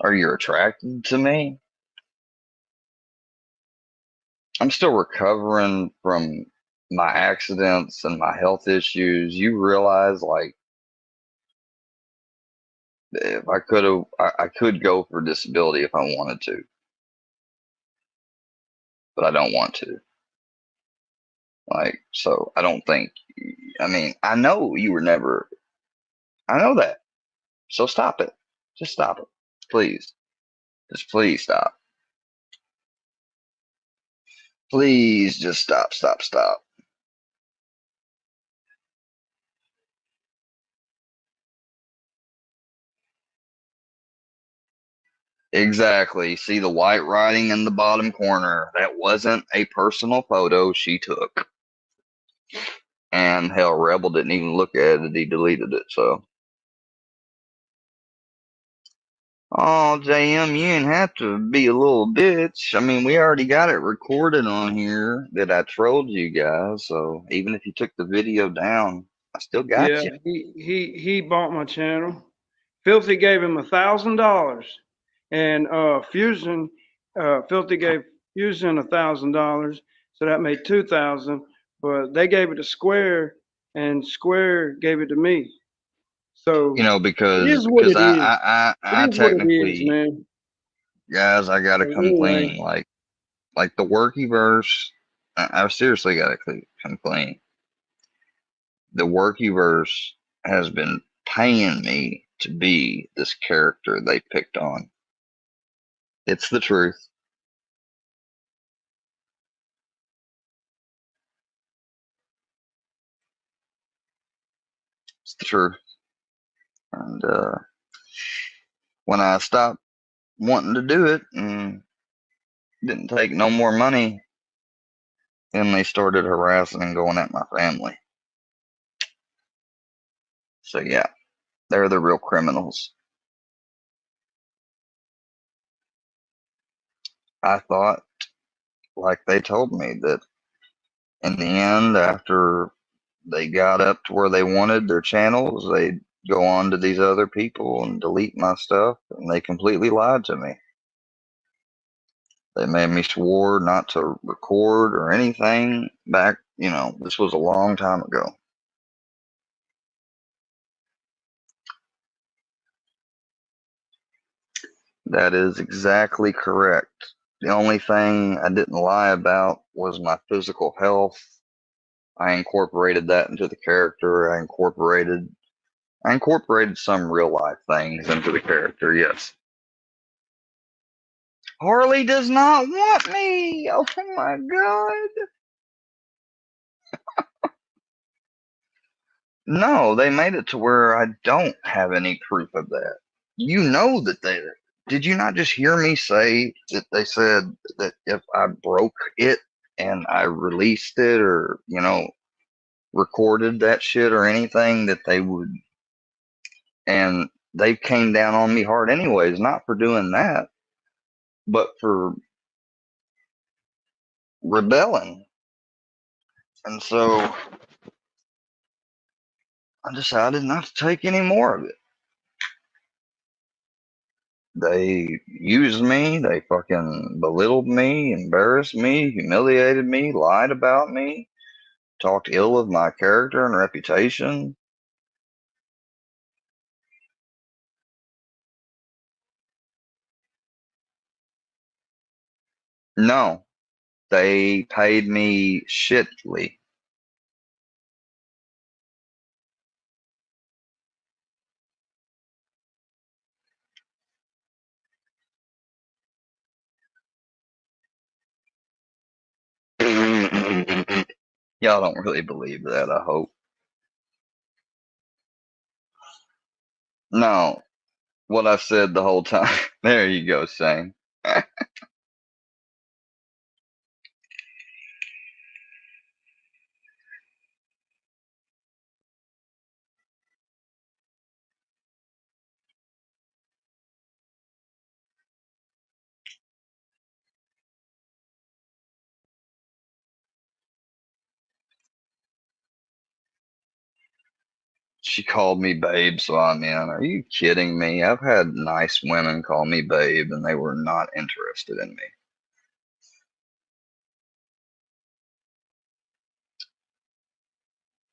Are you attracted to me? I'm still recovering from my accidents and my health issues. You realize, like, if I could have, I could go for disability if I wanted to, but I don't want to. Like, so I don't think, I mean, I know you were never, I know that. So stop it. Just stop it. Please. Just please stop. Please just stop. Exactly. See the white writing in the bottom corner. That wasn't a personal photo she took. And hell, Rebel didn't even look at it. He deleted it, so. Oh, JM, you didn't have to be a little bitch. I mean, we already got it recorded on here that I trolled you guys, so even if you took the video down, I still got you. He bought my channel. Filthy gave him $1,000, and Fusion, Filthy gave Fusion $1,000, so that made $2,000. But they gave it to Square, and Square gave it to me. So You know, because I technically, man. guys, I gotta come clean. Like the Workyverse, I've seriously gotta come clean. The Workyverse has been paying me to be this character they picked on. It's the truth. It's the truth. And when I stopped wanting to do it and didn't take no more money, and they started harassing and going at my family. So yeah, they're the real criminals. I thought, like they told me, that in the end, after they got up to where they wanted their channels, they'd go on to these other people and delete my stuff, and they completely lied to me. They made me swore not to record or anything back, this was a long time ago. That is exactly correct. The only thing I didn't lie about was my physical health. I incorporated that into the character. I incorporated some real life things into the character, yes. Harley does not want me. Oh my god. No, they made it to where I don't have any proof of that. You know that they did. You not just hear me say that they said that if I broke it and I released it or, recorded that shit or anything that they would, and they came down on me hard anyways, not for doing that, but for rebelling. And so I decided not to take any more of it. They used me, they fucking belittled me, embarrassed me, humiliated me, lied about me, talked ill of my character and reputation. No, they paid me shitly. Y'all don't really believe that, I hope. No, what I said the whole time. There you go, Shane. She called me babe, so I'm in. Are you kidding me? I've had nice women call me babe, and they were not interested in me.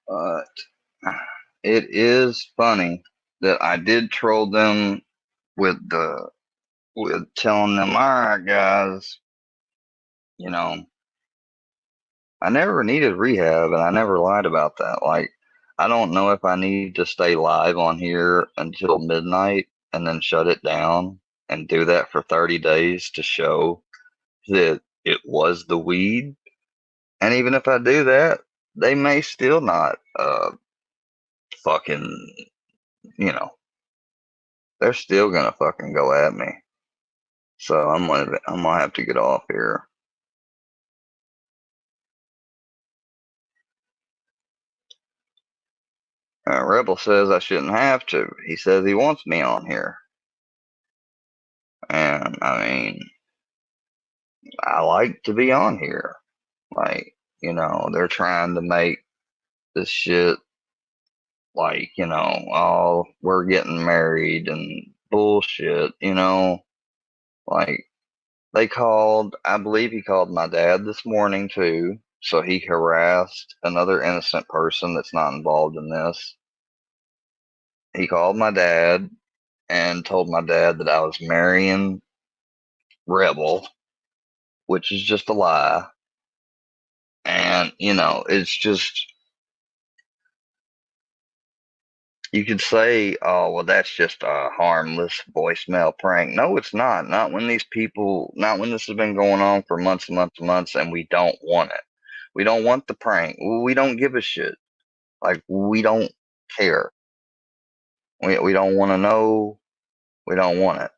But it is funny that I did troll them with telling them, all right, guys, I never needed rehab, and I never lied about that. Like, I don't know if I need to stay live on here until midnight and then shut it down and do that for 30 days to show that it was the weed. And even if I do that, they may still not fucking, they're still gonna fucking go at me. So I'm gonna have to get off here. Rebel says I shouldn't have to. He says he wants me on here. And I mean, I like to be on here. Like, they're trying to make this shit like, oh, we're getting married and bullshit, Like, I believe he called my dad this morning too. So he harassed another innocent person that's not involved in this. He called my dad and told my dad that I was marrying Rebel, which is just a lie. And, it's just, you could say, oh, well, that's just a harmless voicemail prank. No, it's not. Not when this has been going on for months and months and months, and we don't want it. We don't want the prank. We don't give a shit. Like, we don't care. We don't want to know. We don't want it.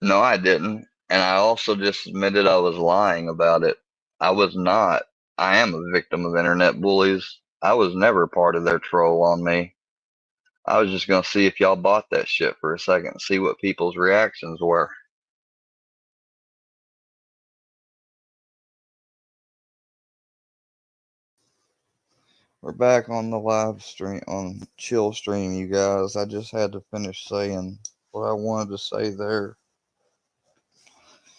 No, I didn't. And I also just admitted I was lying about it. I was not. I am a victim of internet bullies. I was never part of their troll on me. I was just going to see if y'all bought that shit for a second, see what people's reactions were. We're back on the live stream, on chill stream, you guys. I just had to finish saying what I wanted to say there.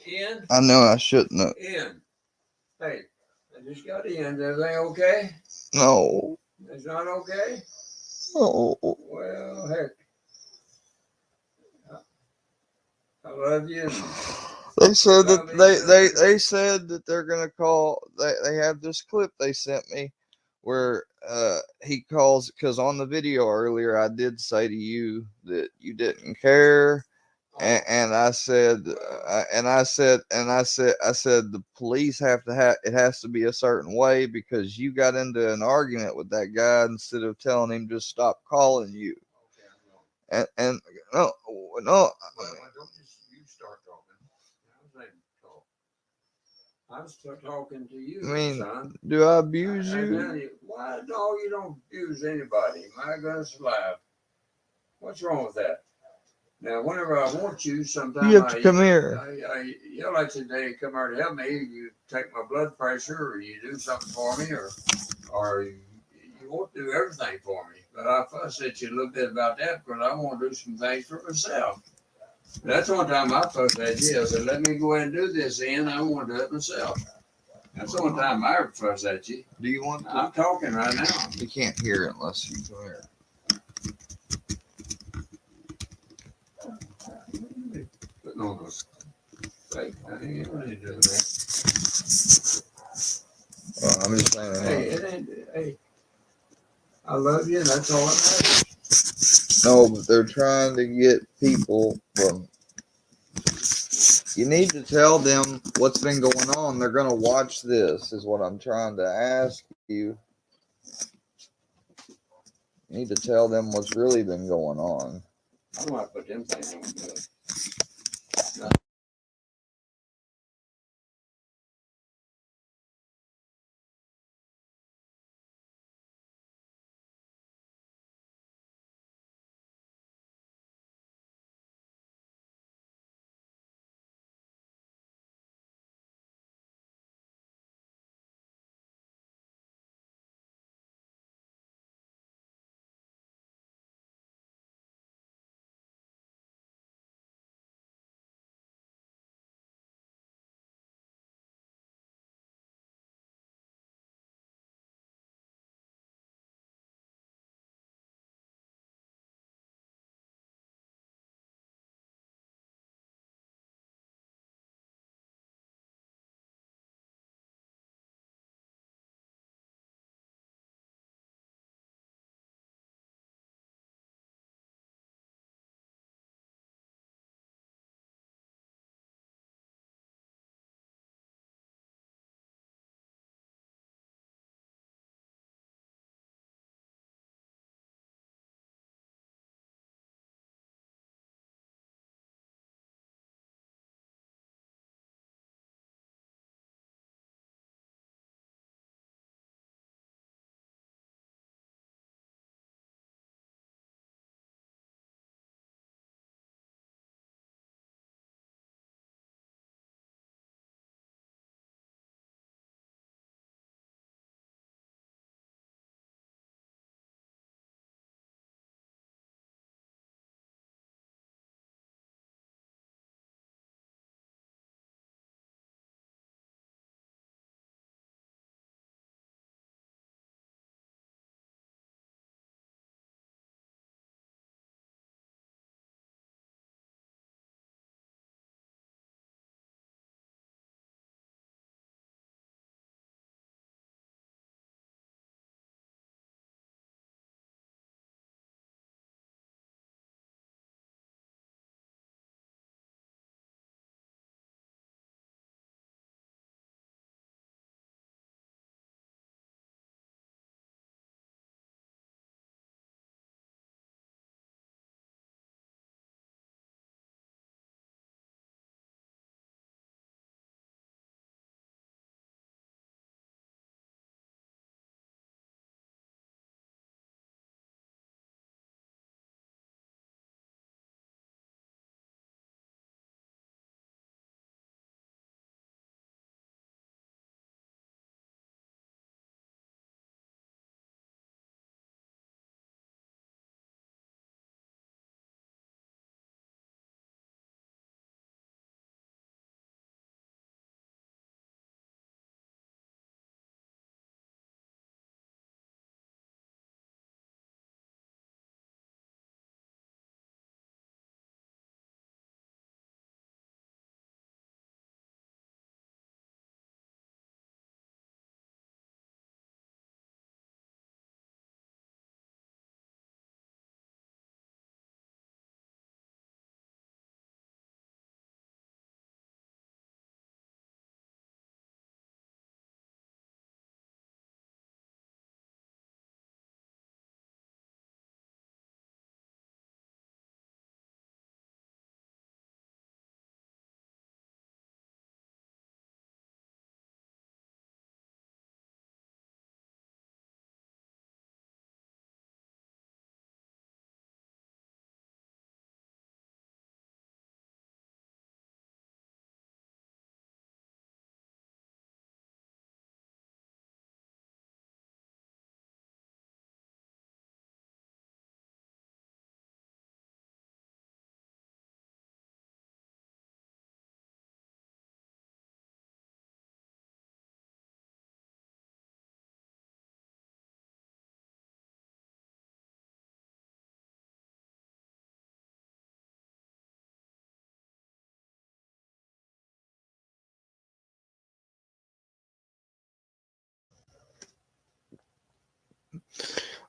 Ian? I know I shouldn't have. Ian, hey, I just got in. Is everything okay? No. It's not okay? No. Well, heck. I love you. They said that they said that they're gonna call. They have this clip they sent me where he calls, because on the video earlier I did say to you that you didn't care, and I said the police have to have, it has to be a certain way because you got into an argument with that guy instead of telling him just stop calling you. And no. You start talking. I'm still talking to you, I mean, son. do I abuse you? Why? No, you don't abuse anybody. My goodness alive. What's wrong with that? Now, whenever I want you, sometimes You have to come here. I yell at you today, come here to help me. You take my blood pressure, or you do something for me, or you won't do everything for me. But I fuss at you a little bit about that because I want to do some things for myself. That's one time I fussed at you. I said, let me go ahead and do this, Ian. I want to do it myself. That's the one time I ever fussed at you. Do you want to? I'm talking right now. You can't hear it unless you come here. Putting on those fake. I ain't really doing that. Well, I'm just saying. Hey, it ain't. Hey, I love you, and that's all that matters. No, but they're trying to get people from. You need to tell them what's been going on. They're going to watch this, is what I'm trying to ask you. You need to tell them what's really been going on. I'm going to put them things on good.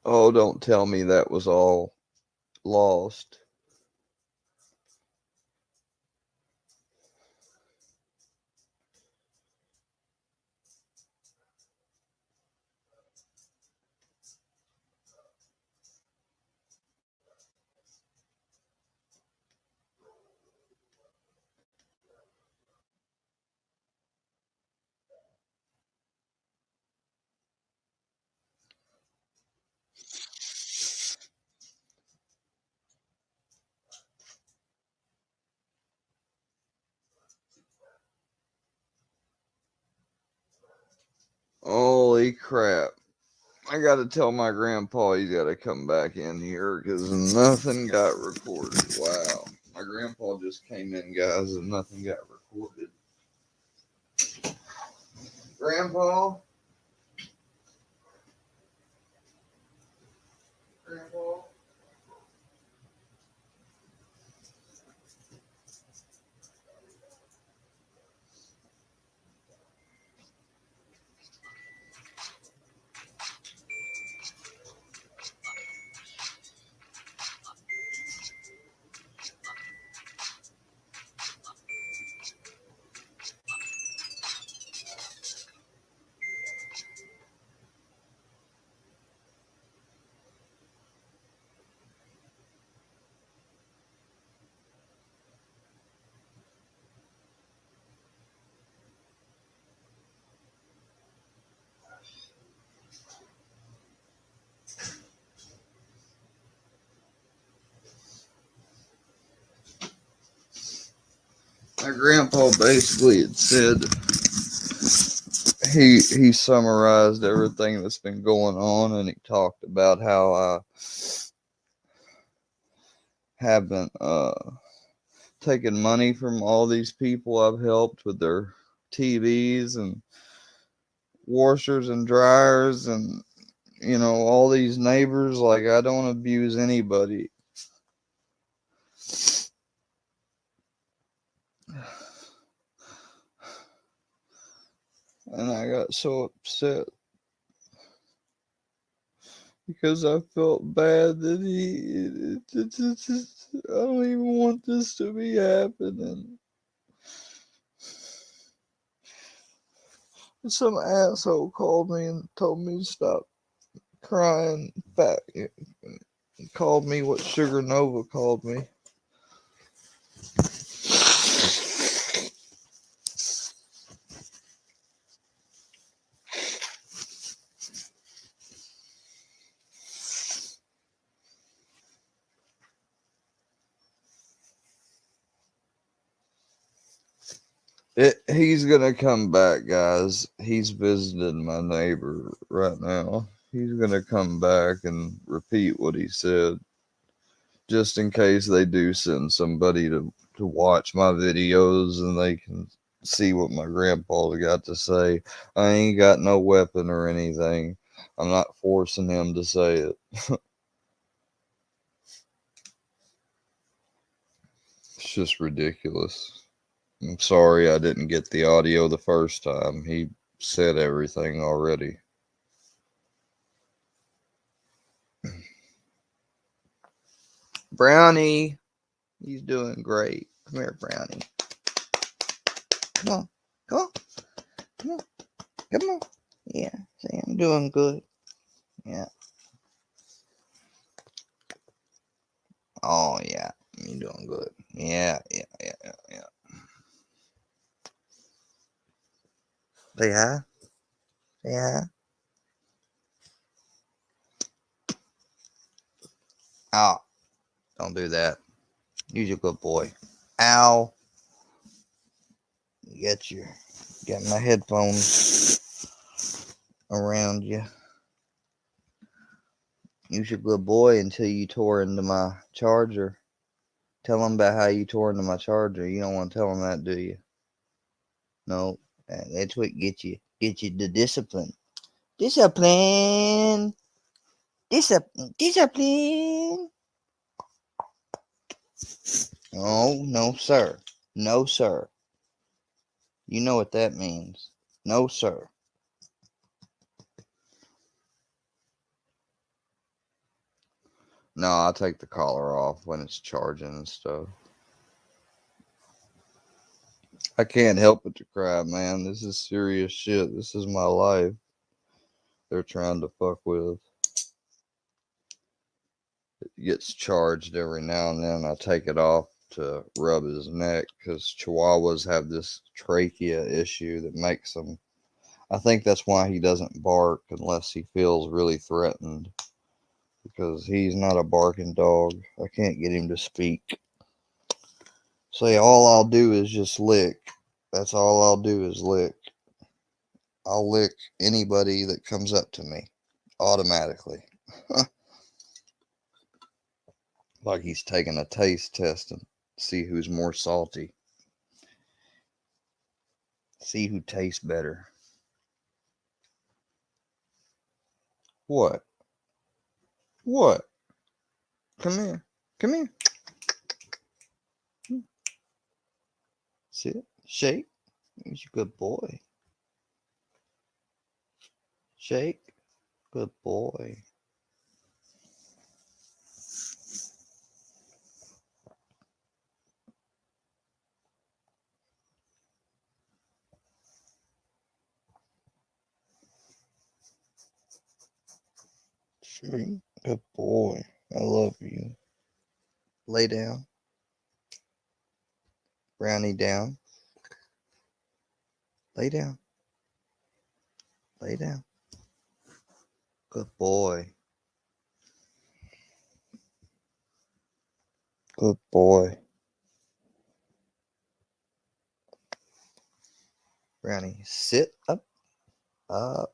Oh, don't tell me that was all lost. Holy crap. I gotta tell my grandpa he's gotta come back in here because nothing got recorded. Wow. My grandpa just came in, guys, and nothing got recorded. Grandpa? Grandpa? My grandpa basically had said he summarized everything that's been going on, and he talked about how I haven't taken money from all these people I've helped with their TVs and washers and dryers and all these neighbors. Like, I don't abuse anybody. And I got so upset because I felt bad that I don't even want this to be happening. Some asshole called me and told me to stop crying. Called me what Sugar Nova called me. He's gonna come back, guys. He's visiting my neighbor right now. He's gonna come back and repeat what he said, just in case they do send somebody to watch my videos and they can see what my grandpa got to say. I ain't got no weapon or anything. I'm not forcing him to say it. It's just ridiculous. I'm sorry I didn't get the audio the first time. He said everything already. Brownie, he's doing great. Come here, Brownie. Come on, come on, come on, come on. Yeah, see, I'm doing good. Yeah. Oh, yeah, you're doing good. Yeah. Say hi. Say hi. Oh, don't do that. You're a good boy. Ow. Got my headphones around you. You're a good boy until you tore into my charger. Tell them about how you tore into my charger. You don't want to tell them that, do you? No, that's what get you the discipline. Discipline. Discipline. Oh, no, sir. No, sir. You know what that means. No, sir. No, I take the collar off when it's charging and stuff. I can't help but to cry, man. This is serious shit. This is my life. They're trying to fuck with. It gets charged every now and then. I take it off to rub his neck because Chihuahuas have this trachea issue that makes them. I think that's why he doesn't bark unless he feels really threatened, because he's not a barking dog. I can't get him to speak. Say, all I'll do is just lick. That's all I'll do is lick. I'll lick anybody that comes up to me automatically. Like he's taking a taste test and see who's more salty. See who tastes better. What? What? Come here. Come here. Sit. Shake. He's a good boy. Shake. Good boy. Shake. Good boy. I love you. Lay down. Brownie down. Lay down. Lay down. Good boy. Good boy. Brownie, sit up. Up.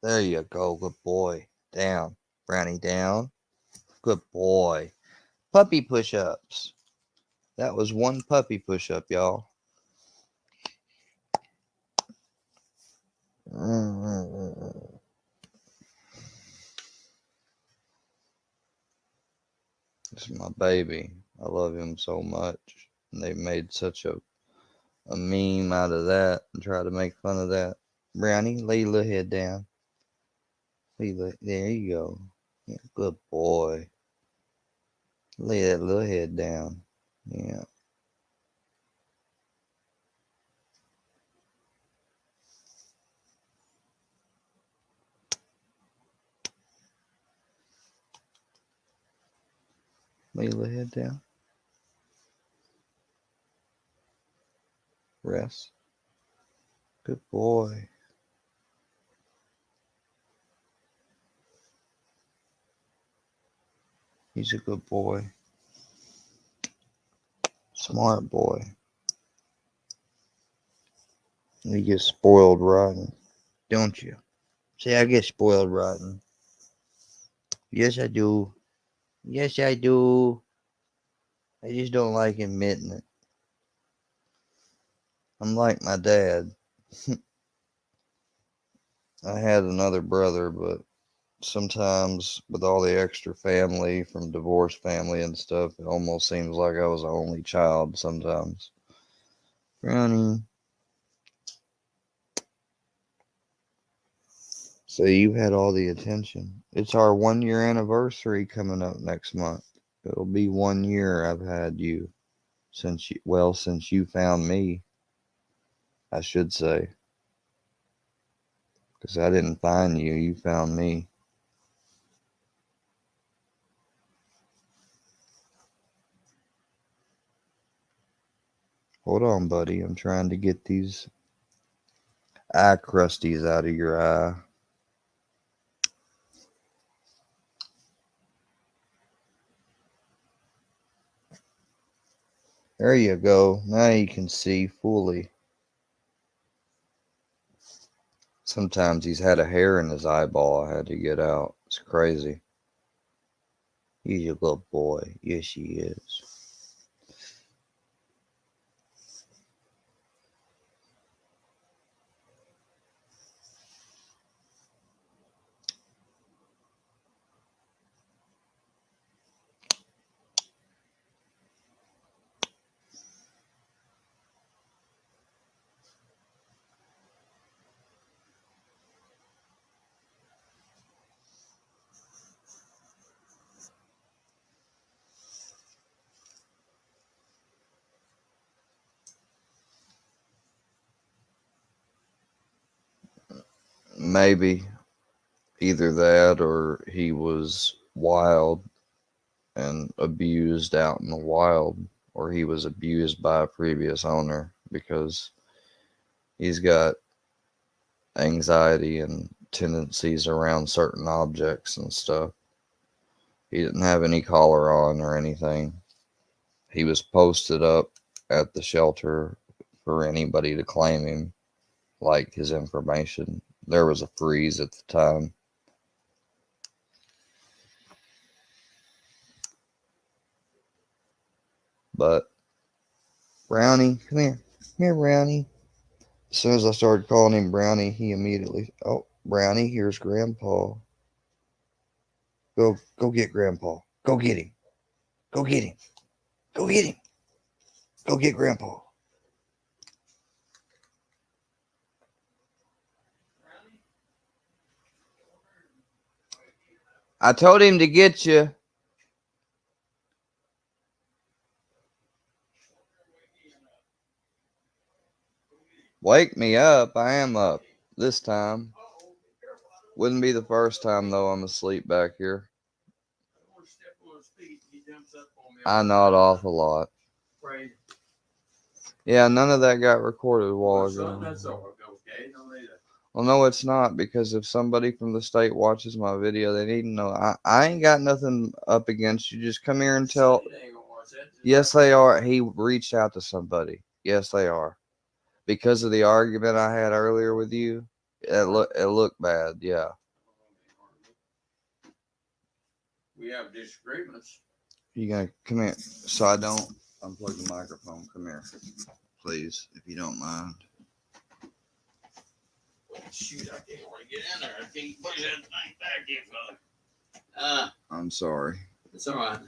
There you go. Good boy. Down. Brownie, down. Good boy. Puppy push-ups. That was one puppy push-up, y'all. This is my baby. I love him so much. And they made such a meme out of that and try to make fun of that. Brownie, lay your little head down. There you go. Yeah, good boy. Lay that little head down. Yeah. Lay your little head down. Rest. Good boy. He's a good boy. Smart boy. You get spoiled rotten, don't you? Say, I get spoiled rotten. Yes, I do. Yes, I do. I just don't like admitting it. I'm like my dad. I had another brother, but sometimes with all the extra family from divorced family and stuff, it almost seems like I was the only child sometimes. Brownie. So you had all the attention. It's our 1 year anniversary coming up next month. It'll be 1 year I've had you since you found me, I should say. Because I didn't find you, you found me. Hold on, buddy. I'm trying to get these eye crusties out of your eye. There you go. Now you can see fully. Sometimes he's had a hair in his eyeball I had to get out. It's crazy. He's a good boy. Yes, he is. Maybe either that or he was wild and abused out in the wild, or he was abused by a previous owner because he's got anxiety and tendencies around certain objects and stuff. He didn't have any collar on or anything. He was posted up at the shelter for anybody to claim him, like his information. There was a freeze at the time. But Brownie, come here. Come here, Brownie. As soon as I started calling him Brownie, he immediately, oh, Brownie, here's Grandpa. Go get Grandpa. Go get him. Go get him. Go get him. Go get Grandpa. I told him to get you. Wake me up. I am up this time. Wouldn't be the first time, though, I'm asleep back here. I nod off a lot. Yeah, none of that got recorded a while ago. Well, no, it's not, because if somebody from the state watches my video, they need to know. I ain't got nothing up against you. Just come here and tell. Yes, they are. He reached out to somebody. Yes, they are. Because of the argument I had earlier with you, it looked bad. Yeah. We have disagreements. You gonna come here so I don't unplug the microphone? Come here, please, if you don't mind. Shoot, I can't want to get in there. I can't push that thing back here, fella. I'm sorry. It's all right. A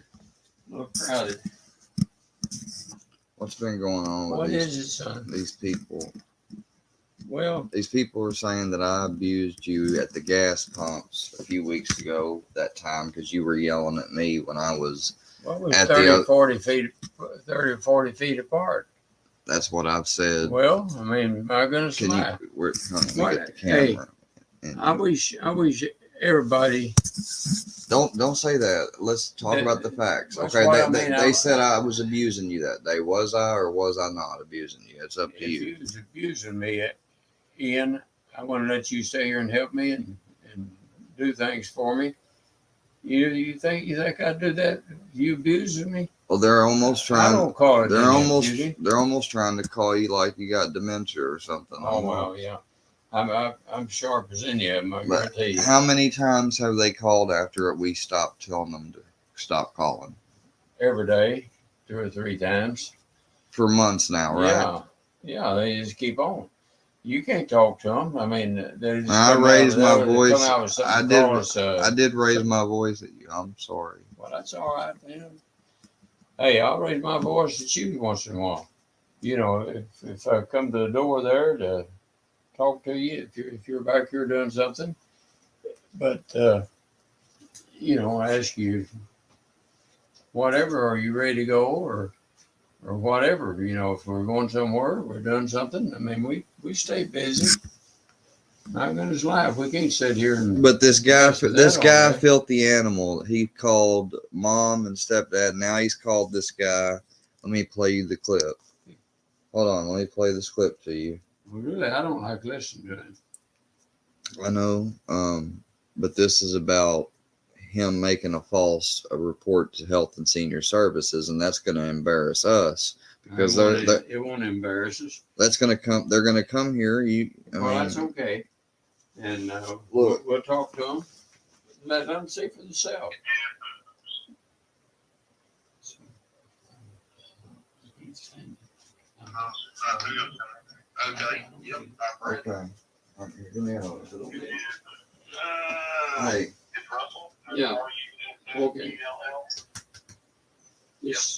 little crowded. What's been going on with these people? Well, these people are saying that I abused you at the gas pumps a few weeks ago that time because you were yelling at me when I was at 30 or 40 feet apart. That's what I've said. Well, I mean, my goodness, can alive. You get the camera. Hey, I wish everybody. Don't say that. Let's talk about the facts. Okay, they said I was abusing you that day. Was I or was I not abusing you? It's up to you. If you was abusing me, Ian, I want to let you stay here and help me and do things for me. You think I'd do that? You abusing me? Well, they're almost trying. I don't call it. They're almost trying to call you like you got dementia or something. Oh well, yeah. I'm sharp as any of them. I guarantee you. How many times have they called after we stopped telling them to stop calling? Every day, 2 or 3 times. For months now, right? Yeah. They just keep on. You can't talk to them. I mean, they just I raised my voice. I did raise my voice at you. I'm sorry. Well, that's all right, man. Hey, I'll raise my voice at you once in a while. You know, if I come to the door there to talk to you, if you're back here doing something, but you know, I ask you, whatever, are you ready to go or whatever? You know, if we're going somewhere, we're doing something. I mean, we stay busy. My goodness, life. We can't sit here and. But this guy, filthy animal. He called mom and stepdad. Now he's called this guy. Let me play you the clip. Hold on, let me play this clip to you. Well, really, I don't like listening to it. I know, but this is about him making a report to Health and Senior Services, and that's going to embarrass us because it won't embarrass us. That's going to come. They're going to come here. That's okay, and we'll talk to them. Let them see for themselves. Okay. Yep. Okay. Give me a little bit. Hey. Yeah. Okay. Just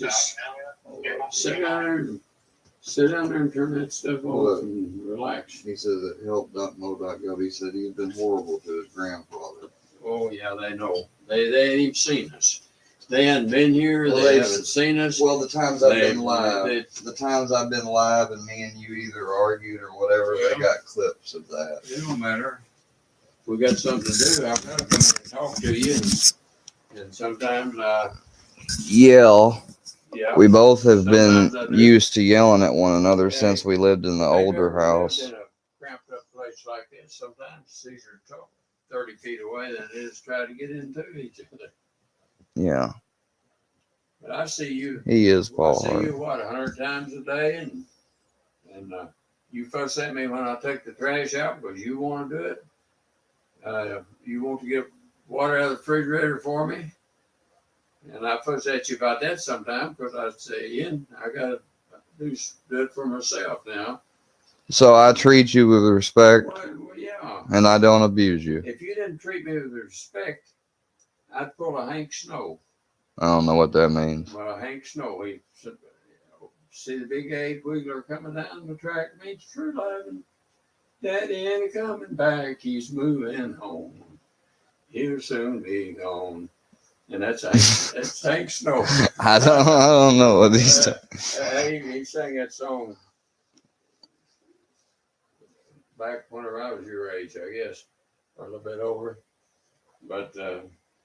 sit down there and turn that stuff off and relax. He says at help.mo.gov, he said he's been horrible to his grandfather. Oh yeah, they know. They ain't even seen us. They hadn't been here. Well, they haven't seen us. Well, the times I've been live, and me and you either argued or whatever, they got clips of that. It don't matter. we got something to do, I've got to come in and talk to you. And sometimes I yell. yeah. We both have Sometimes I been do. used to yelling at one another Hey, since we lived in the if they've older ever lived house. in a cramped up place like this, sometimes it's easier to talk 30 feet away than it is to try to get into each other. Yeah, But I see you. he is I Paul see Hart. you 100 times a day, and you fuss at me when I take the trash out because you want to do it. You want to get water out of the refrigerator for me, and I fuss at you about that sometimes because I say, Ian, I gotta do it for myself now. So I treat you with respect, Well, yeah. and I don't abuse you. If you didn't treat me with respect, I'd pull a Hank Snow. I don't know what that means. Well, Hank Snow, he see the big 8-wheeler coming down the track, meets true loving. Daddy ain't coming back, he's moving home. He'll soon be gone. And that's Hank Snow. I don't know what he's He sang that song back whenever I was your age, I guess, or a little bit over. But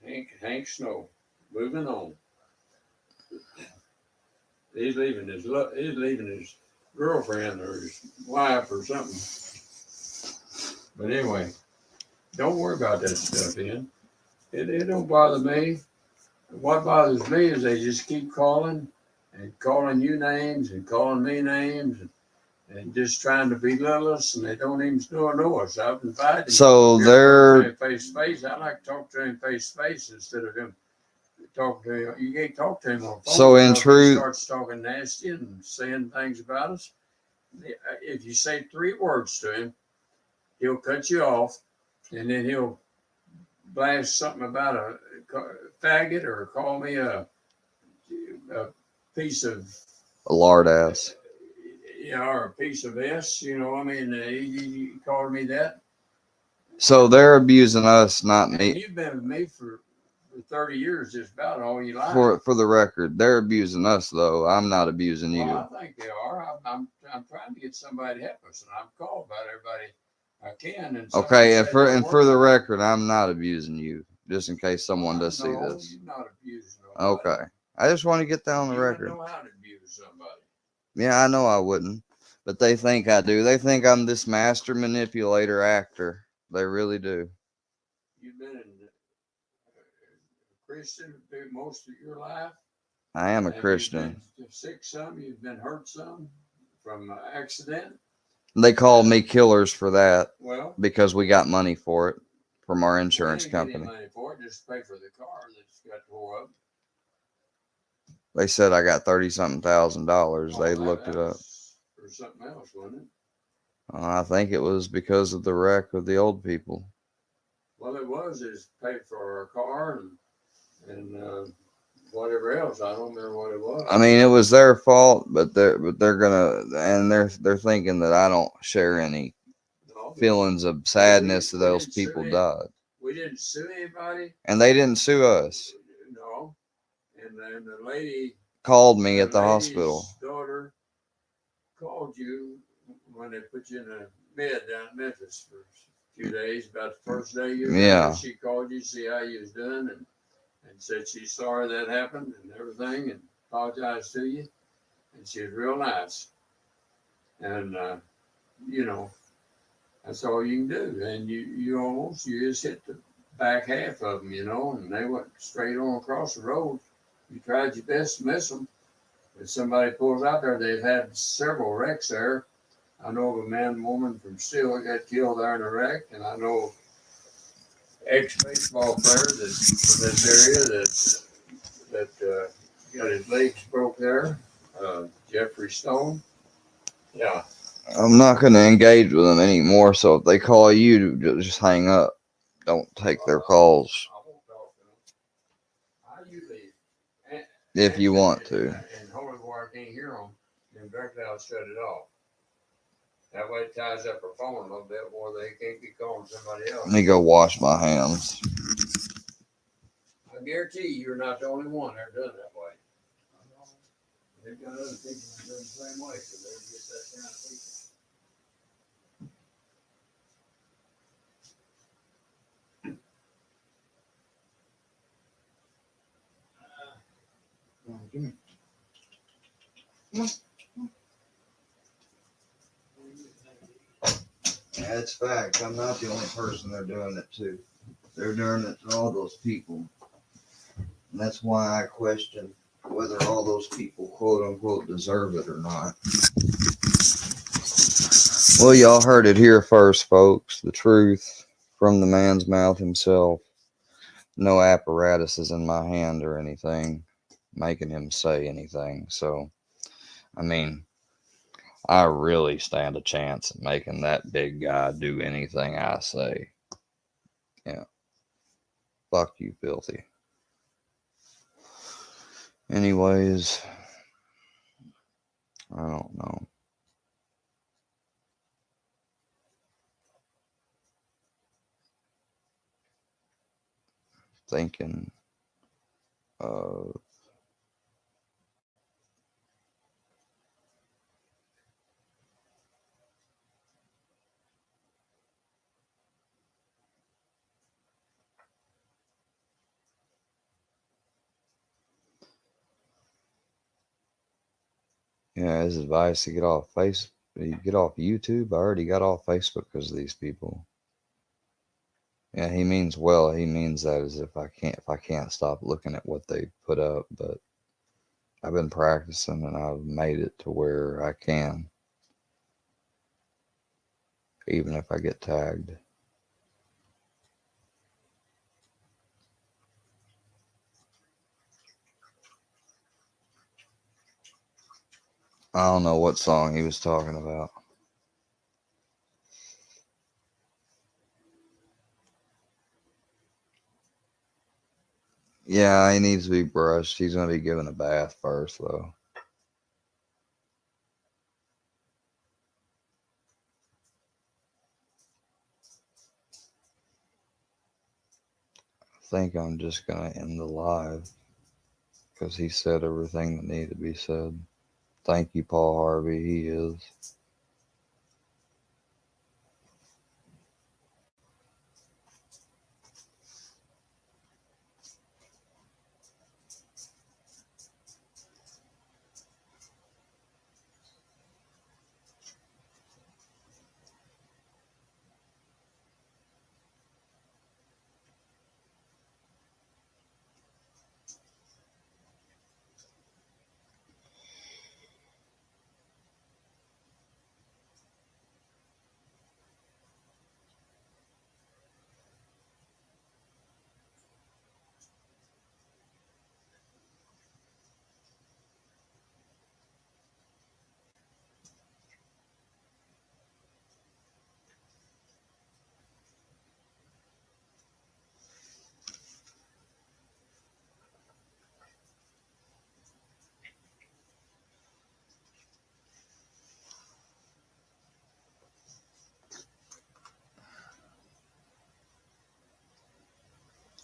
Hank Snow, moving on. He's leaving his girlfriend or his wife or something. But anyway, don't worry about that stuff, Ian. It don't bother me. What bothers me is they just keep calling and calling you names and calling me names and just trying to belittle us, and they don't even know us. I've invited them So to they're face to face. I like to talk to him face to face instead of him talking to him. You can't talk to him on the phone. So in because truth- he starts talking nasty and saying things about us. If you say 3 words to him, he'll cut you off, and then he'll blast something about a faggot or call me a piece of a lard ass. or a piece of S. You know, I mean, he called me that. So they're abusing us, not And me. you've been with me for 30 years, just about all you like. For the record, they're abusing us though. I'm not abusing you. Well, I think they are. I'm trying to get somebody to help us, and I've called about everybody I can. And Okay, and said for they're and for the working on it. record, I'm not abusing you. Just in case someone does see No, this. you're not abusing nobody. Okay, I just want to get that on the You wouldn't record. know how to abuse somebody. Yeah, I know I wouldn't, but they think I do. They think I'm this master manipulator actor. They really do. You've been a Christian most of your life. I am a and Christian. You've been sick some. You've been hurt some from accident. They called me killers for that Well, because we got money for it from our we insurance didn't get any company. money for it. Just pay for the car that got tore up. They said I got $30-something thousand. They looked it up. Or something else, wasn't it? I think it was because of the wreck of the old people. Well, it was is paid for our car and whatever else. I don't remember what it was. I mean, it was their fault, but they're thinking that I don't share any feelings of sadness that those people died, We didn't sue anybody. and they didn't sue us. No. And then the lady Called me at the hospital. Daughter called you when they put you in a bed down in Memphis for a few days. About the first day you were there, she called you to see how you was doing and said she's sorry that happened and everything and apologized to you. And she was real nice. And you know, that's all you can do. And you just hit the back half of them, you know, and they went straight on across the road. You tried your best to miss them. If somebody pulls out there, they've had several wrecks there. I know of a man and woman from Steele that got killed there in a wreck, and I know ex-baseball player that's from this area that got his legs broke there. Jeffrey Stone. Yeah. I'm not going to engage with them anymore. So if they call you, just hang up. Don't take their calls. If you want to. And Holy War can't hear them, then directly I'll shut it off. That way it ties up her phone a little bit more. They can't be calling somebody else. Let me go wash my hands. I guarantee you're not the only one that doing that way. They've got other people that do the same way, so they get that kind of people. Yeah, it's fact. I'm not the only person they're doing it to. They're doing it to all those people. And that's why I question whether all those people, quote unquote, deserve it or not. Well, y'all heard it here first, folks. The truth from the man's mouth himself. No apparatus is in my hand or anything making him say anything. So, I mean, I really stand a chance at making that big guy do anything I say. Yeah. Fuck you, filthy. Anyways, I don't know. Thinking of his advice to get off get off YouTube. I already got off Facebook because of these people. Yeah, he means well. He means that as if I can't stop looking at what they put up, but I've been practicing and I've made it to where I can, even if I get tagged. I don't know what song he was talking about. Yeah, he needs to be brushed. He's going to be given a bath first, though. I think I'm just going to end the live because he said everything that needed to be said. Thank you, Paul Harvey. He is.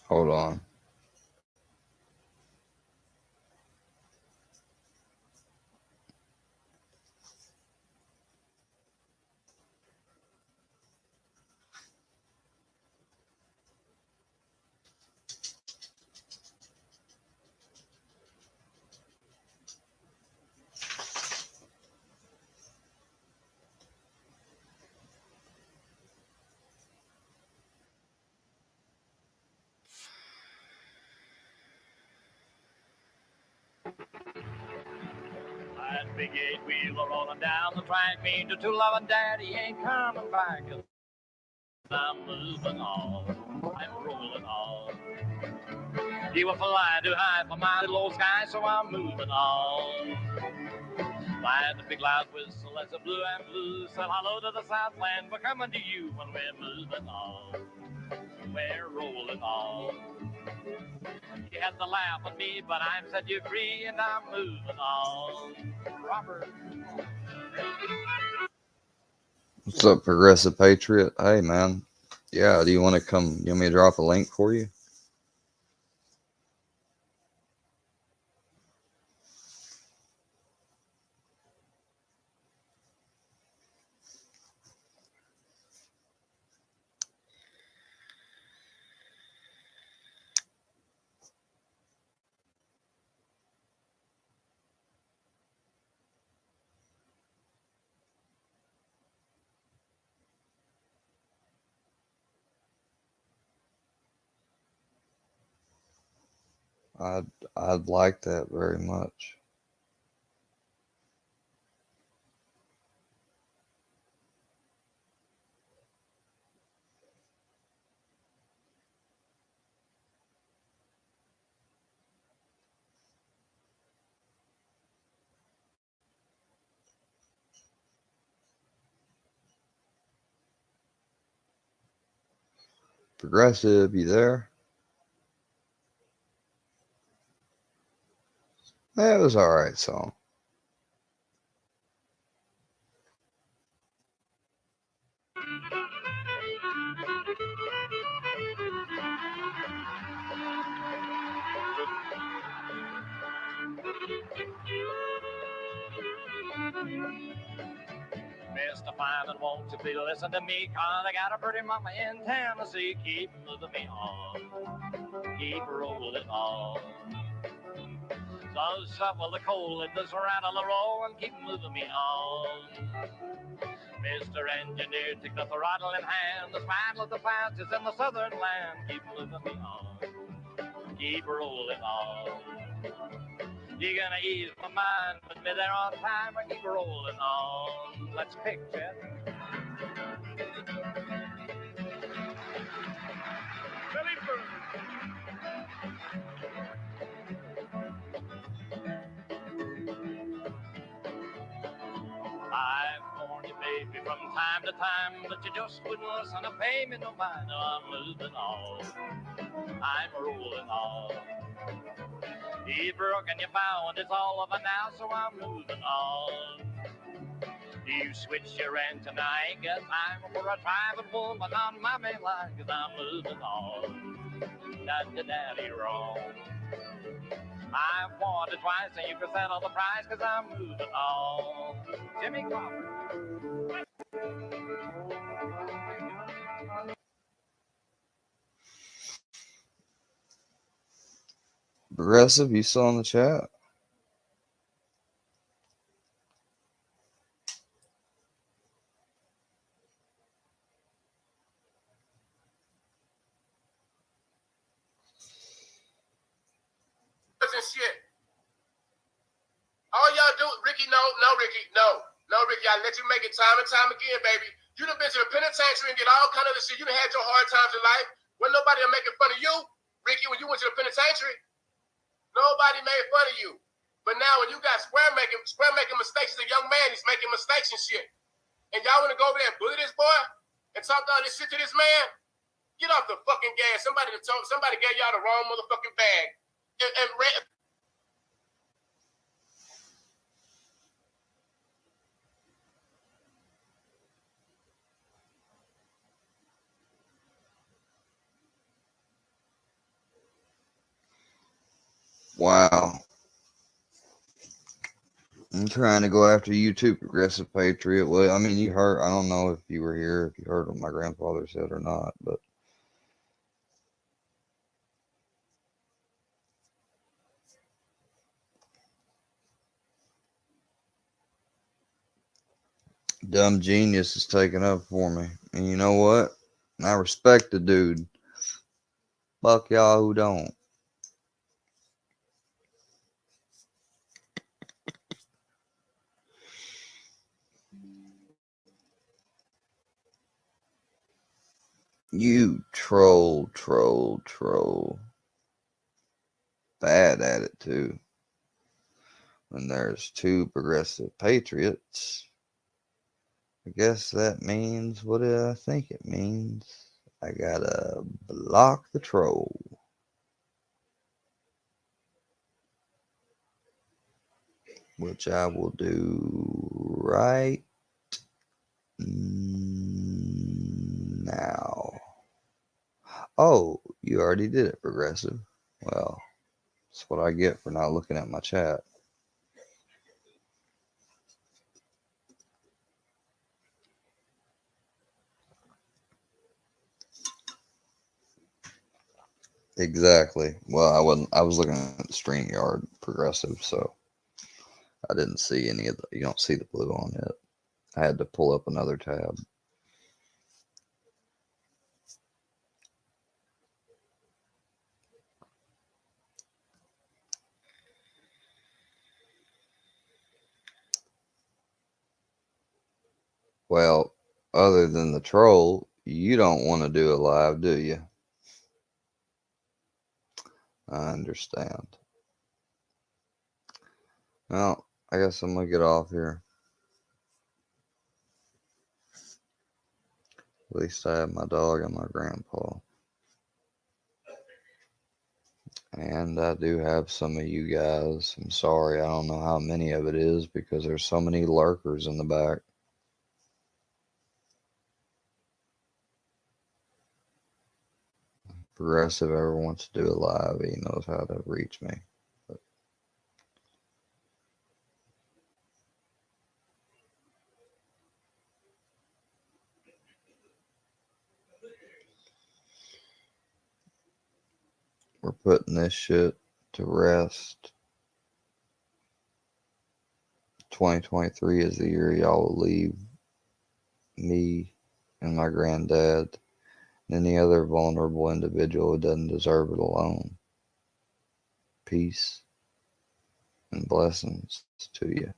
Hold on. That big eight wheel are rolling down the track, mean to two loving daddy ain't coming back. I'm moving on, I'm rolling on. He will fly too high for my little sky, so I'm moving on. Fly the big loud whistle as a blue and blue. Say hello to the Southland, we're coming to you when we're moving on. We're rolling on. You had to laugh at me, but I'm set you free and I'm moving on. Robert. What's up, Progressive Patriot? Hey, man. Yeah, do you want to come? You want me to drop a link for you? I'd like that very much. Progressive, you there? That was all right song. Mr. Fireman, won't you please listen to me? 'Cause I got a pretty mama in Tennessee. Keep moving me on. Keep rolling on. So shuffle the coal and just rattle the roll and keep moving me on. Mr. Engineer, take the throttle in hand. The spine of the fastest in the southern land. Keep moving me on. Keep rolling on. You're gonna ease my mind, put me there on time, and keep rolling on. Let's picture. Billy Bird. I've warned you, baby, from time to time, but you just wouldn't listen to pay me no mind. I'm moving on. I'm rolling on. You broke and you found it's all over now, so I'm moving on. You switch your end tonight, I ain't got time for a private woman on my main line, 'cause I'm moving on. Da-da-da-dee wrong. I've wanted twice, and you can settle the price, 'cause I'm moving on. Jimmy Crawford. Progressive, you still in the chat? And shit. All y'all do, Ricky, no, Ricky, I let you make it time and time again, baby. You done been to the penitentiary and get all kind of the shit. You done had your hard times in life. When nobody making fun of you, Ricky, when you went to the penitentiary, nobody made fun of you. But now when you got Square making mistakes as a young man, he's making mistakes and shit. And y'all want to go over there and bully this boy and talk all this shit to this man? Get off the fucking gas. Somebody gave y'all the wrong motherfucking bag. And Wow. I'm trying to go after you too, Progressive Patriot. Well, I mean, you heard, I don't know if you were here, if you heard what my grandfather said or not, but Dumb Genius is taking up for me. And you know what? I respect the dude. Fuck y'all who don't. You troll. Bad at it too. When there's two Progressive Patriots, I guess that means what I think it means. I gotta block the troll. Which I will do right now. Oh, you already did it, Progressive. Well, that's what I get for not looking at my chat. Exactly. Well, I was looking at the StreamYard Progressive, so I didn't see any of the, you don't see the blue on it. I had to pull up another tab. Well, other than the troll, you don't want to do it live, do you? I understand. Well, I guess I'm gonna get off here. At least I have my dog and my grandpa. And I do have some of you guys. I'm sorry, I don't know how many of it is because there's so many lurkers in the back. Progressive ever wants to do it live, he knows how to reach me. But we're putting this shit to rest. 2023 is the year y'all will leave me and my granddad and any other vulnerable individual who doesn't deserve it alone. Peace and blessings to you.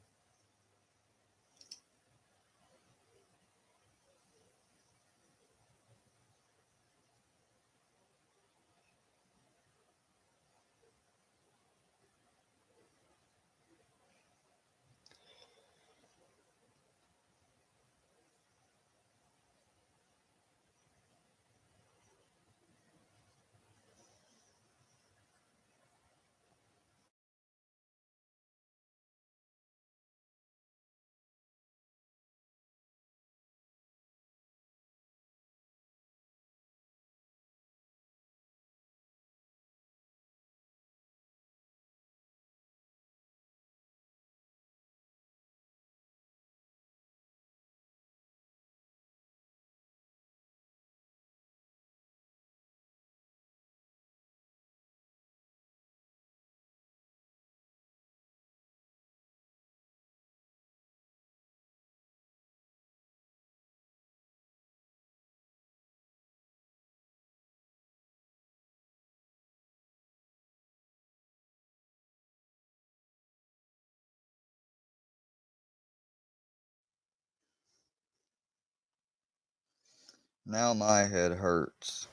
Now my head hurts.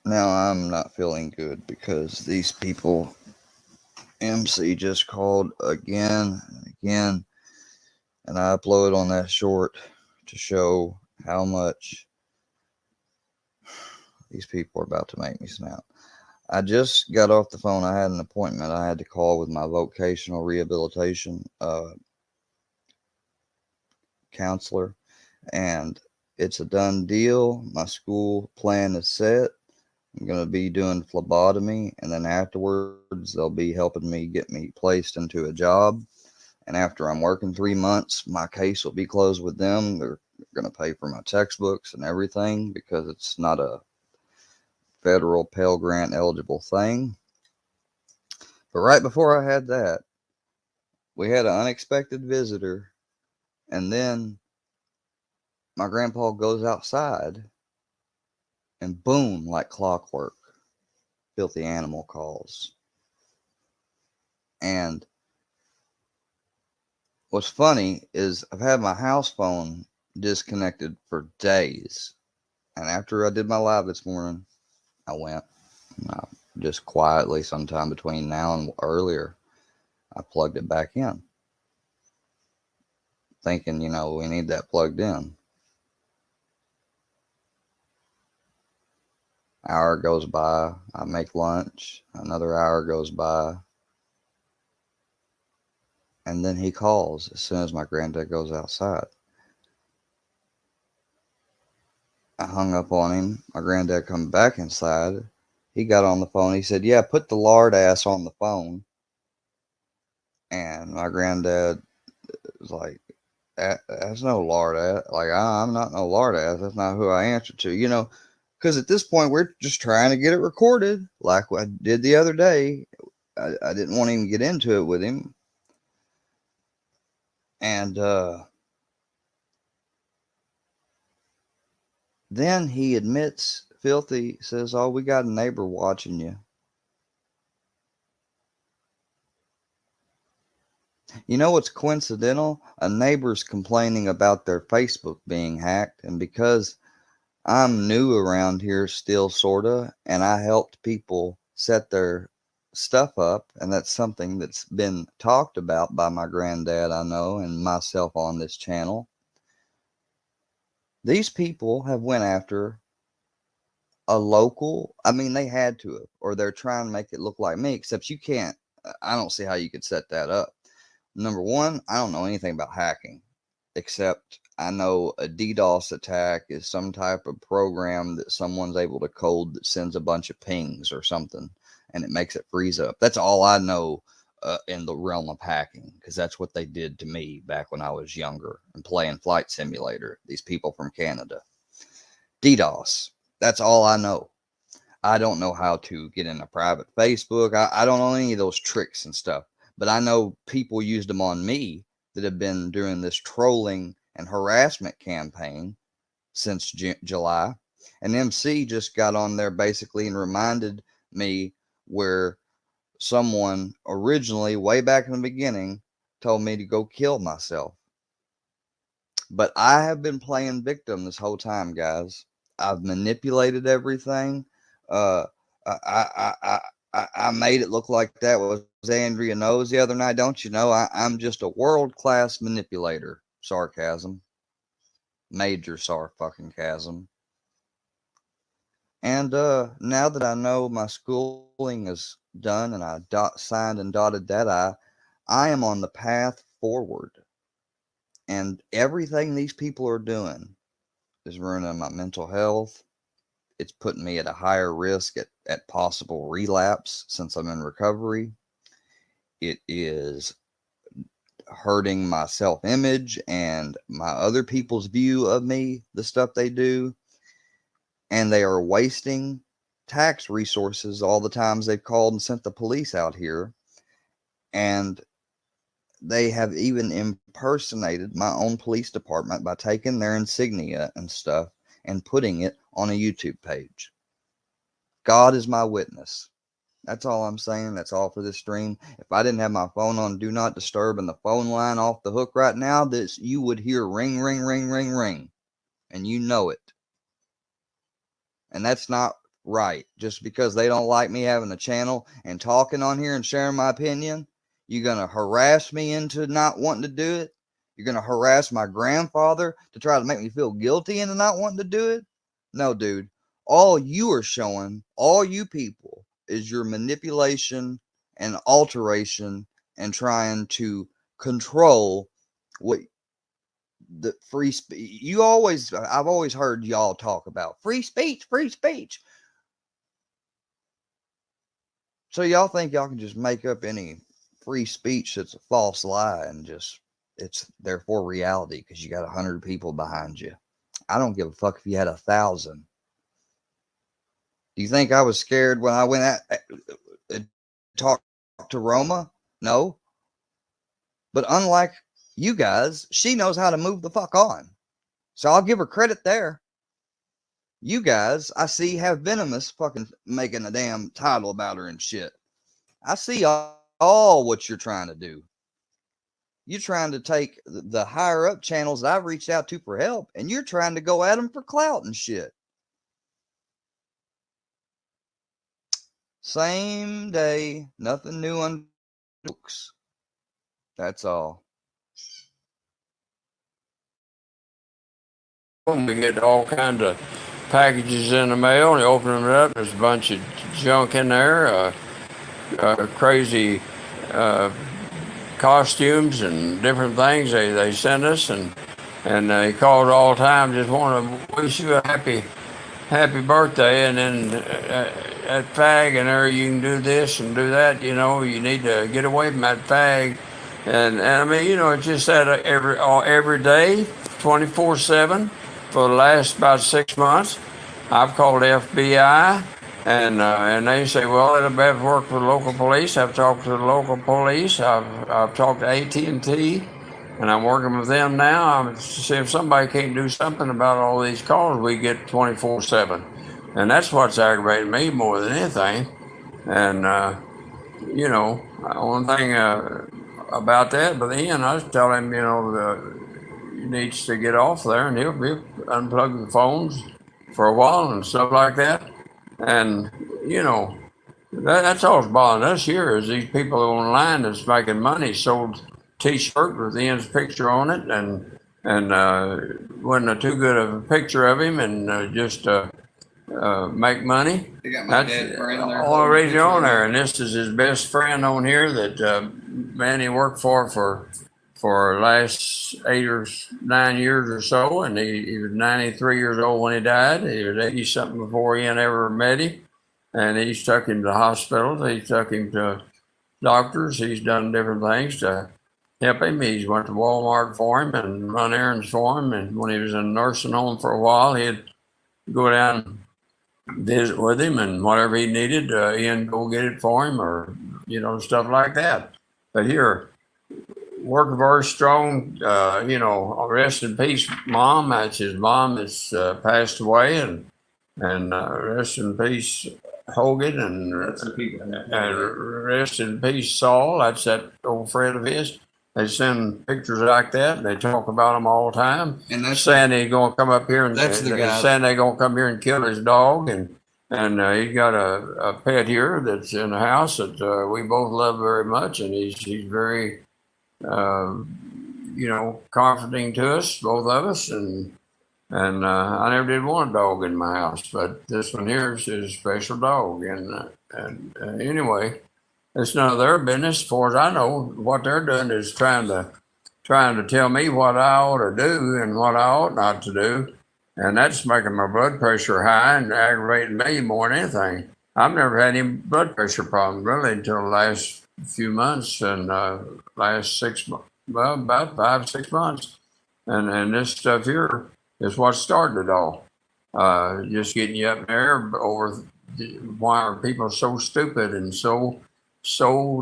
Now I'm not feeling good because these people, MC just called again and again, and I upload on that short to show how much these people are about to make me snap. I just got off the phone. I had an appointment I had to call with my vocational rehabilitation counselor, and it's a done deal. My school plan is set. I'm going to be doing phlebotomy, and then afterwards they'll be helping me get me placed into a job. And after I'm working 3 months, my case will be closed with them. They're going to pay for my textbooks and everything because it's not a federal Pell Grant eligible thing. But right before I had that, we had an unexpected visitor, and then my grandpa goes outside, and boom, like clockwork, filthy animal calls. And what's funny is I've had my house phone disconnected for days. And after I did my live this morning, I went just quietly sometime between now and earlier. I plugged it back in, thinking, we need that plugged in. Hour goes by, I make lunch, another hour goes by, and then he calls as soon as my granddad goes outside. I hung up on him. My granddad come back inside. He got on the phone. He said, "Yeah, put the lard ass on the phone." And my granddad was like, "That's no lard ass. Like, I'm not no lard ass. That's not who I answer to, because at this point, we're just trying to get it recorded like I did the other day. I didn't want to even get into it with him. And then he admits, filthy, says, "Oh, we got a neighbor watching you." You know what's coincidental? A neighbor's complaining about their Facebook being hacked, and because I'm new around here still, sorta, and I helped people set their stuff up, and that's something that's been talked about by my granddad, I know, and myself on this channel. These people have went after a local, I mean, they had to have, or they're trying to make it look like me, except you can't, I don't see how you could set that up. Number one, I don't know anything about hacking, except I know a DDoS attack is some type of program that someone's able to code that sends a bunch of pings or something, and it makes it freeze up. That's all I know in the realm of hacking, because that's what they did to me back when I was younger and playing Flight Simulator, these people from Canada. DDoS, that's all I know. I don't know how to get in a private Facebook. I don't know any of those tricks and stuff, but I know people used them on me that have been doing this trolling and harassment campaign since July. And MC just got on there basically and reminded me where someone originally, way back in the beginning, told me to go kill myself. But I have been playing victim this whole time, guys. I've manipulated everything. I made it look like that was Andrea Knows the other night. Don't you know? I'm just a world-class manipulator. Sarcasm. Major fucking-casm. And now that I know my schooling is done and I signed and dotted that I am on the path forward. And everything these people are doing is ruining my mental health. It's putting me at a higher risk at possible relapse since I'm in recovery. It is hurting my self-image and my other people's view of me, the stuff they do. And they are wasting tax resources all the times they've called and sent the police out here. And they have even impersonated my own police department by taking their insignia and stuff and putting it on a YouTube page. God is my witness. That's all I'm saying. That's all for this stream. If I didn't have my phone on Do Not Disturb and the phone line off the hook right now, you would hear ring, ring, ring, ring, ring. And you know it. And that's not right. Just because they don't like me having a channel and talking on here and sharing my opinion, you're going to harass me into not wanting to do it? You're going to harass my grandfather to try to make me feel guilty into not wanting to do it? No, dude. All you are showing, all you people, is your manipulation and alteration and trying to control what the free speech. I've always heard y'all talk about free speech, free speech. So y'all think y'all can just make up any free speech that's a false lie and just it's therefore reality because you got 100 people behind you. I don't give a fuck if you had 1,000. Do you think I was scared when I went at talked to Roma? No. But unlike you guys, she knows how to move the fuck on. So I'll give her credit there. You guys, I see, have Venomous fucking making a damn title about her and shit. I see all what you're trying to do. You're trying to take the higher up channels that I've reached out to for help, and you're trying to go at them for clout and shit. Same day, nothing new on books. That's all. We get all kinds of packages in the mail, and you open them up, there's a bunch of junk in there, crazy costumes and different things they send us, and they call it all the time, just want to wish you a happy birthday, and then that fag in there, you can do this and do that, you need to get away from that fag. And I mean, it's just that every day, 24/7, for the last about 6 months. I've called the FBI, and they say, well, it'll have to work with local police. I've talked to the local police. I've talked to AT&T, and I'm working with them now. To see if somebody can't do something about all these calls we get 24/7, and that's what's aggravating me more than anything. And one thing about that. But then I was telling him, he needs to get off there, and he'll unplug the phones for a while and stuff like that. And that's all that's bothering us here is these people online that's making money sold T-shirt with Ian's picture on it, and wasn't too good of a picture of him, and just make money. They got my That's dead friend the there. only reason on there. And this is his best friend on here that Manny worked for the last 8 or 9 years or so, and he was 93 years old when he died. He was 80 something before Ian ever met him, and he's took him to hospitals. He took him to doctors. He's done different things to help him. He's went to Walmart for him and run errands for him. And when he was in a nursing home for a while, he'd go down and visit with him, and whatever he needed, Ian go get it for him, or stuff like that. But here, working very strong. Rest in peace, Mom. That's his mom that's passed away, and rest in peace, Hogan, and rest in peace, Saul. That's that old friend of his. They send pictures like that, and they talk about him all the time. And that's saying they're gonna come up here and that's the guy. saying they're gonna come here and kill his dog, and he's got a pet here that's in the house that we both love very much, and he's very comforting to us, both of us, and I never did want a dog in my house, but this one here is his special dog, and anyway, it's none of their business. As far as I know, what they're doing is trying to tell me what I ought to do and what I ought not to do, and that's making my blood pressure high and aggravating me more than anything. I've never had any blood pressure problem really until the last few months, and last 6 months, well, about 5-6 months, and this stuff here is what started it all. Just getting you up there over why are people so stupid and so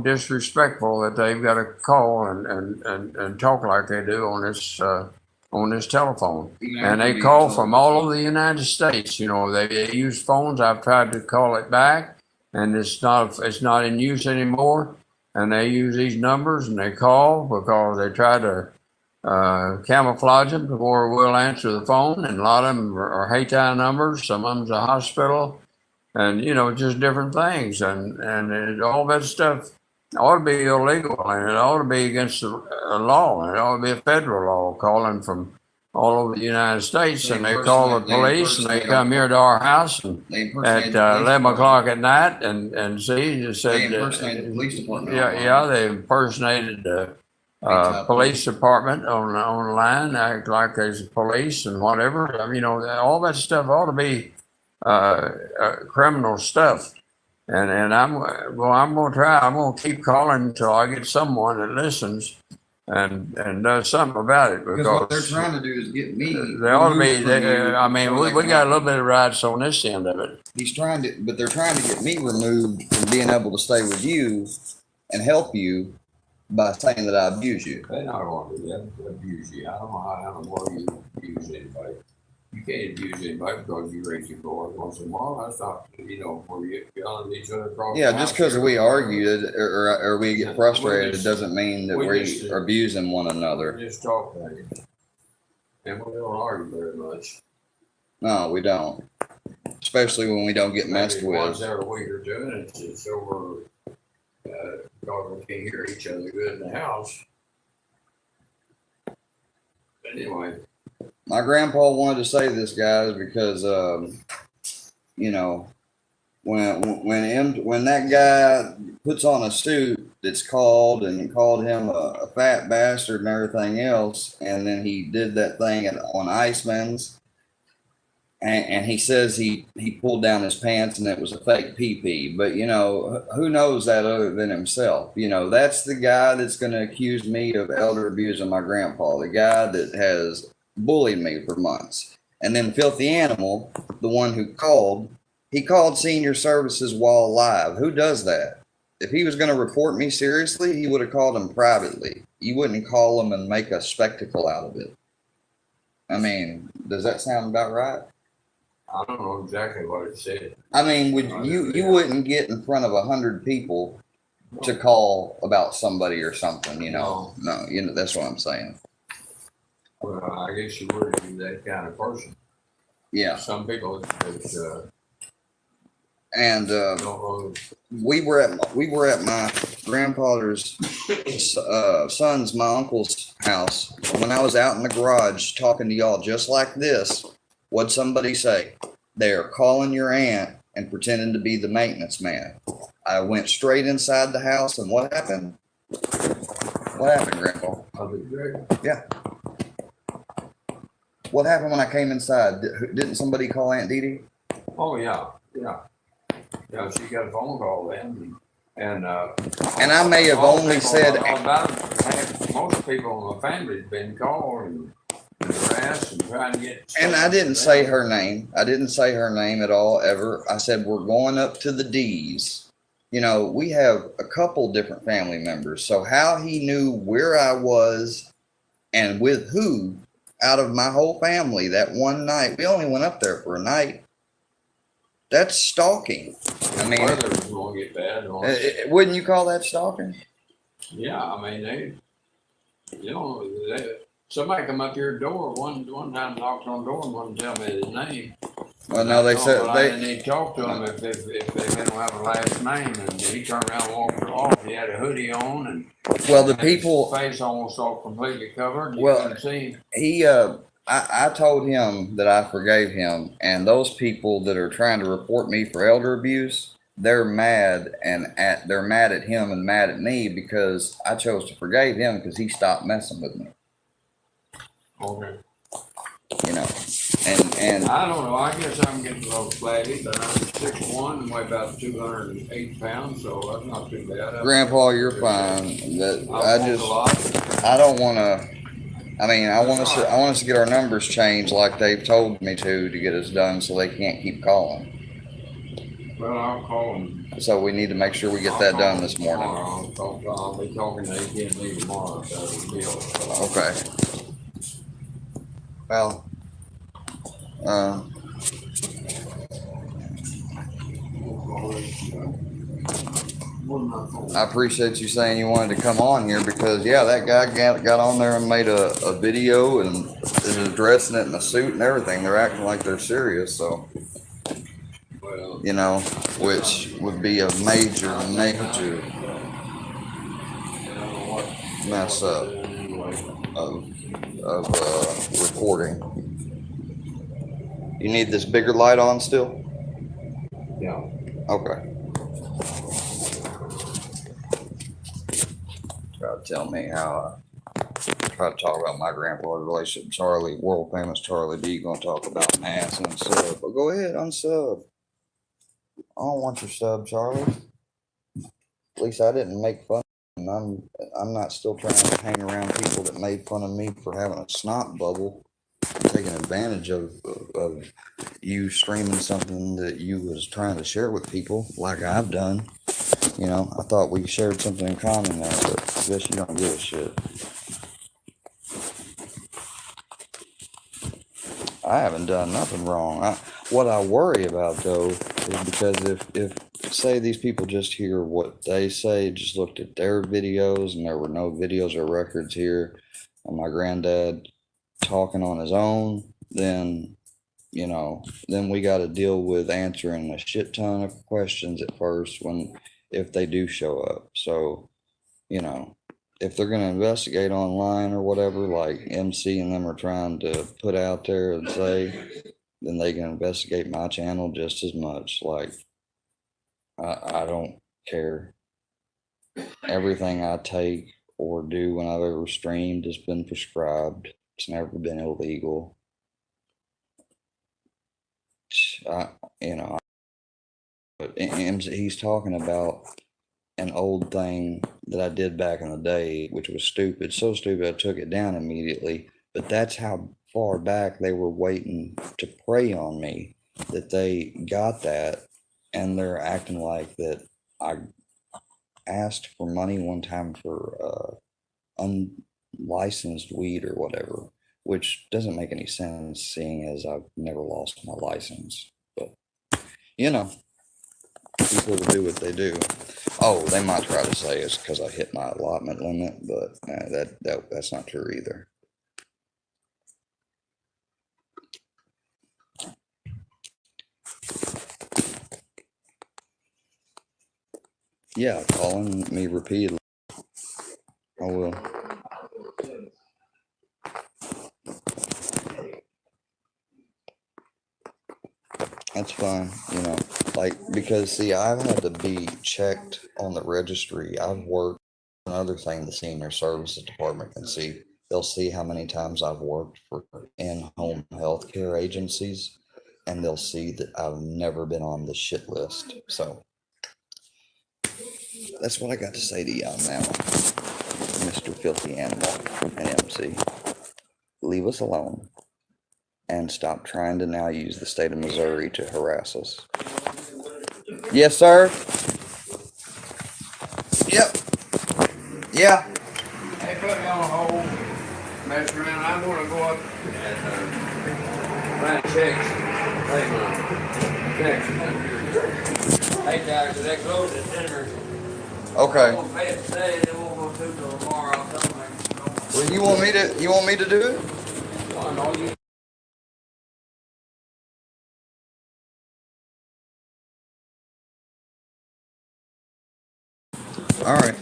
disrespectful that they've got to call and talk like they do on this telephone. And they call from all over the United States. They use phones. I've tried to call it back, and it's not in use anymore. And they use these numbers and they call because they try to camouflage them before we'll answer the phone. And a lot of them are Haiti numbers. Some of them's a hospital. And, just different things. And all that stuff ought to be illegal, and it ought to be against the law, and it ought to be a federal law calling from all over the United States. And they call the police, and they come here to our house and at 11 o'clock at night and see, it said, They impersonated the police department. Yeah, they impersonated the police department on the line, act like there's police and whatever. All that stuff ought to be criminal stuff, and I'm gonna try. I'm gonna keep calling until I get someone that listens and does something about it, because what they're trying to do is get me. They ought to be. We got a little bit of rights on this end of it. But they're trying to get me removed from being able to stay with you and help you by saying that I abuse you. They're not going to abuse you. I don't know why you abuse anybody. You can't abuse anybody because you raise your voice once in a while. That's not, where you're yelling at each other across the Yeah, house. just because we argue or we get frustrated, it doesn't mean that we are abusing one another. We just talk about it. And we don't argue very much. No, we don't. Especially when we don't get messed with. Once every week or two, and it's over because we can't hear each other good in the house. But anyway. My grandpa wanted to say this, guys, because when that guy puts on a suit that's called him a fat bastard and everything else, and then he did that thing on Iceman's, and he says he pulled down his pants and it was a fake pee-pee, but who knows that other than himself? That's the guy that's going to accuse me of elder abusing my grandpa, the guy that has bullied me for months. And then Filthy Animal, the one who he called senior services while alive. Who does that? If he was going to report me seriously, he would have called him privately. You wouldn't call him and make a spectacle out of it. I mean, does that sound about right? I don't know exactly what it said. I mean, you wouldn't get in front of 100 people to call about somebody or something, you know. No, you know, that's what I'm saying. Well, I guess you would be that kind of person. Yeah. Some people, and we were at my grandfather's son's, my uncle's house. When I was out in the garage talking to y'all just like this, what'd somebody say? They're calling your aunt and pretending to be the maintenance man. I went straight inside the house, and what happened? What happened, Grandpa? Yeah. What happened when I came inside? Didn't somebody call Aunt Dee Dee? Oh yeah. Yeah, she got a phone call then, and I may have only said most people in the family have been called and harassed and trying to get. And I didn't say her name. I didn't say her name at all ever. I said we're going up to the D's. You know, we have a couple different family members. So how he knew where I was and with who out of my whole family that one night, we only went up there for a night. That's stalking. I mean, weather's gonna get bad. Wouldn't you call that stalking? Yeah, I mean somebody come up your door one time, knocked on the door and wouldn't tell me his name. Well, no, they said I didn't need to talk to him if they didn't have a last name. And he turned around and walked off. He had a hoodie on and the people his face almost all completely covered. You well, couldn't see. He I told him that I forgave him, and those people that are trying to report me for elder abuse, they're mad they're mad at him and mad at me because I chose to forgive him because he stopped messing with me. Okay. You know, and I don't know. I guess I'm getting a little flabby, but I'm 6'1" and weigh about 208 pounds, so that's not too bad. Grandpa, you're fine. I don't want to. I mean, I want us to get our numbers changed like they've told me to get us done, so they can't keep calling. Well, I'll call them. So we need to make sure we get that done this morning. I'll be talking to AT&T tomorrow. Okay. Well, I appreciate you saying you wanted to come on here because, yeah, that guy got on there and made a video and is addressing it in a suit and everything. They're acting like they're serious, so, you know, which would be a major mess up of recording. You need this bigger light on still? Yeah. Okay. Try to tell me how try to talk about my grandfather's relationship with Charlie, world famous Charlie B. Gonna talk about mass and sub. But go ahead, unsub. I don't want your sub, Charlie. At least I didn't make fun of him. I'm not still trying to hang around people that made fun of me for having a snot bubble, taking advantage of you streaming something that you was trying to share with people like I've done. You know, I thought we shared something in common there, but I guess you don't give a shit. I haven't done nothing wrong. What I worry about though is because if say these people just hear what they say, just looked at their videos and there were no videos or records here, and my granddad talking on his own, then, you know, then we got to deal with answering a shit ton of questions at first if they do show up. So, you know, if they're going to investigate online or whatever, like MC and them are trying to put out there and say, then they can investigate my channel just as much. Like, I don't care. Everything I take or do when I've ever streamed has been prescribed. It's never been illegal. You know, but he's talking about an old thing that I did back in the day, which was stupid. So stupid I took it down immediately. But that's how far back they were waiting to prey on me, that they got that, and they're acting like that I asked for money one time for unlicensed weed or whatever, which doesn't make any sense seeing as I've never lost my license. But, you know, people will do what they do. Oh, they might try to say it's because I hit my allotment limit, but that's not true either. Yeah, calling me repeatedly. I will. That's fine, you know, like, because see, I've had to be checked on the registry. I've worked another thing the senior services department can see. They'll see how many times I've worked for in-home healthcare agencies, and they'll see that I've never been on the shit list. So that's what I got to say to y'all now, Mr. Filthy Animal and MC. Leave us alone and stop trying to now use the state of Missouri to harass us. Yes, sir. Yep. Yeah. Hey, put me on hold, mess around. I'm gonna go up and write checks. Pay my checks. Hey, guys, they close at dinner. Okay. I'm gonna pay it today, and then we'll go do till tomorrow. I'll tell them. Well, you want me to do it? Well, no, you. All right.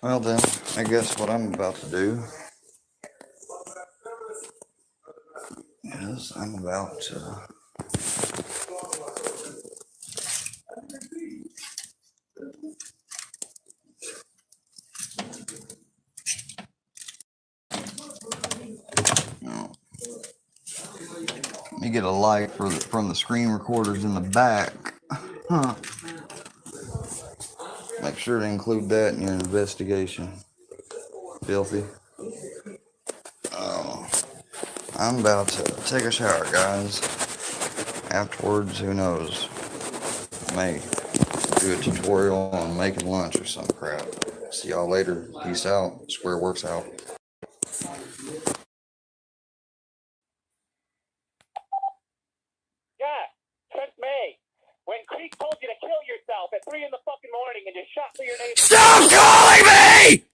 Well then, I guess what I'm about to do is I'm about to let me get a like from the screen recorders in the back. Huh. Make sure to include that in your investigation. Filthy. Oh, I'm about to take a shower, guys. Afterwards, who knows? May do a tutorial on making lunch or some crap. See y'all later. Peace out. Square Works out. Yeah, since May. When Creek told you to kill yourself at 3 in the fucking morning and just shot through your neighbor. Stop calling me!